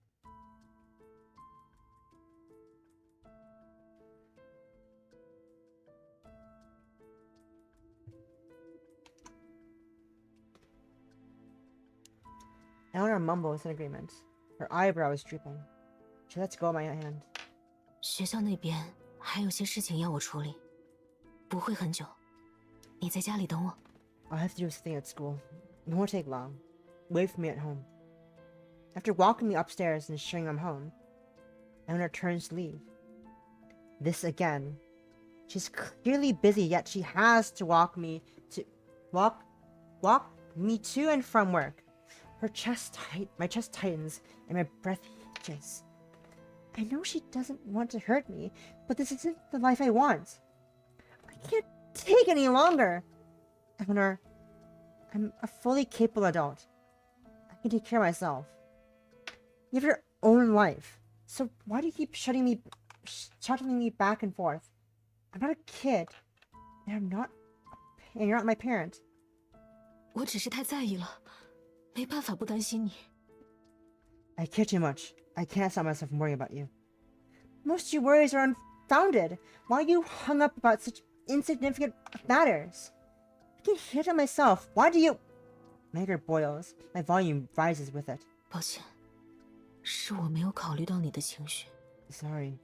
Eleanor mumbles in agreement. Her eyebrow is drooping. She lets go of my hand. 学校那边还有些事情要我处理，不会很久。你在家里等我。 I'll have to do something at school. It won't take long. Wait for me at home. After walking me upstairs and showing I'm home, Eleanor turns to leave. This again. She's clearly busy, yet she has to walk me to and from work. My chest tightens and my breath hitches. I know she doesn't want to hurt me, but this isn't the life I want. I can't take any longer. Eleanor, I'm a fully capable adult. I can take care of myself. You have your own life, so why do you keep shuttling me back and forth? I'm not a kid, and you're not my parent. 我只是太在意了，没办法不担心你。 I care too much. I can't stop myself from worrying about you. Most of your worries are unfounded. Why are you hung up about such insignificant matters? I can hear it myself. Why do you... My anger boils. My volume rises with it. 抱歉，是我没有考虑到你的情绪。 Sorry.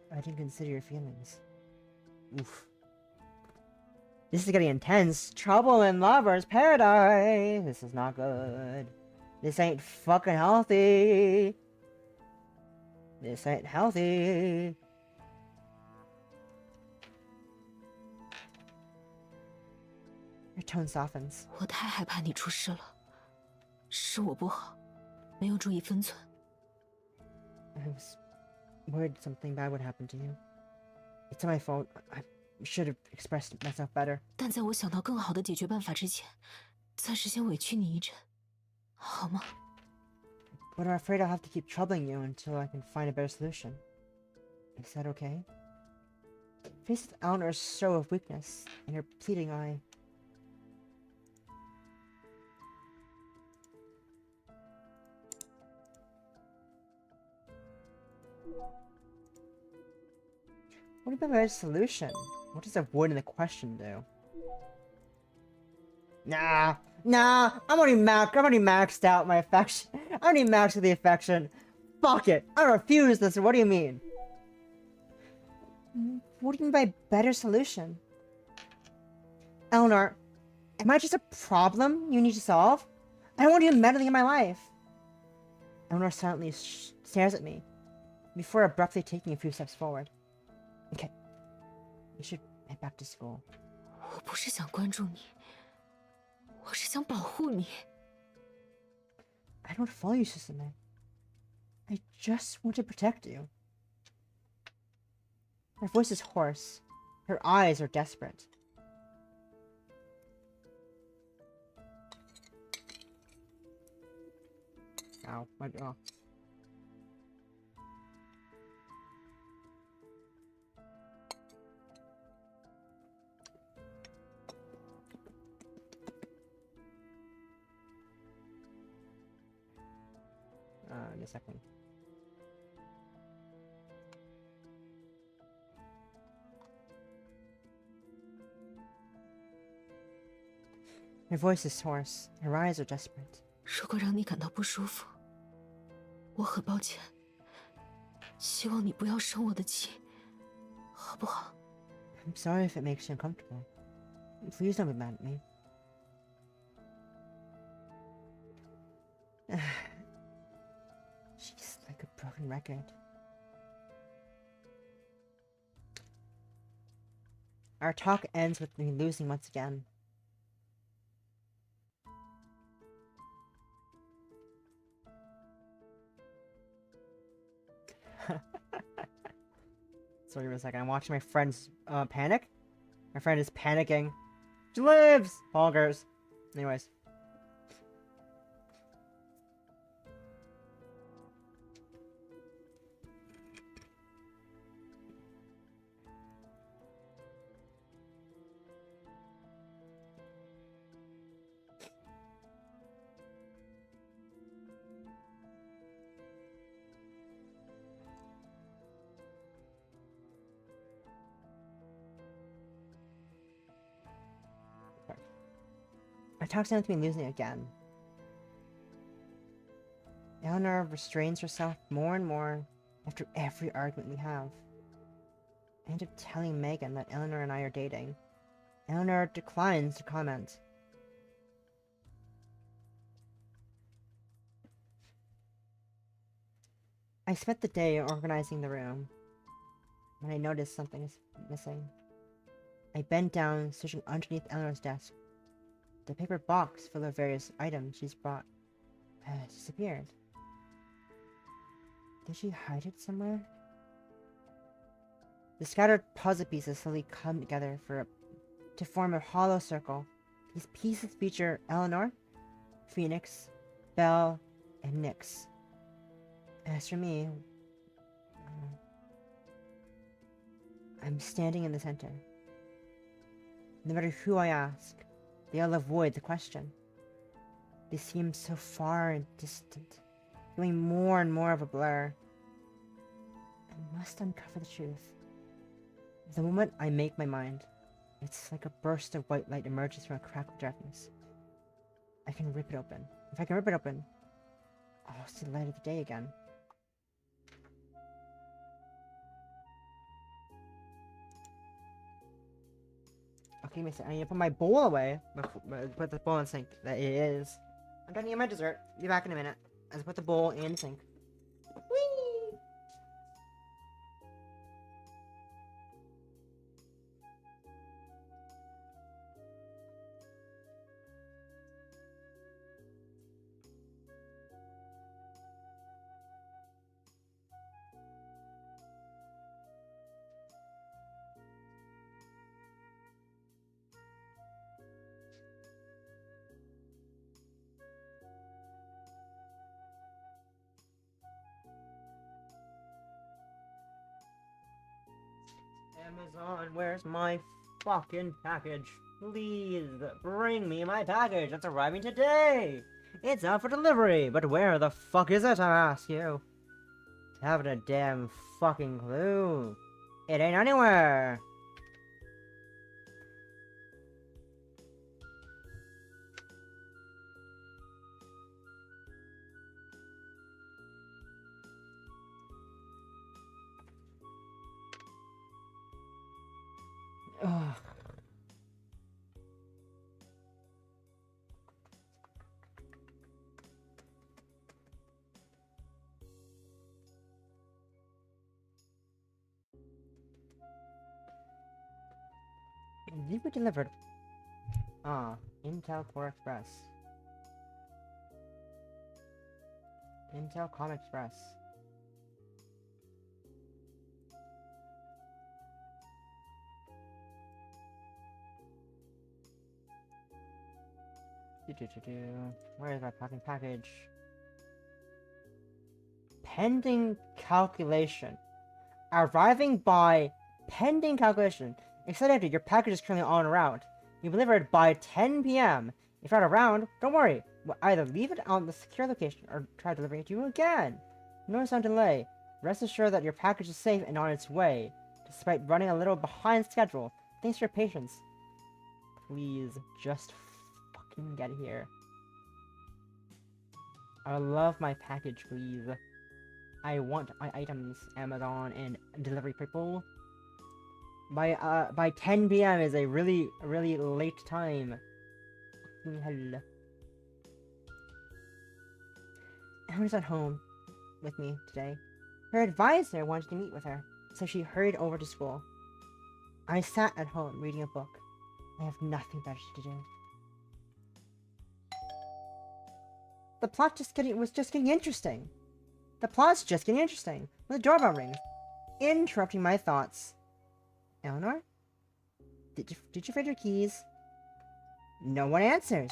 I didn't consider your feelings. Oof. This is getting intense. Trouble in Lover's Paradise. This is not good. This ain't fucking healthy. This ain't healthy. Your tone softens. 我太害怕你出事了，是我不好，没有注意分寸。I was worried something bad would happen to you. It's my fault. I should have expressed myself better. 但在我想到更好的解决办法之前，暂时先委屈你一阵，好吗？ But I'm afraid I'll have to keep troubling you until I can find a better solution. Is that okay? Faced with Eleanor's show of weakness and her pleading eye. What about a solution? What does avoiding the question do? Nah, I'm already maxed out my affection. I'm already maxed with the affection. Fuck it, I refuse this. What do you mean? What do you mean by better solution? Eleanor, am I just a problem you need to solve? I don't want you meddling in my life. Eleanor silently stares at me, before abruptly taking a few steps forward. Okay, we should head back to school. 我不是想关注你，我是想保护你。I don't follow you, Susume. I just want to protect you. Her voice is hoarse. Her eyes are desperate. Ow, my jaw. In a second. Her voice is hoarse. Her eyes are desperate. 如果让你感到不舒服，我很抱歉。希望你不要生我的气，好不好？ I'm sorry if it makes you uncomfortable. Please don't be mad at me. She's like a broken record. Our talk ends with me losing once again. Sorry for a second. I'm watching my friends panic. My friend is panicking. She lives! Bonkers. Anyways. My talk sounds to me losing again. Eleanor restrains herself more and more after every argument we have. I end up telling Megan that Eleanor and I are dating. Eleanor declines to comment. I spent the day organizing the room when I noticed something is missing. I bent down, searching underneath Eleanor's desk. The paper box full of various items she's brought has disappeared. Did she hide it somewhere? The scattered puzzle pieces slowly come together to form a hollow circle. These pieces feature Eleanor, Phoenix, Belle, and Nyx. As for me, I'm standing in the center. No matter who I ask, they all avoid the question. They seem so far and distant, feeling more and more of a blur. I must uncover the truth. The moment I make my mind, it's like a burst of white light emerges from a crack of darkness. I can rip it open. If I can rip it open, I'll see the light of the day again. give me a second. I need to put my bowl away. Put the bowl in the sink. That it is. I'm trying to eat my dessert. Be back in a minute. As I put the bowl in the sink. Whee! Amazon, where's my fucking package? Please bring me my package. It's arriving today. It's out for delivery, but where the fuck is it, I ask you? Haven't a damn fucking clue. It ain't anywhere. Ugh. Delivery delivered. Ah, Intel Core Express. Intel Com Express. Where is my fucking package? Pending calculation. Arriving by pending calculation. Excited, your package is currently en route. You delivered by 10 p.m. If you're not around, don't worry. We'll either leave it on the secure location or try delivering it to you again. No sound delay. Rest assured that your package is safe and on its way, despite running a little behind schedule. Thanks for your patience. Please, just fucking get here. I love my package, please. I want my items, Amazon and delivery people. By 10 p.m. is a really late time. Fucking hell. Eleanor's at home with me today. Her advisor wanted to meet with her, so she hurried over to school. I sat at home reading a book. I have nothing better to do. The plot was just getting interesting. The plot's just getting interesting when the doorbell rings, interrupting my thoughts. Eleanor? Did you forget your keys? No one answers.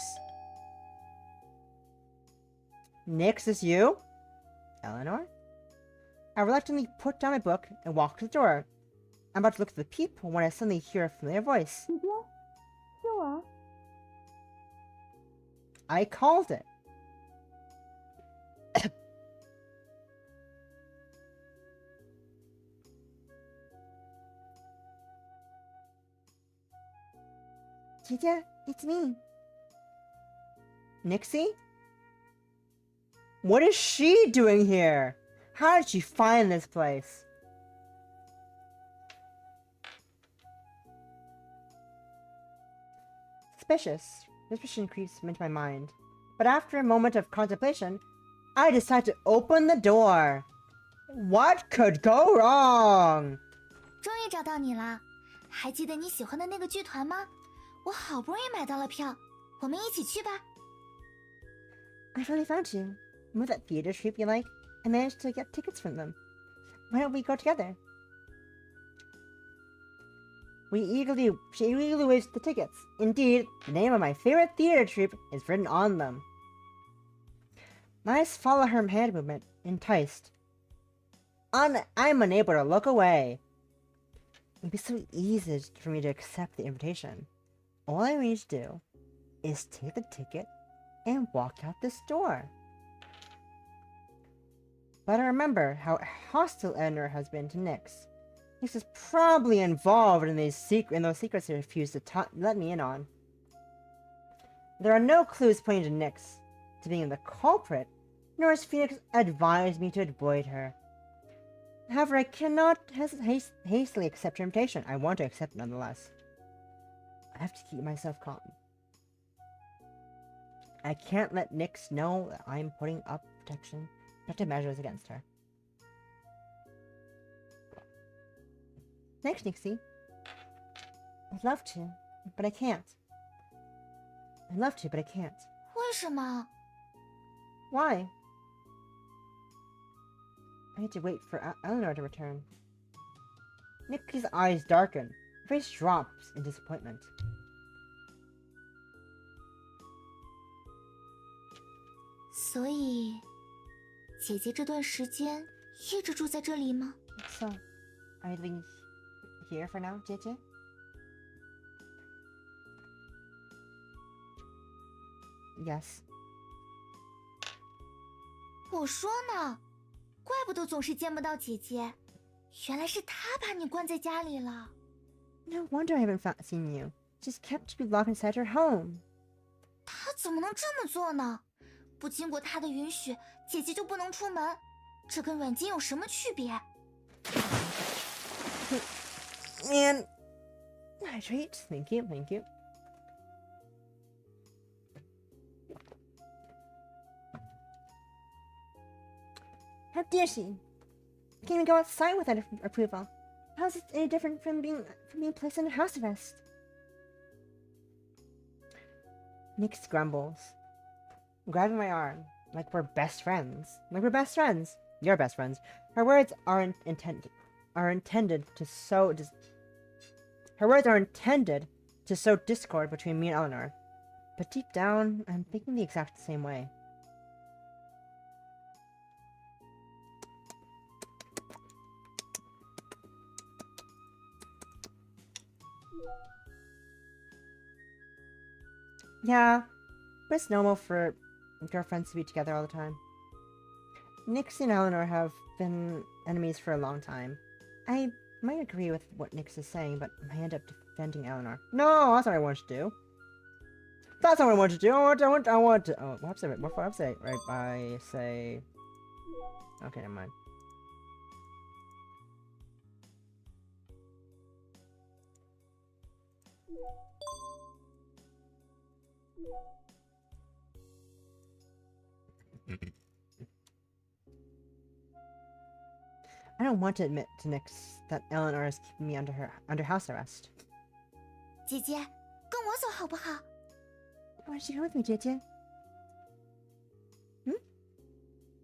Nix, is you? Eleanor? I reluctantly put down my book and walked to the door. I'm about to look at the peephole when I suddenly hear a familiar voice. I called it. Tita, it's me. Nixie? What is she doing here? How did she find this place? Suspicion creeps into my mind. But after a moment of contemplation, I decide to open the door. What could go wrong? 终于找到你了，还记得你喜欢的那个剧团吗？我好不容易买到了票，我们一起去吧。I finally found you. With that theater troupe you like, I managed to get tickets from them. Why don't we go together? She eagerly waves the tickets. Indeed, the name of my favorite theater troupe is written on them. Nice follow her hand movement, enticed. I'm unable to look away. It'd be so easy for me to accept the invitation. All I need to do is take the ticket and walk out this door. But I remember how hostile Eleanor has been to Nix. Nix is probably involved in those secrets he refused to let me in on. There are no clues pointing to Nix to being the culprit, nor has Phoenix advised me to avoid her. However, I cannot hastily accept her invitation. I want to accept it nonetheless. I have to keep myself calm. I can't let Nyx know that I'm putting up protective measures against her. Thanks, Nixie. I'd love to, but I can't. I'd love to, but I can't. 为什么？ Why? I had to wait for Eleanor to return. Nixie's eyes darken. Her face drops in disappointment. 所以，姐姐这段时间一直住在这里吗？ So, are you living here for now, JJ? Yes. 我说呢，怪不得总是见不到姐姐，原来是她把你关在家里了。 No wonder I haven't seen you. Just kept you locked inside your home. 她怎么能这么做呢？不经过她的允许，姐姐就不能出门，这跟软禁有什么区别？ And hydrate. Thank you, thank you. How dare she? Can't even go outside without approval. How's it any different from being placed under house arrest? Nyx grumbles, grabbing my arm like we're best friends. Like we're best friends. You're best friends. Her words are intended to sow discord between me and Eleanor. But deep down, I'm thinking the exact same way. Yeah, but it's normal for girlfriends to be together all the time. Nyx and Eleanor have been enemies for a long time. I might agree with what Nyx is saying, but I end up defending Eleanor. No, that's not what I wanted to do. That's not what I wanted to do. I want to. Oh, what did I say? Right, I say. Okay, never mind. I don't want to admit to Nyx that Eleanor is keeping me under house arrest. 姐姐，跟我走好不好？ Why don't you come with me, JJ?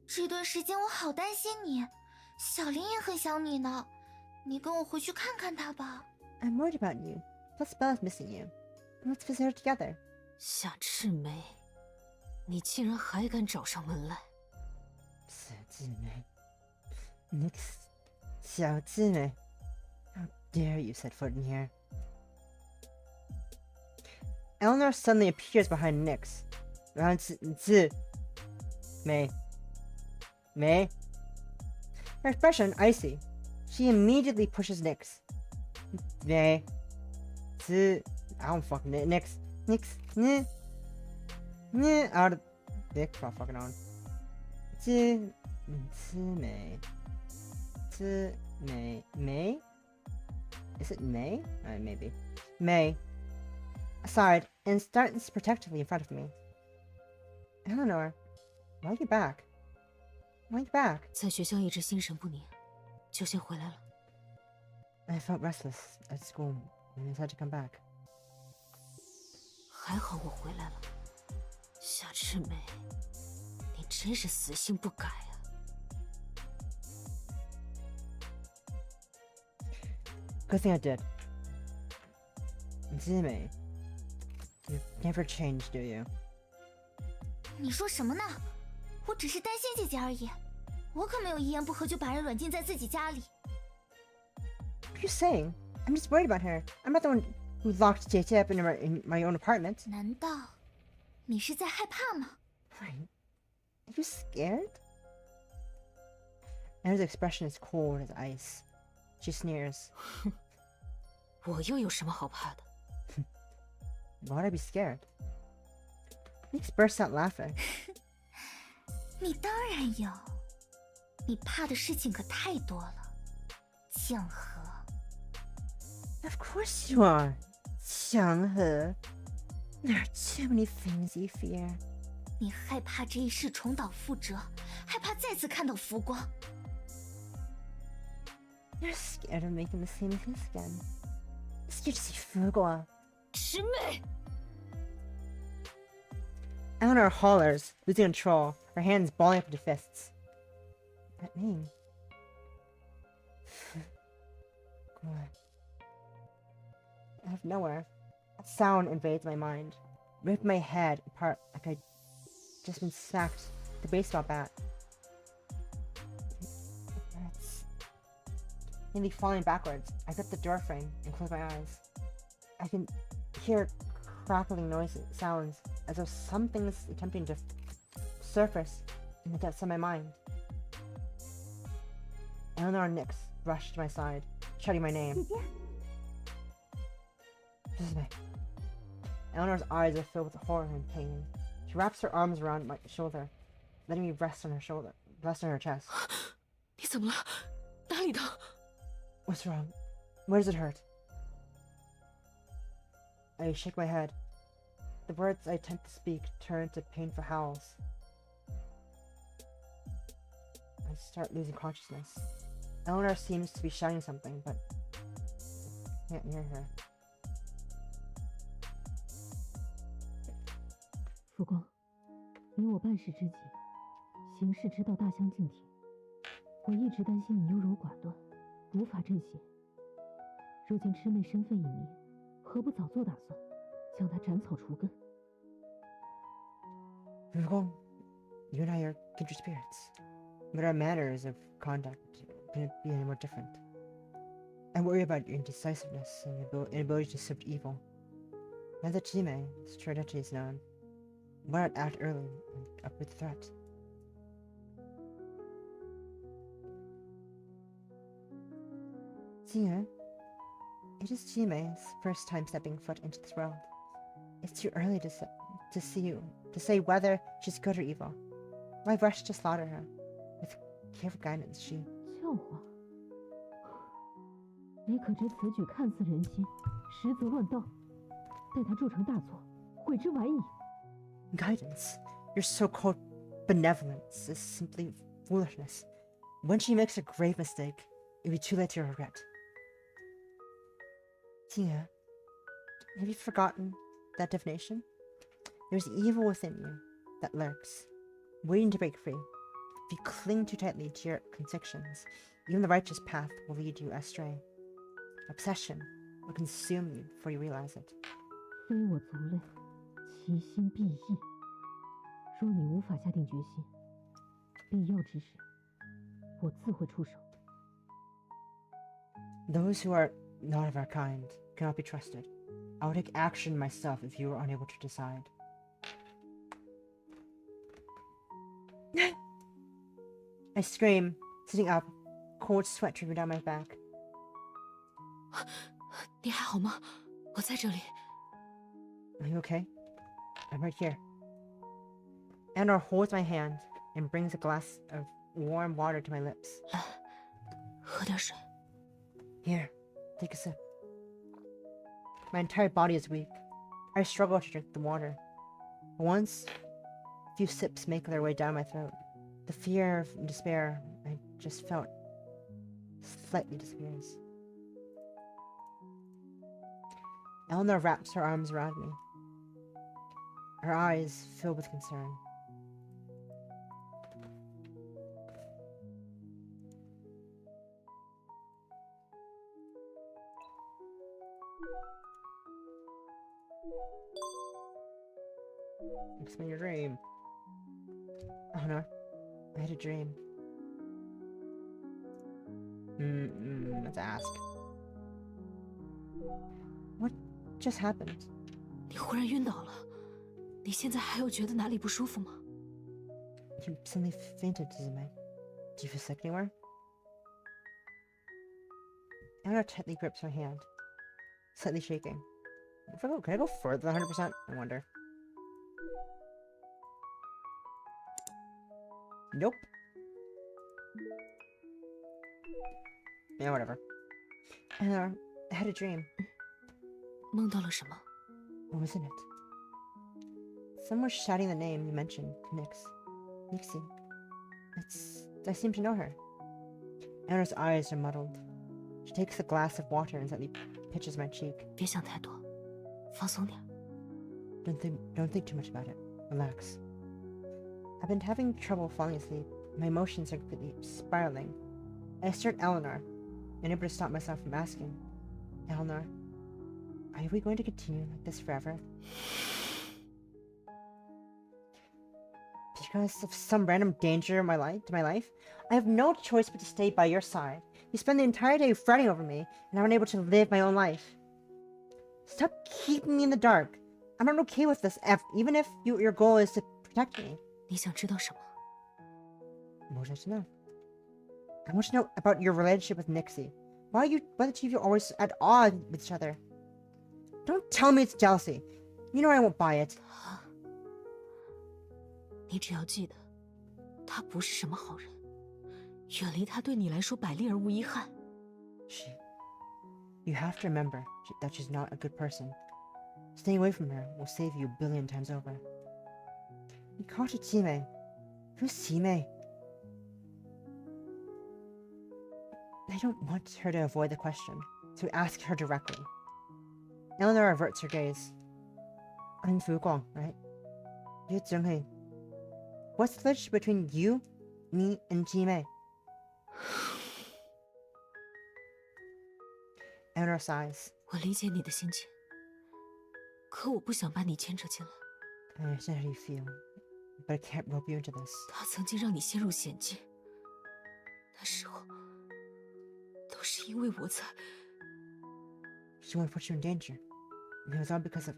这段时间我好担心你，小林也很想你呢。你跟我回去看看她吧。 I'm worried about you. Plus Bella's missing you. Let's visit her together. 夏赤梅，你竟然还敢找上门来！小姊妹 Nyx, 小姊妹 How dare you set foot in here? Eleanor suddenly appears behind Nyx. May. Her expression icy. She immediately pushes Nyx. I don't fucking Nyx, out of dick. Not fucking on. May. Is it May? Maybe. May. Aside and stands protectively in front of me. Eleanor, why are you back? Why are you back? 在学校一直心神不宁，就先回来了。I felt restless at school and decided to come back. 还好我回来了，夏赤梅，你真是死性不改啊！ Good thing I did. Zime, you never change, do you? 你说什么呢？我只是担心姐姐而已，我可没有一言不合就把人软禁在自己家里。 What are you saying? I'm just worried about her. I'm not the one who locked JJ up in my own apartment. 难道你是在害怕吗？ Are you scared? Anna's expression is cold as ice. She sneers. 我又有什么好怕的？ Why would I be scared? Nyx bursts out laughing. 你当然有，你怕的事情可太多了。江河， Of course you are. Xianghe, there are too many things you fear. 你害怕这一世重蹈覆辙，害怕再次看到浮光。 You're scared of making the same mistake again. Scared to see Fugua. 师妹， Eleanor hollers, losing control, her hands balling up into fists. That name. Fugua. Out of nowhere, a sound invades my mind, ripped my head apart like I'd just been sacked with a baseball bat. It's nearly falling backwards. I grip the door frame and close my eyes. I can hear crackling noises, sounds, as though something's attempting to surface in the depths of my mind. Eleanor and Nyx rush to my side, shouting my name. Soulmate. Eleanor's eyes are filled with horror and pain. She wraps her arms around my shoulder, letting me rest on her chest. 你怎么了？哪里疼？ What's wrong? Where does it hurt? I shake my head. The words I attempt to speak turn to painful howls. I start losing consciousness. Eleanor seems to be shouting something, but I can't hear her. 浮光，你我半世知己，行事之道大相径庭。我一直担心你优柔寡断，无法阵贤。如今魑魅身份已明，何不早做打算，将他斩草除根？ Fugong, you and I are kindred spirits, but our manners of conduct couldn't be any more different. I worry about your indecisiveness and your inability to subdue evil. Now that Jime's true identity is known, why not act early and uproot the threat? Jime, it is Jime's first time stepping foot into this world. It's too early to say whether she's good or evil. Why rush to slaughter her? With careful guidance, she... 笑话！你可知此举看似人心，实则乱道。待他铸成大错，悔之晚矣。 Guidance? Your so-called benevolence is simply foolishness. When she makes a grave mistake, it'll be too late to regret. Tia, have you forgotten that definition? There's evil within you that lurks, waiting to break free. If you cling too tightly to your convictions, even the righteous path will lead you astray. Obsession will consume you before you realize it. 非我族类，其心必异。若你无法下定决心，必要之时，我自会出手。 Those who are not of our kind cannot be trusted. I will take action myself if you are unable to decide. I scream, sitting up, cold sweat dripping down my back. 你还好吗？我在这里。 Are you okay? I'm right here. Eleanor holds my hand and brings a glass of warm water to my lips. 喝点水。 Here, take a sip. My entire body is weak. I struggle to drink the water. Once, a few sips make their way down my throat. The fear and despair I just felt slightly disappears. Eleanor wraps her arms around me. Her eyes fill with concern. Explain your dream. Eleanor, I had a dream. Let's ask. What just happened? 你忽然晕倒了，你现在还有觉得哪里不舒服吗？ You suddenly fainted, Suzume. Do you feel sick anywhere? Eleanor tightly grips my hand, slightly shaking. Can I go further than 100%? I wonder. Nope. Yeah, whatever. Eleanor, I had a dream. 梦到了什么？ What was in it? Someone shouting the name you mentioned, Nixie. I seem to know her. Eleanor's eyes are muddled. She takes a glass of water and slightly pitches my cheek. 别想太多，放松点。 Don't think too much about it. Relax. I've been having trouble falling asleep. My emotions are completely spiraling. I stare at Eleanor, unable to stop myself from asking, Eleanor, are we going to continue like this forever? Because of some random danger in my life, I have no choice but to stay by your side. You spend the entire day fretting over me, and I'm unable to live my own life. Stop keeping me in the dark. I'm not okay with this, even if your goal is to protect me. 你想知道什么？ What would you like to know? I want to know about your relationship with Nixie. Why the two of you are always at odds with each other? Don't tell me it's jealousy. You know I won't buy it. 你只要记得，他不是什么好人，远离他对你来说百利而无一害。You have to remember that she's not a good person. Staying away from her will save you a billion times over. You called her Time. Who's Time? I don't want her to avoid the question, so we ask her directly. Eleanor averts her gaze. I'm Fu Guang, right? You're Zhenghe. What's the relationship between you, me, and Time? Eleanor sighs. 我理解你的心情，可我不想把你牵扯进来。 I understand how you feel, but I can't rope you into this. 他曾经让你陷入险境，那时候都是因为我才。 She wanted to put you in danger. And it was all because of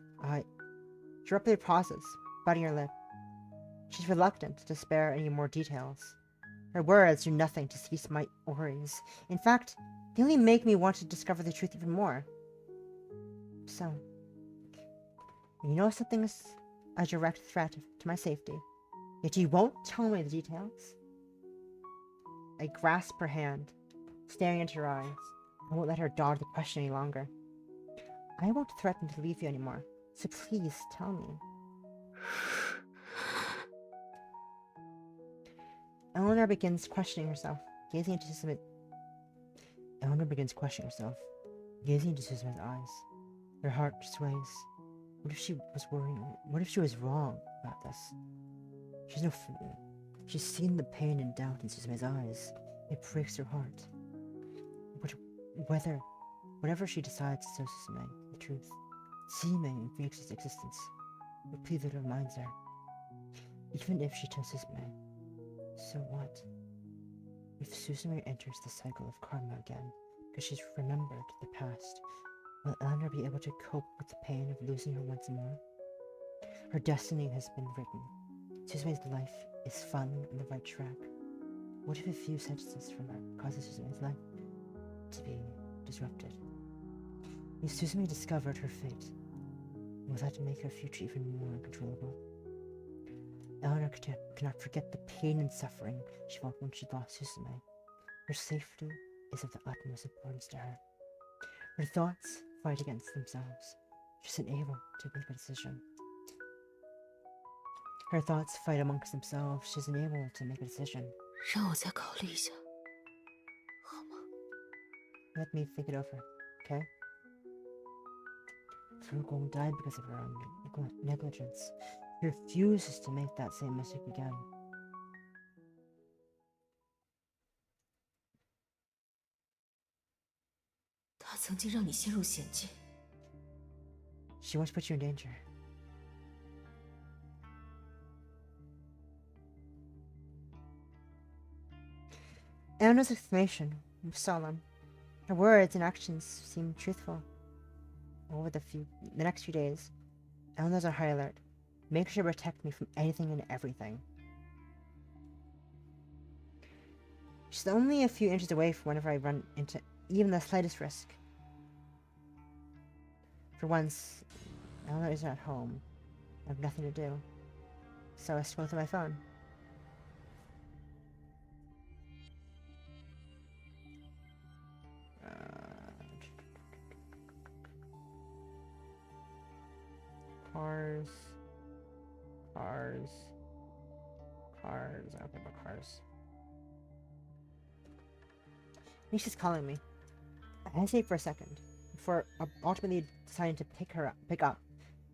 She rapidly pauses, biting her lip. She's reluctant to spare any more details. Her words do nothing to cease my worries. In fact, they only make me want to discover the truth even more. So, you know something's a direct threat to my safety, yet you won't tell me the details? I grasp her hand, staring into her eyes. I won't let her dodge the question any longer. I won't threaten to leave you anymore, so please tell me. Eleanor begins questioning herself, gazing into Suzume's eyes. Her heart sways. What if she was worrying? What if she was wrong about this? She's no fool. She's seen the pain and doubt in Suzume's eyes. It breaks her heart. But whatever she decides to tell Suzume the truth, Suzume infects his existence, repeatedly reminds her. Even if she tells Suzume, so what? If Suzume enters the cycle of karma again, because she's remembered the past, will Eleanor be able to cope with the pain of losing her once more? Her destiny has been written. Suzume's life is finally on the right track. What if a few sentences from her causes Suzume's life to be disrupted? If Suzume discovered her fate, will that make her future even more uncontrollable? Eleanor cannot forget the pain and suffering she felt when she lost Suzume. Her safety is of the utmost importance to her. Her thoughts fight against themselves. She's unable to make a decision. Her thoughts fight amongst themselves. She's unable to make a decision. 让我再考虑一下，好吗？ Let me think it over, okay? Furgong died because of her own negligence. She refuses to make that same mistake again. She wants to put you in danger. Eleanor's exclamation was solemn. Her words and actions seemed truthful. Over the next few days, Eleanor's on high alert. Make sure to protect me from anything and everything. She's only a few inches away from whenever I run into even the slightest risk. For once, Eleanor isn't at home. I have nothing to do. So I scroll through my phone. Cars. Cars. Cars. I don't care about cars. Nisha's calling me. I hesitate for a second, before ultimately deciding to pick up.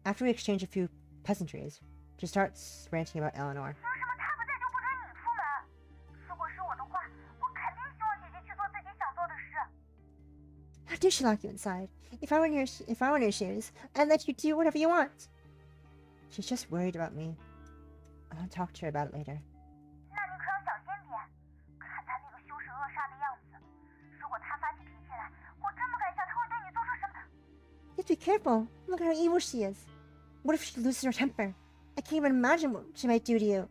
After we exchange a few pleasantries, she starts ranting about Eleanor. How do she lock you inside? If I were in your shoes, I'd let you do whatever you want. She's just worried about me. I'll talk to her about it later. You have to be careful. Look at how evil she is. What if she loses her temper? I can't even imagine what she might do to you.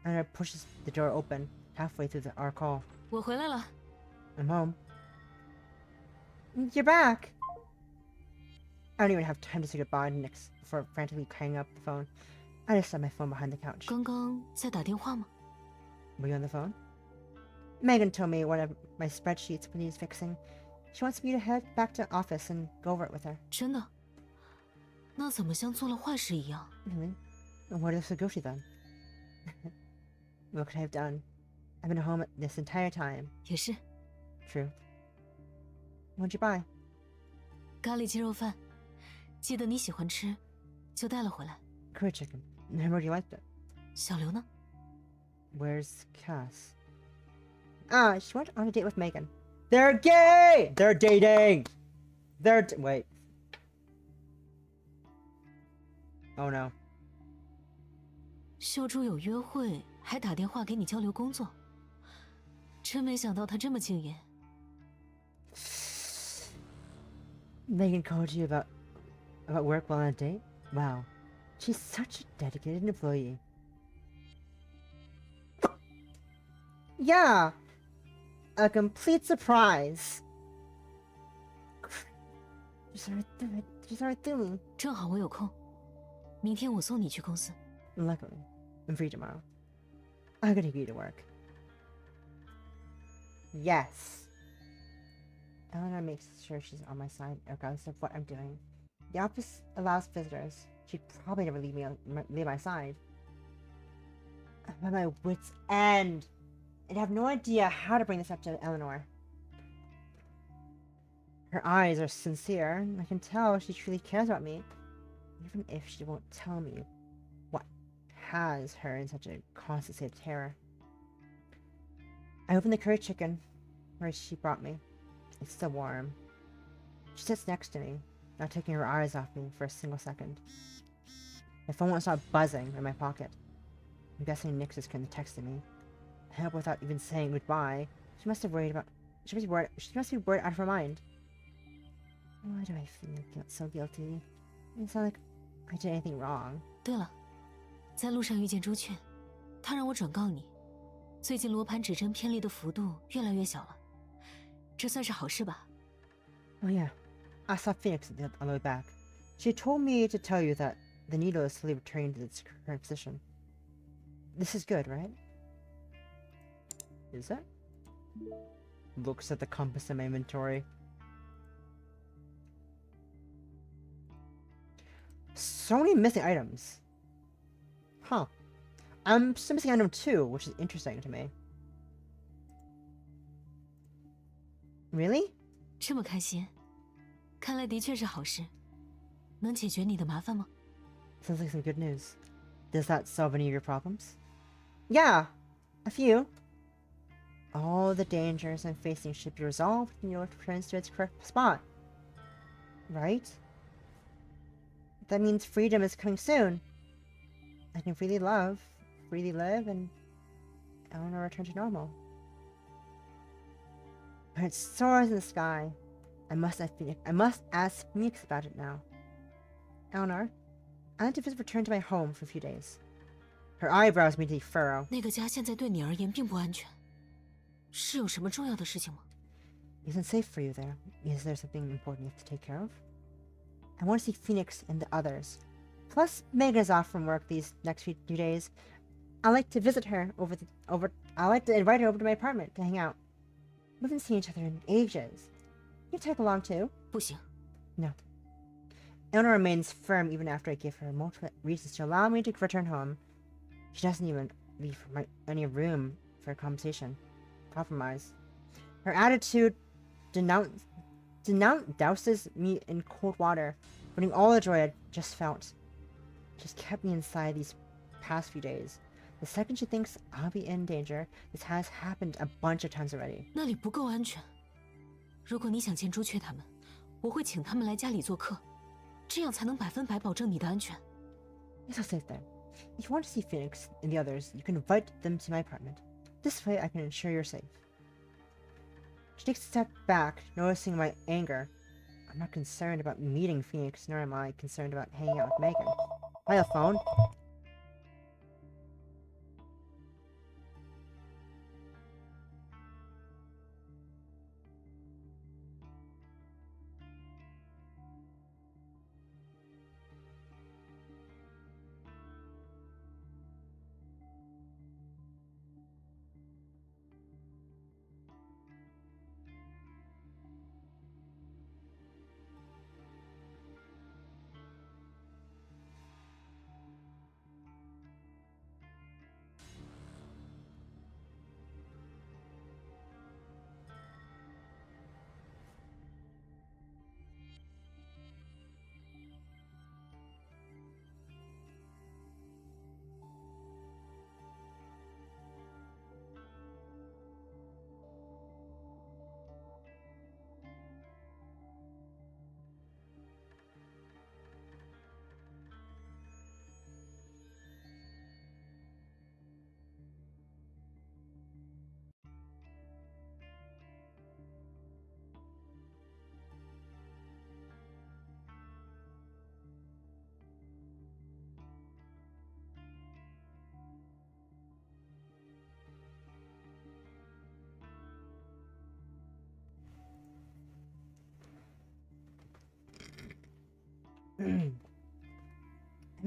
Eleanor pushes the door open halfway through our call. 我回来了。 I'm home. You're back! I don't even have time to say goodbye to Nick before frantically hanging up the phone. I just set my phone behind the couch. 刚刚在打电话吗？ Were you on the phone? Megan told me one of my spreadsheets needs fixing. She wants me to head back to office and go over it with her. 真的？那怎么像做了坏事一样？ Really? What is the guilty then? What could I have done? I've been home this entire time. 也是， True. What'd you buy? 咖喱鸡肉饭，记得你喜欢吃，就带了回来。 Curry chicken. I heard you liked it. 小刘呢？ Where's Cass? Ah, she went on a date with Megan. They're gay! They're dating! Wait. Oh no. 秀珠有约会，还打电话给你交流工作，真没想到他这么敬业。 Megan called you about work while on a date? Wow. She's such a dedicated employee. Yeah! A complete surprise. She's already through me. 正好我有空，明天我送你去公司。 Luckily, I'm free tomorrow. I gotta get to work. Yes. Eleanor makes sure she's on my side regardless of what I'm doing. The office allows visitors. She'd probably never leave my side. I'm at my wit's end. And I have no idea how to bring this up to Eleanor. Her eyes are sincere. I can tell she truly cares about me. Even if she won't tell me what has her in such a constant state of terror. I open the curry chicken, where she brought me. It's still warm. She sits next to me, not taking her eyes off me for a single second. My phone won't stop buzzing in my pocket. I'm guessing Nyx is kind of texting me. I hope without even saying goodbye. She must be worried out of her mind. Why do I feel so guilty? It's not like I did anything wrong. 对了，在路上遇见朱雀，他让我转告你，最近罗盘指针偏离的幅度越来越小了，这算是好事吧？ Oh yeah, I saw Phoenix on the way back. She told me to tell you that the needle is slowly returning to its current position. This is good, right? Is it? Looks at the compass in my inventory. So many missing items. Huh. I'm still missing item 2, which is interesting to me. Really? 这么开心，看来的确是好事。能解决你的麻烦吗？ Sounds like some good news. Does that solve any of your problems? Yeah, a few. All the dangers I'm facing should be resolved when your returns to its correct spot. Right? That means freedom is coming soon. I can freely love, freely live, and Eleanor return to normal. When it soars in the sky, I must ask Phoenix about it now. Eleanor, I like to return to my home for a few days. Her eyebrows immediately furrow. 那个家现在对你而言并不安全，是有什么重要的事情吗？ Isn't safe for you there? Is there something important you have to take care of? I want to see Phoenix and the others. Plus, Megan's off from work these next few days. I like to visit her I like to invite her over to my apartment to hang out. We haven't seen each other in ages. You tag along too? 不行， No. Eleanor remains firm even after I give her multiple reasons to allow me to return home. She doesn't even leave any room for compromise. Her attitude douses me in cold water, putting all the joy I just felt. Just kept me inside these past few days. The second she thinks I'll be in danger, this has happened a bunch of times already. 那里不够安全。如果你想见朱雀他们，我会请他们来家里做客，这样才能100%保证你的安全。Yes, I'll stay there. If you want to see Phoenix and the others, you can invite them to my apartment. This way I can ensure you're safe. She takes a step back, noticing my anger. I'm not concerned about meeting Phoenix, nor am I concerned about hanging out with Megan. By the phone?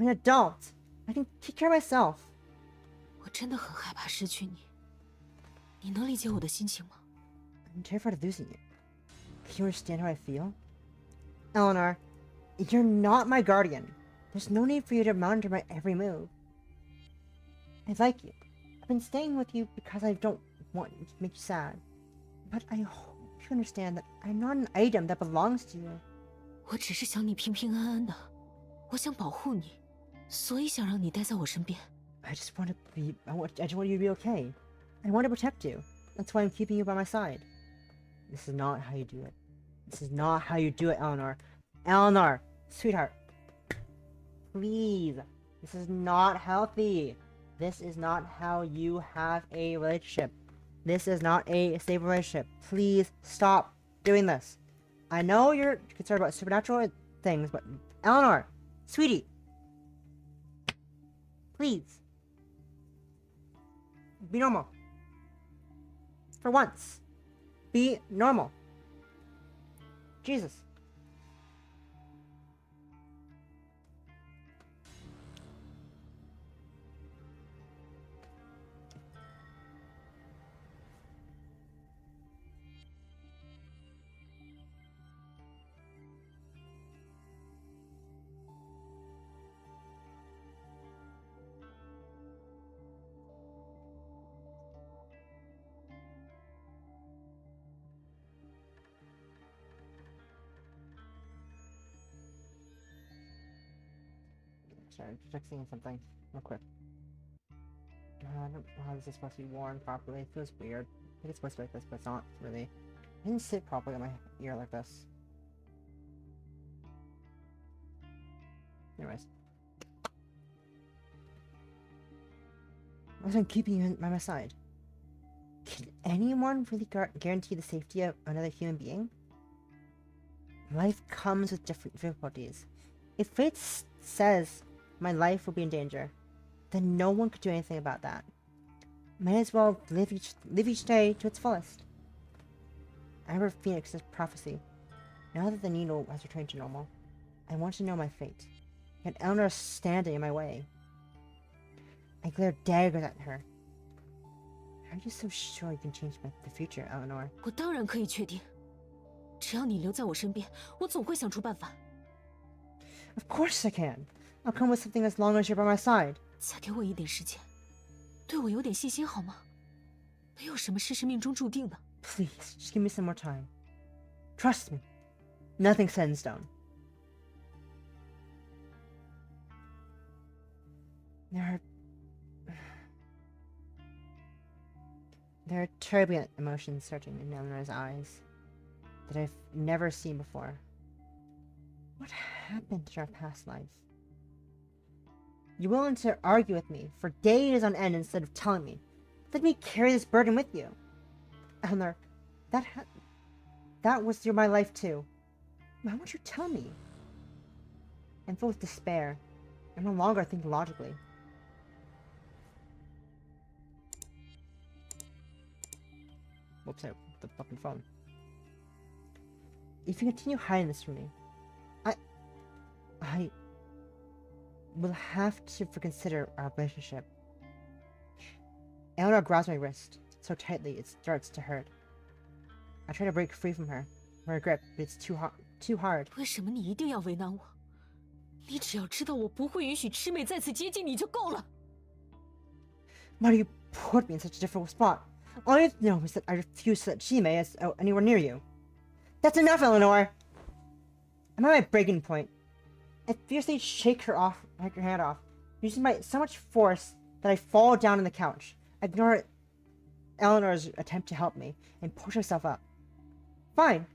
I'm an adult. I can take care of myself. 我真的很害怕失去你，你能理解我的心情吗？ I'm terrified of losing you. Can you understand how I feel? Eleanor, you're not my guardian. There's no need for you to monitor my every move. I like you. I've been staying with you because I don't want to make you sad. But I hope you understand that I'm not an item that belongs to you. 我只是想你平平安安的，我想保护你，所以想让你待在我身边。I just want you to be okay. I want to protect you. That's why I'm keeping you by my side. This is not how you do it. This is not how you do it, Eleanor. Eleanor, sweetheart. Please. This is not healthy. This is not how you have a relationship. This is not a stable relationship. Please stop doing this. I know you're concerned about supernatural things, but Eleanor, sweetie, please. Be normal. For once. Be normal. Jesus. Sorry, fixing something real quick. I don't know how this is supposed to be worn properly. It feels weird. I think it's supposed to be like this, but it's not really. It didn't sit properly on my ear like this. Anyways. I'm keeping you by my side. Can anyone really guarantee the safety of another human being? Life comes with different difficulties. If fate says my life will be in danger, then no one could do anything about that. Might as well live each day to its fullest. I remember Phoenix's prophecy. Now that the needle has returned to normal, I want to know my fate. Yet Eleanor is standing in my way. I glare daggers at her. How are you so sure you can change the future, Eleanor? 我当然可以确定，只要你留在我身边，我总会想出办法。Of course I can. I'll come with something as long as you're by my side. 再给我一点时间，对我有点信心好吗？没有什么事是命中注定的。Please, just give me some more time. Trust me. Nothing's set in stone. There are turbulent emotions surging in Eleanor's eyes that I've never seen before. What happened in our past lives? You're willing to argue with me for days on end instead of telling me. Let me carry this burden with you. Eleanor, that was my life too. Why won't you tell me? I'm filled with despair. I no longer think logically. Whoops, I ripped the fucking phone. If you continue hiding this from me, I will have to reconsider our relationship. Eleanor grabs my wrist so tightly it starts to hurt. I try to break free from her grip, but it's too hard. 为什么你一定要为难我？你只要知道我不会允许魑魅再次接近你就够了。Why do you put me in such a difficult spot? All you have to know is that I refuse to let Chime anywhere near you. That's enough, Eleanor! I'm at my breaking point. I fiercely shake her hand off, using so much force that I fall down on the couch. I ignore Eleanor's attempt to help me and push myself up. Fine,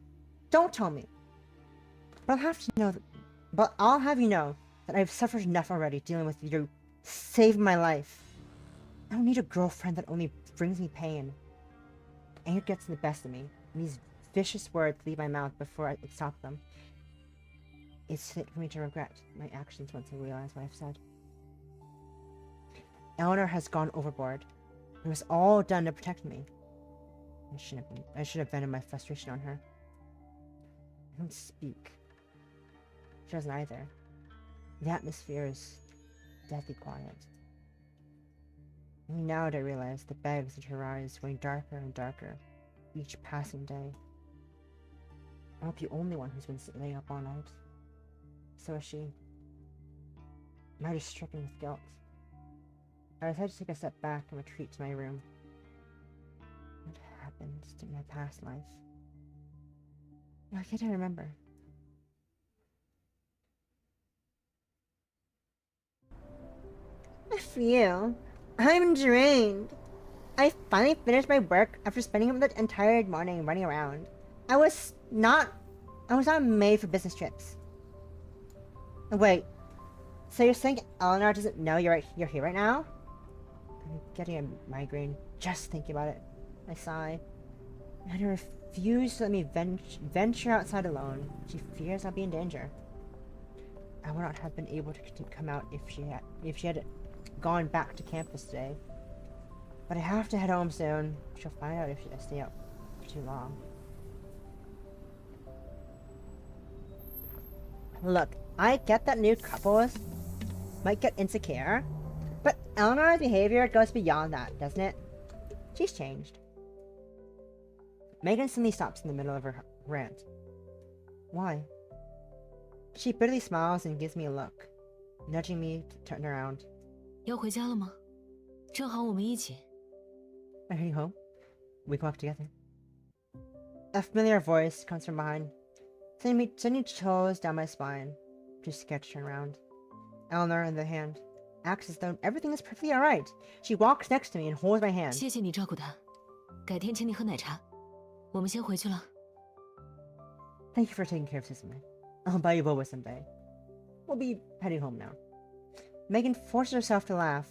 don't tell me. But I'll have you know that I've suffered enough already dealing with you saving my life. I don't need a girlfriend that only brings me pain. Anger gets the best of me, and these vicious words leave my mouth before I stop them. It's fit for me to regret my actions once I realize what I've said. Eleanor has gone overboard. It was all done to protect me. I should have vented my frustration on her. I don't speak. She doesn't either. The atmosphere is deathly quiet. Only now did I realize the bags in her eyes going darker and darker, each passing day. I'm not the only one who's been staying up all night. So is she. Am I just stricken with guilt? I decided to take a step back and retreat to my room. What happened to my past life? Why can't I remember? I feel I'm drained. I finally finished my work after spending the entire morning running around. I was not made for business trips. Wait, so you're saying Eleanor doesn't know you're here right now? I'm getting a migraine just thinking about it. I sigh. And I refuse to let me venture outside alone. She fears I'll be in danger. I would not have been able to come out if she had gone back to campus today. But I have to head home soon. She'll find out if I stay up for too long. Look, I get that new couples might get insecure, but Eleanor's behavior goes beyond that, doesn't it? She's changed. Megan suddenly stops in the middle of her rant. Why? She bitterly smiles and gives me a look, nudging me to turn around. 要回家了吗？正好我们一起。 I'm heading home. We can walk together. A familiar voice comes from behind, sending chills down my spine. I'm too scared to turn around. Eleanor, on the other hand, acts as though everything is perfectly alright. She walks next to me and holds my hand. 谢谢你照顾他，改天请你喝奶茶。我们先回去了。 Thank you for taking care of Suzume. I'll buy you boba someday. We'll be heading home now. Megan forces herself to laugh.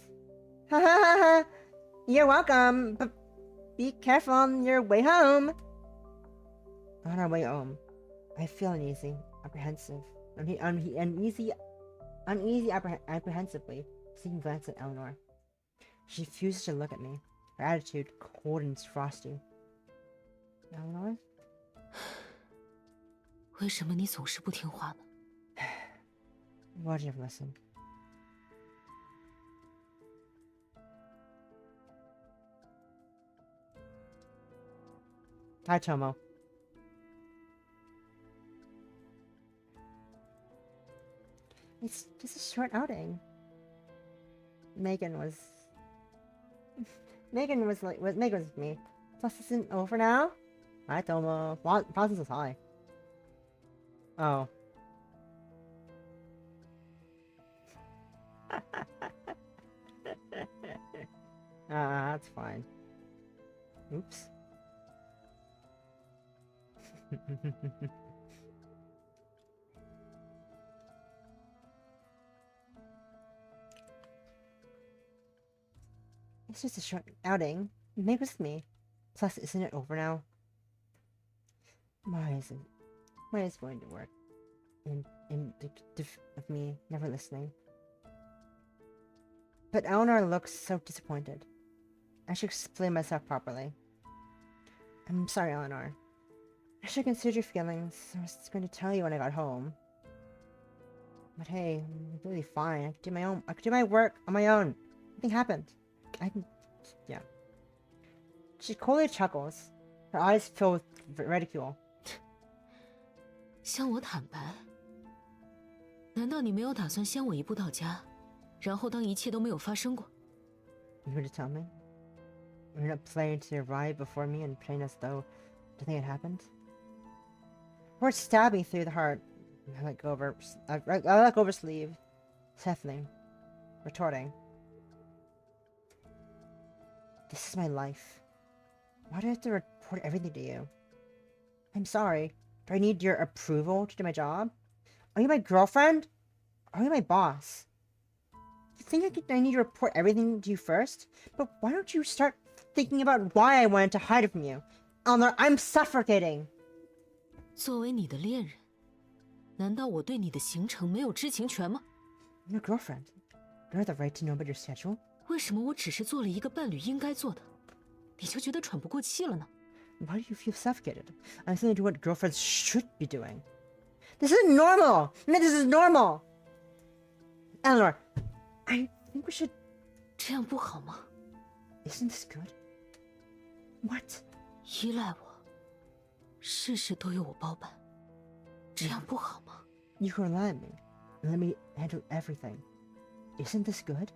Ha ha ha ha! You're welcome, but be careful on your way home. On our way home, I feel uneasy, apprehensive, apprehensively, seeking glance at Eleanor. She refuses to look at me, her attitude cold and frosty. Eleanor? 为什么你总是不听话呢？ Why did you never listen? Hi, Tomo. It's just a short outing. Megan was Megan was with me. Plus, isn't over now? Right, process is high. Oh. That's fine. Oops. It's just a short outing. Make with me. Plus, isn't it over now? Why is going to work? Indicative of me never listening. But Eleanor looks so disappointed. I should explain myself properly. I'm sorry, Eleanor. I should consider your feelings. I was going to tell you when I got home. But hey, I'm really fine. I could do my work on my own. Nothing happened. Yeah. She coldly chuckles. Her eyes fill with ridicule. 向我坦白？难道你没有打算先我一步到家，然后当一切都没有发生过？ You were to tell me? You're not planning to arrive before me and playing as though nothing had happened? Words stab me through the heart. I let go of her sleeve, softening, retorting. This is my life. Why do I have to report everything to you? I'm sorry. Do I need your approval to do my job? Are you my girlfriend? Are you my boss? You think I need to report everything to you first? But why don't you start thinking about why I wanted to hide it from you? Eleanor, I'm suffocating! 作为你的恋人，难道我对你的行程没有知情权吗？ I'm your girlfriend. You have the right to know about your schedule. 为什么我只是做了一个伴侣应该做的，你就觉得喘不过气了呢？ Why do you feel suffocated? I'm saying to what girlfriends should be doing. This is normal! This is normal! Eleanor, I think we should... 这样不好吗？ Isn't this good? What? 依赖我，事事都由我包办，这样不好吗？ You can rely on me and let me handle everything. Isn't this good?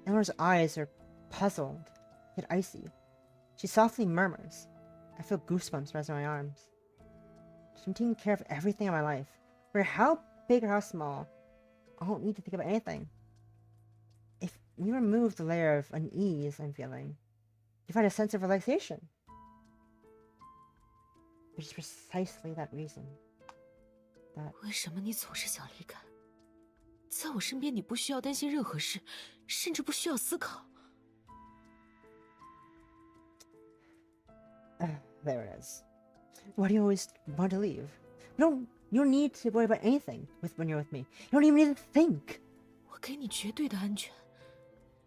Eleanor's eyes are puzzled, yet icy. She softly murmurs. I feel goosebumps rising in my arms. I'm taking care of everything in my life. No matter how big or how small, I don't need to think about anything. If we remove the layer of unease I'm feeling, you find a sense of relaxation. Which is precisely that reason. That 为什么你总是想离开？在我身边，你不需要担心任何事，甚至不需要思考。There it is. Why do you always want to leave? You don't need to worry about anything when you're with me. You don't even need to think. 我给你绝对的安全，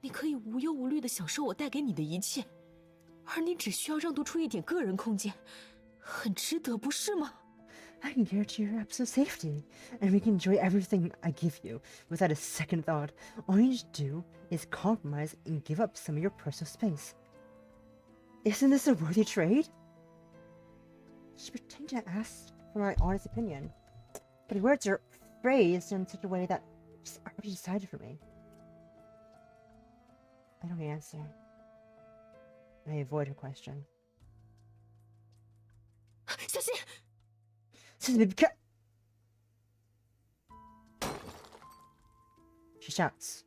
你可以无忧无虑地享受我带给你的一切，而你只需要让渡出一点个人空间，很值得，不是吗？ I can guarantee your absolute safety, and we can enjoy everything I give you without a second thought. All you need to do is compromise and give up some of your personal space. Isn't this a worthy trade? She pretended to ask for my honest opinion, but the words are phrased in such a way that she's already decided for me. I don't answer. I avoid her question. 小心！ She shouts.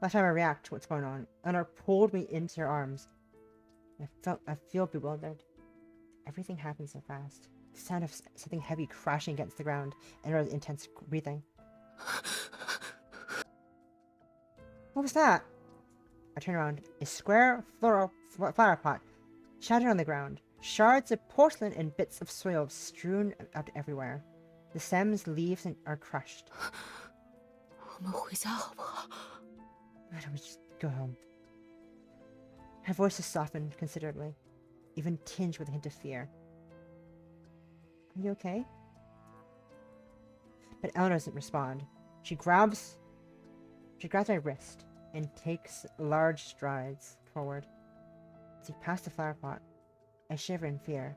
Last time I react to what's going on, Eleanor pulled me into her arms. I feel bewildered. Everything happens so fast. The sound of something heavy crashing against the ground and Eleanor's intense breathing. What was that? I turn around. A square flower pot shattered on the ground. Shards of porcelain and bits of soil strewn out everywhere. The stems, leaves, are crushed. 我们回家好不好？ Why don't we just go home? Her voice is softened considerably, even tinged with a hint of fear. Are you okay? But Eleanor doesn't respond. She grabs my wrist and takes large strides forward. As we pass the flower pot, I shiver in fear.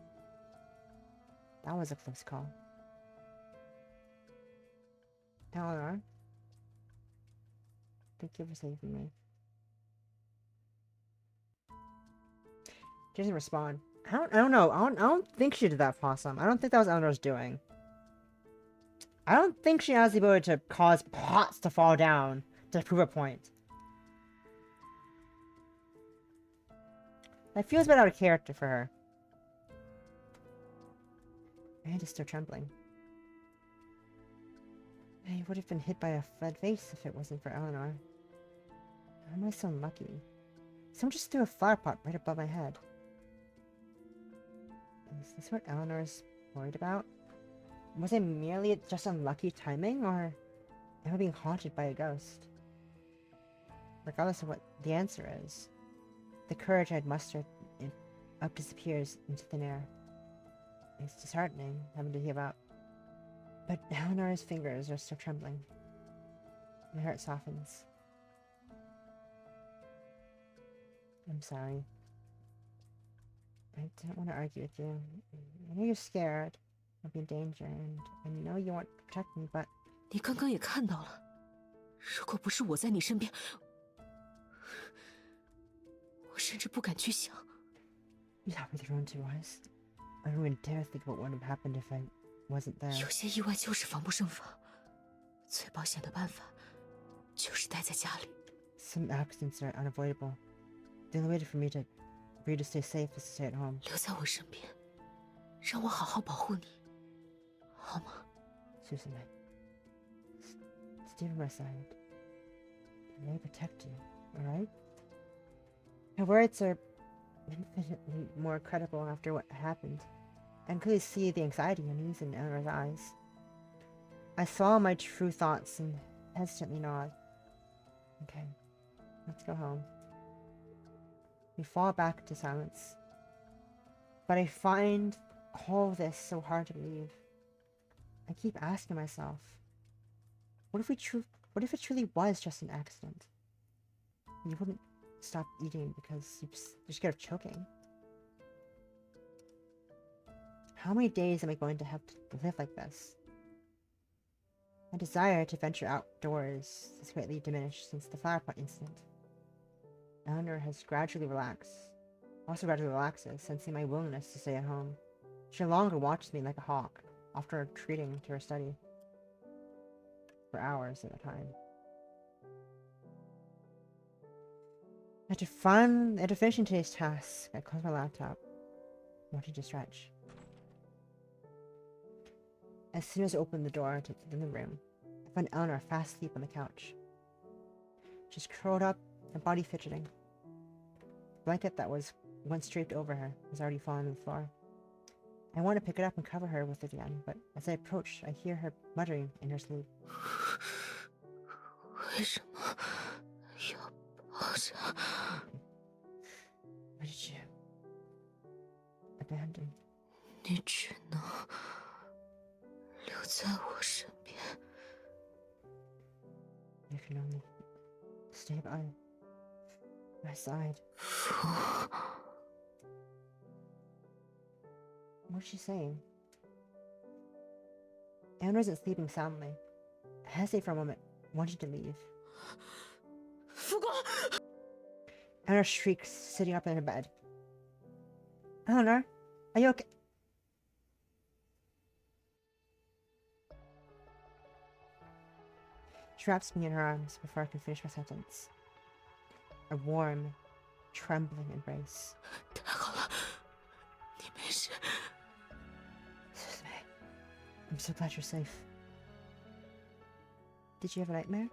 That was a close call. Eleanor, Thank you for saving me. She doesn't respond. I don't know. I don't think she did that possum. I don't think that was Eleanor's doing. I don't think she has the ability to cause pots to fall down to prove a point. That feels a bit out of character for her. My hand is still trembling. I would have been hit by a flood vase if it wasn't for Eleanor. How am I so unlucky? Someone just threw a flower pot right above my head. Is this what Eleanor's worried about? Was it merely just unlucky timing, or am I being haunted by a ghost? Regardless of what the answer is, the courage I'd mustered up disappears into thin air. It's disheartening having to give up. But Eleanor's fingers are still trembling. My heart softens. I'm sorry. I don't want to argue with you. I know you're scared. I'll be in danger, and I know you want to protect me, but... 你刚刚也看到了，如果不是我在你身边，我甚至不敢去想。You taught me to run to us. I don't even dare think about what would have happened if I wasn't there. 有些意外就是防不胜防，最保险的办法就是待在家里。Some accidents are unavoidable. The only way for you to stay safe is to stay at home. 留在我身边，让我好好保护你，好吗？ Susan, stay by my side. I may protect you, alright? Her words are infinitely more credible after what happened. I can clearly see the anxiety and unease in Eleanor's eyes. I saw my true thoughts and hesitantly nod. Okay, let's go home. We fall back into silence. But I find all of this so hard to believe. I keep asking myself, what if it truly was just an accident? You wouldn't stop eating because you're scared of choking. How many days am I going to have to live like this? My desire to venture outdoors has greatly diminished since the flower pot incident. Eleanor has gradually relaxes, sensing my willingness to stay at home. She no longer watches me like a hawk, often retreating to her study for hours at a time. After finishing today's task, I close my laptop, wanting to stretch. As soon as I open the door to the living room, I find Eleanor fast asleep on the couch. She's curled up, her body fidgeting. The blanket that was once draped over her has already fallen on the floor. I want to pick it up and cover her with it again, but as I approach, I hear her muttering in her sleep. 为什么要抱着？ Why did you abandon? 你只能留在我身边。 You can only stay by my side. What's she saying? Eleanor isn't sleeping soundly. I hesitate for a moment, wanting to leave. 复光， Eleanor shrieks, sitting up in her bed. Eleanor, are you okay? She wraps me in her arms before I can finish my sentence. A warm, trembling embrace. 太好了，你没事。 I'm so glad you're safe. Did you have a nightmare?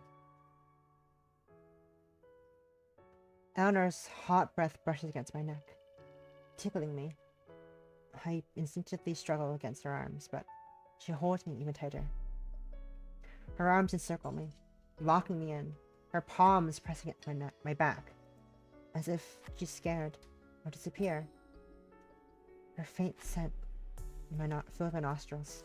Eleanor's hot breath brushes against my neck, tickling me. I instinctively struggle against her arms, but she holds me even tighter. Her arms encircle me, locking me in, her palms pressing against my back, as if she's scared or disappear. Her faint scent fills my nostrils.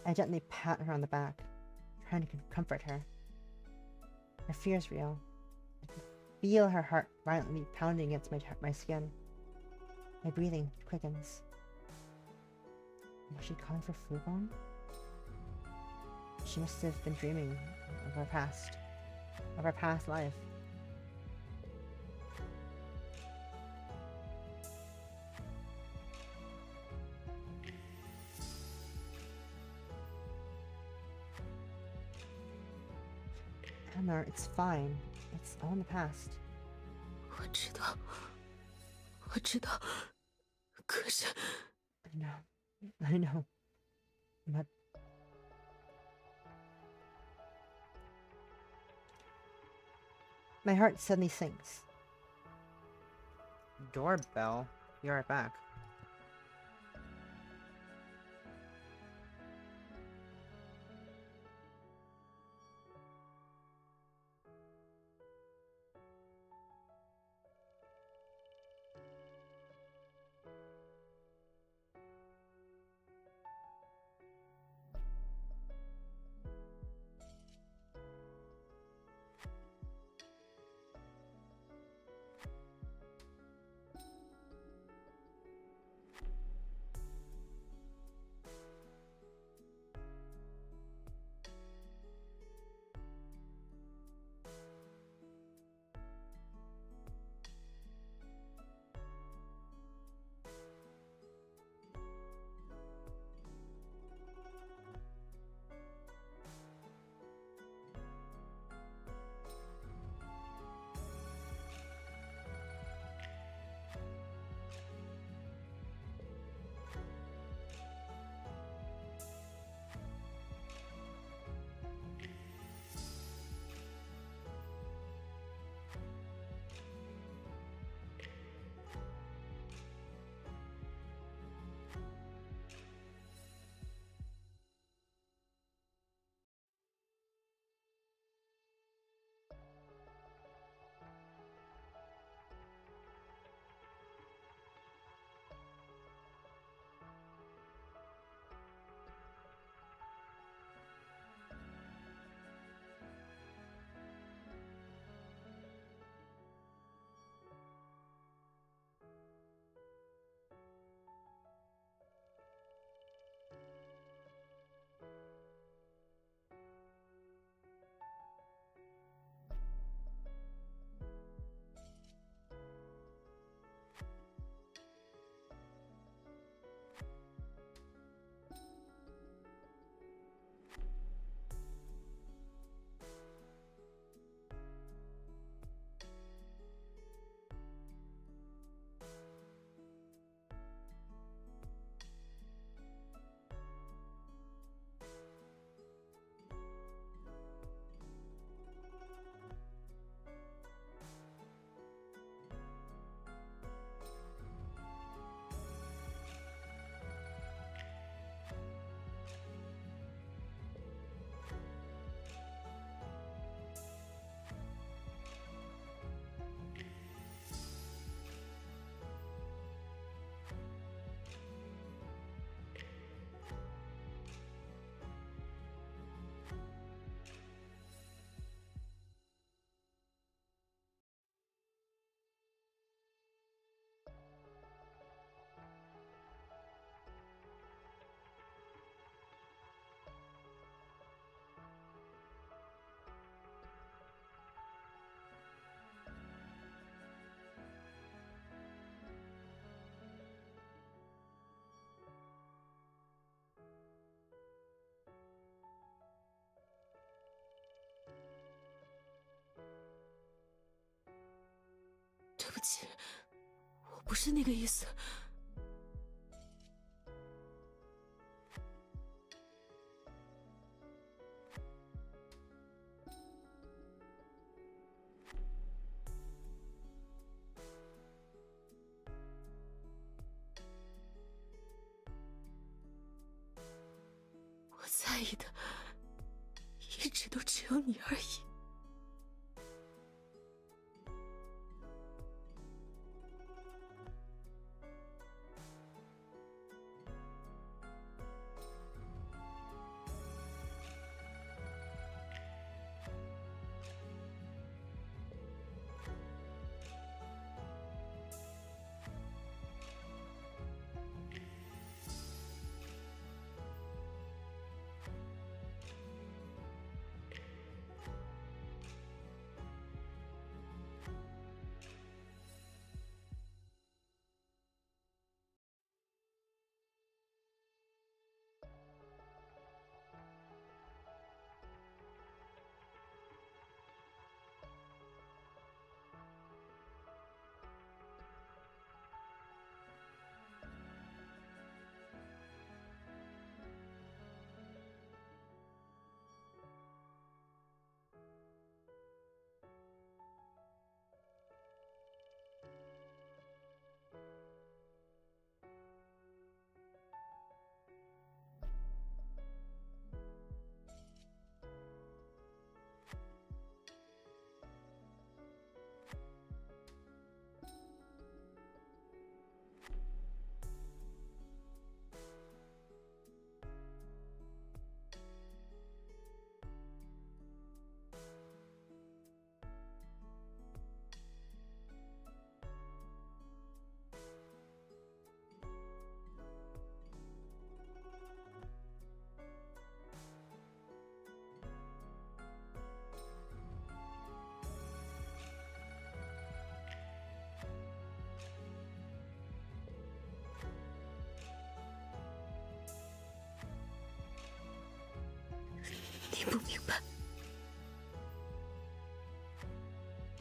I gently pat her on the back, trying to comfort her. Her fear is real. I can feel her heart violently pounding against my skin. My breathing quickens. Was she calling for Fugong? She must have been dreaming of her past life. Eleanor, it's fine. It's all in the past. 我知道，我知道，可是 I know. But my heart suddenly sinks. Doorbell. Be right back.对不起，我不是那个意思。我在意的，一直都只有你而已。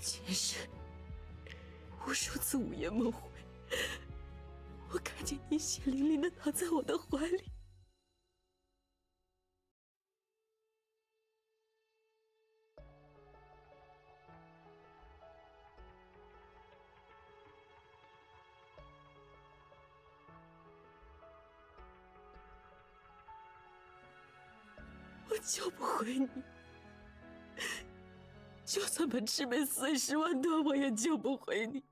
前世无数次午夜梦回，我看见你血淋淋的躺在我的怀里。我救不回你，就算把魑魅40万段，我也救不回你。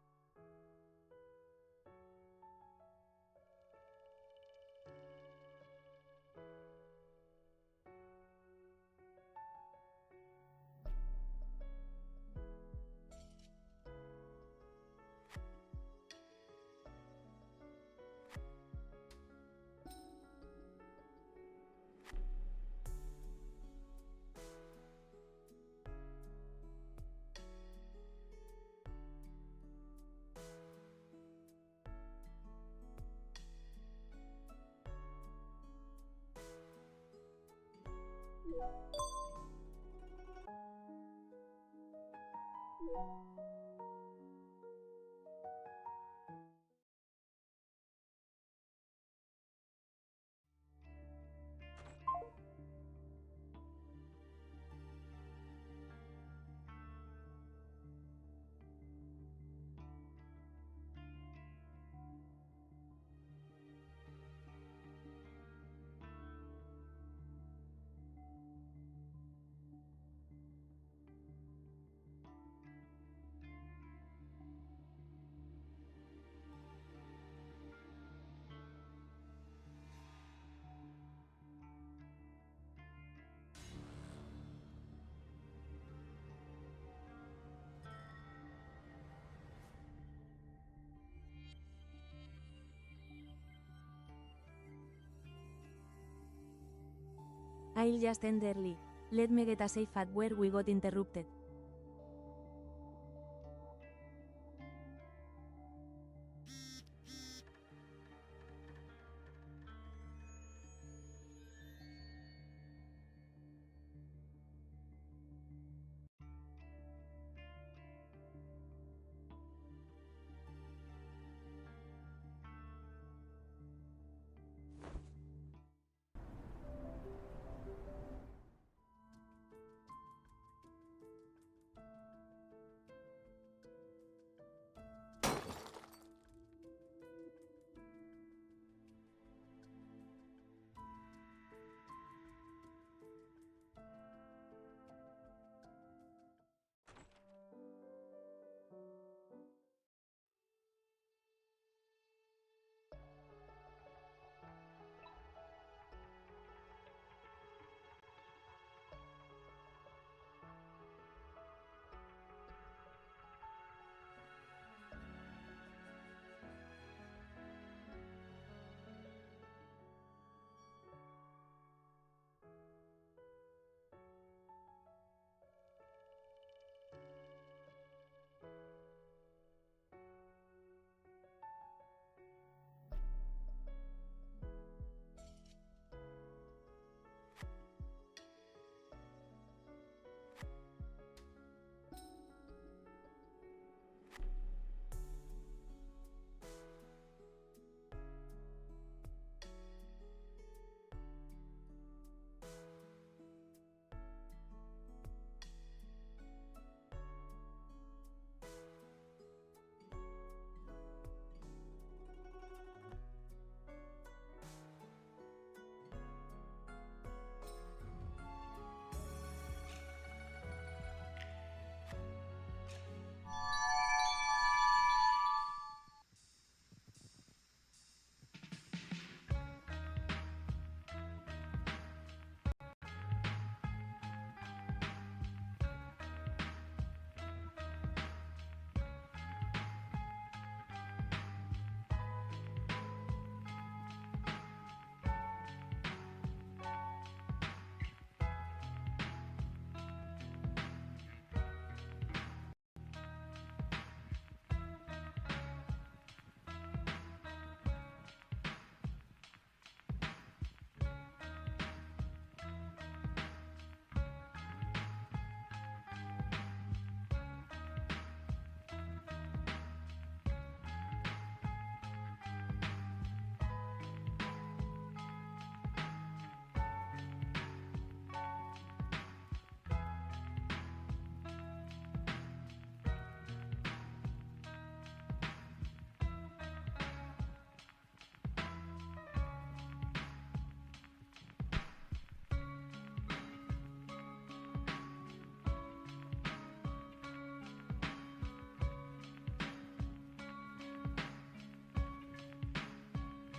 I'll just end early. Let me get a safe at where we got interrupted.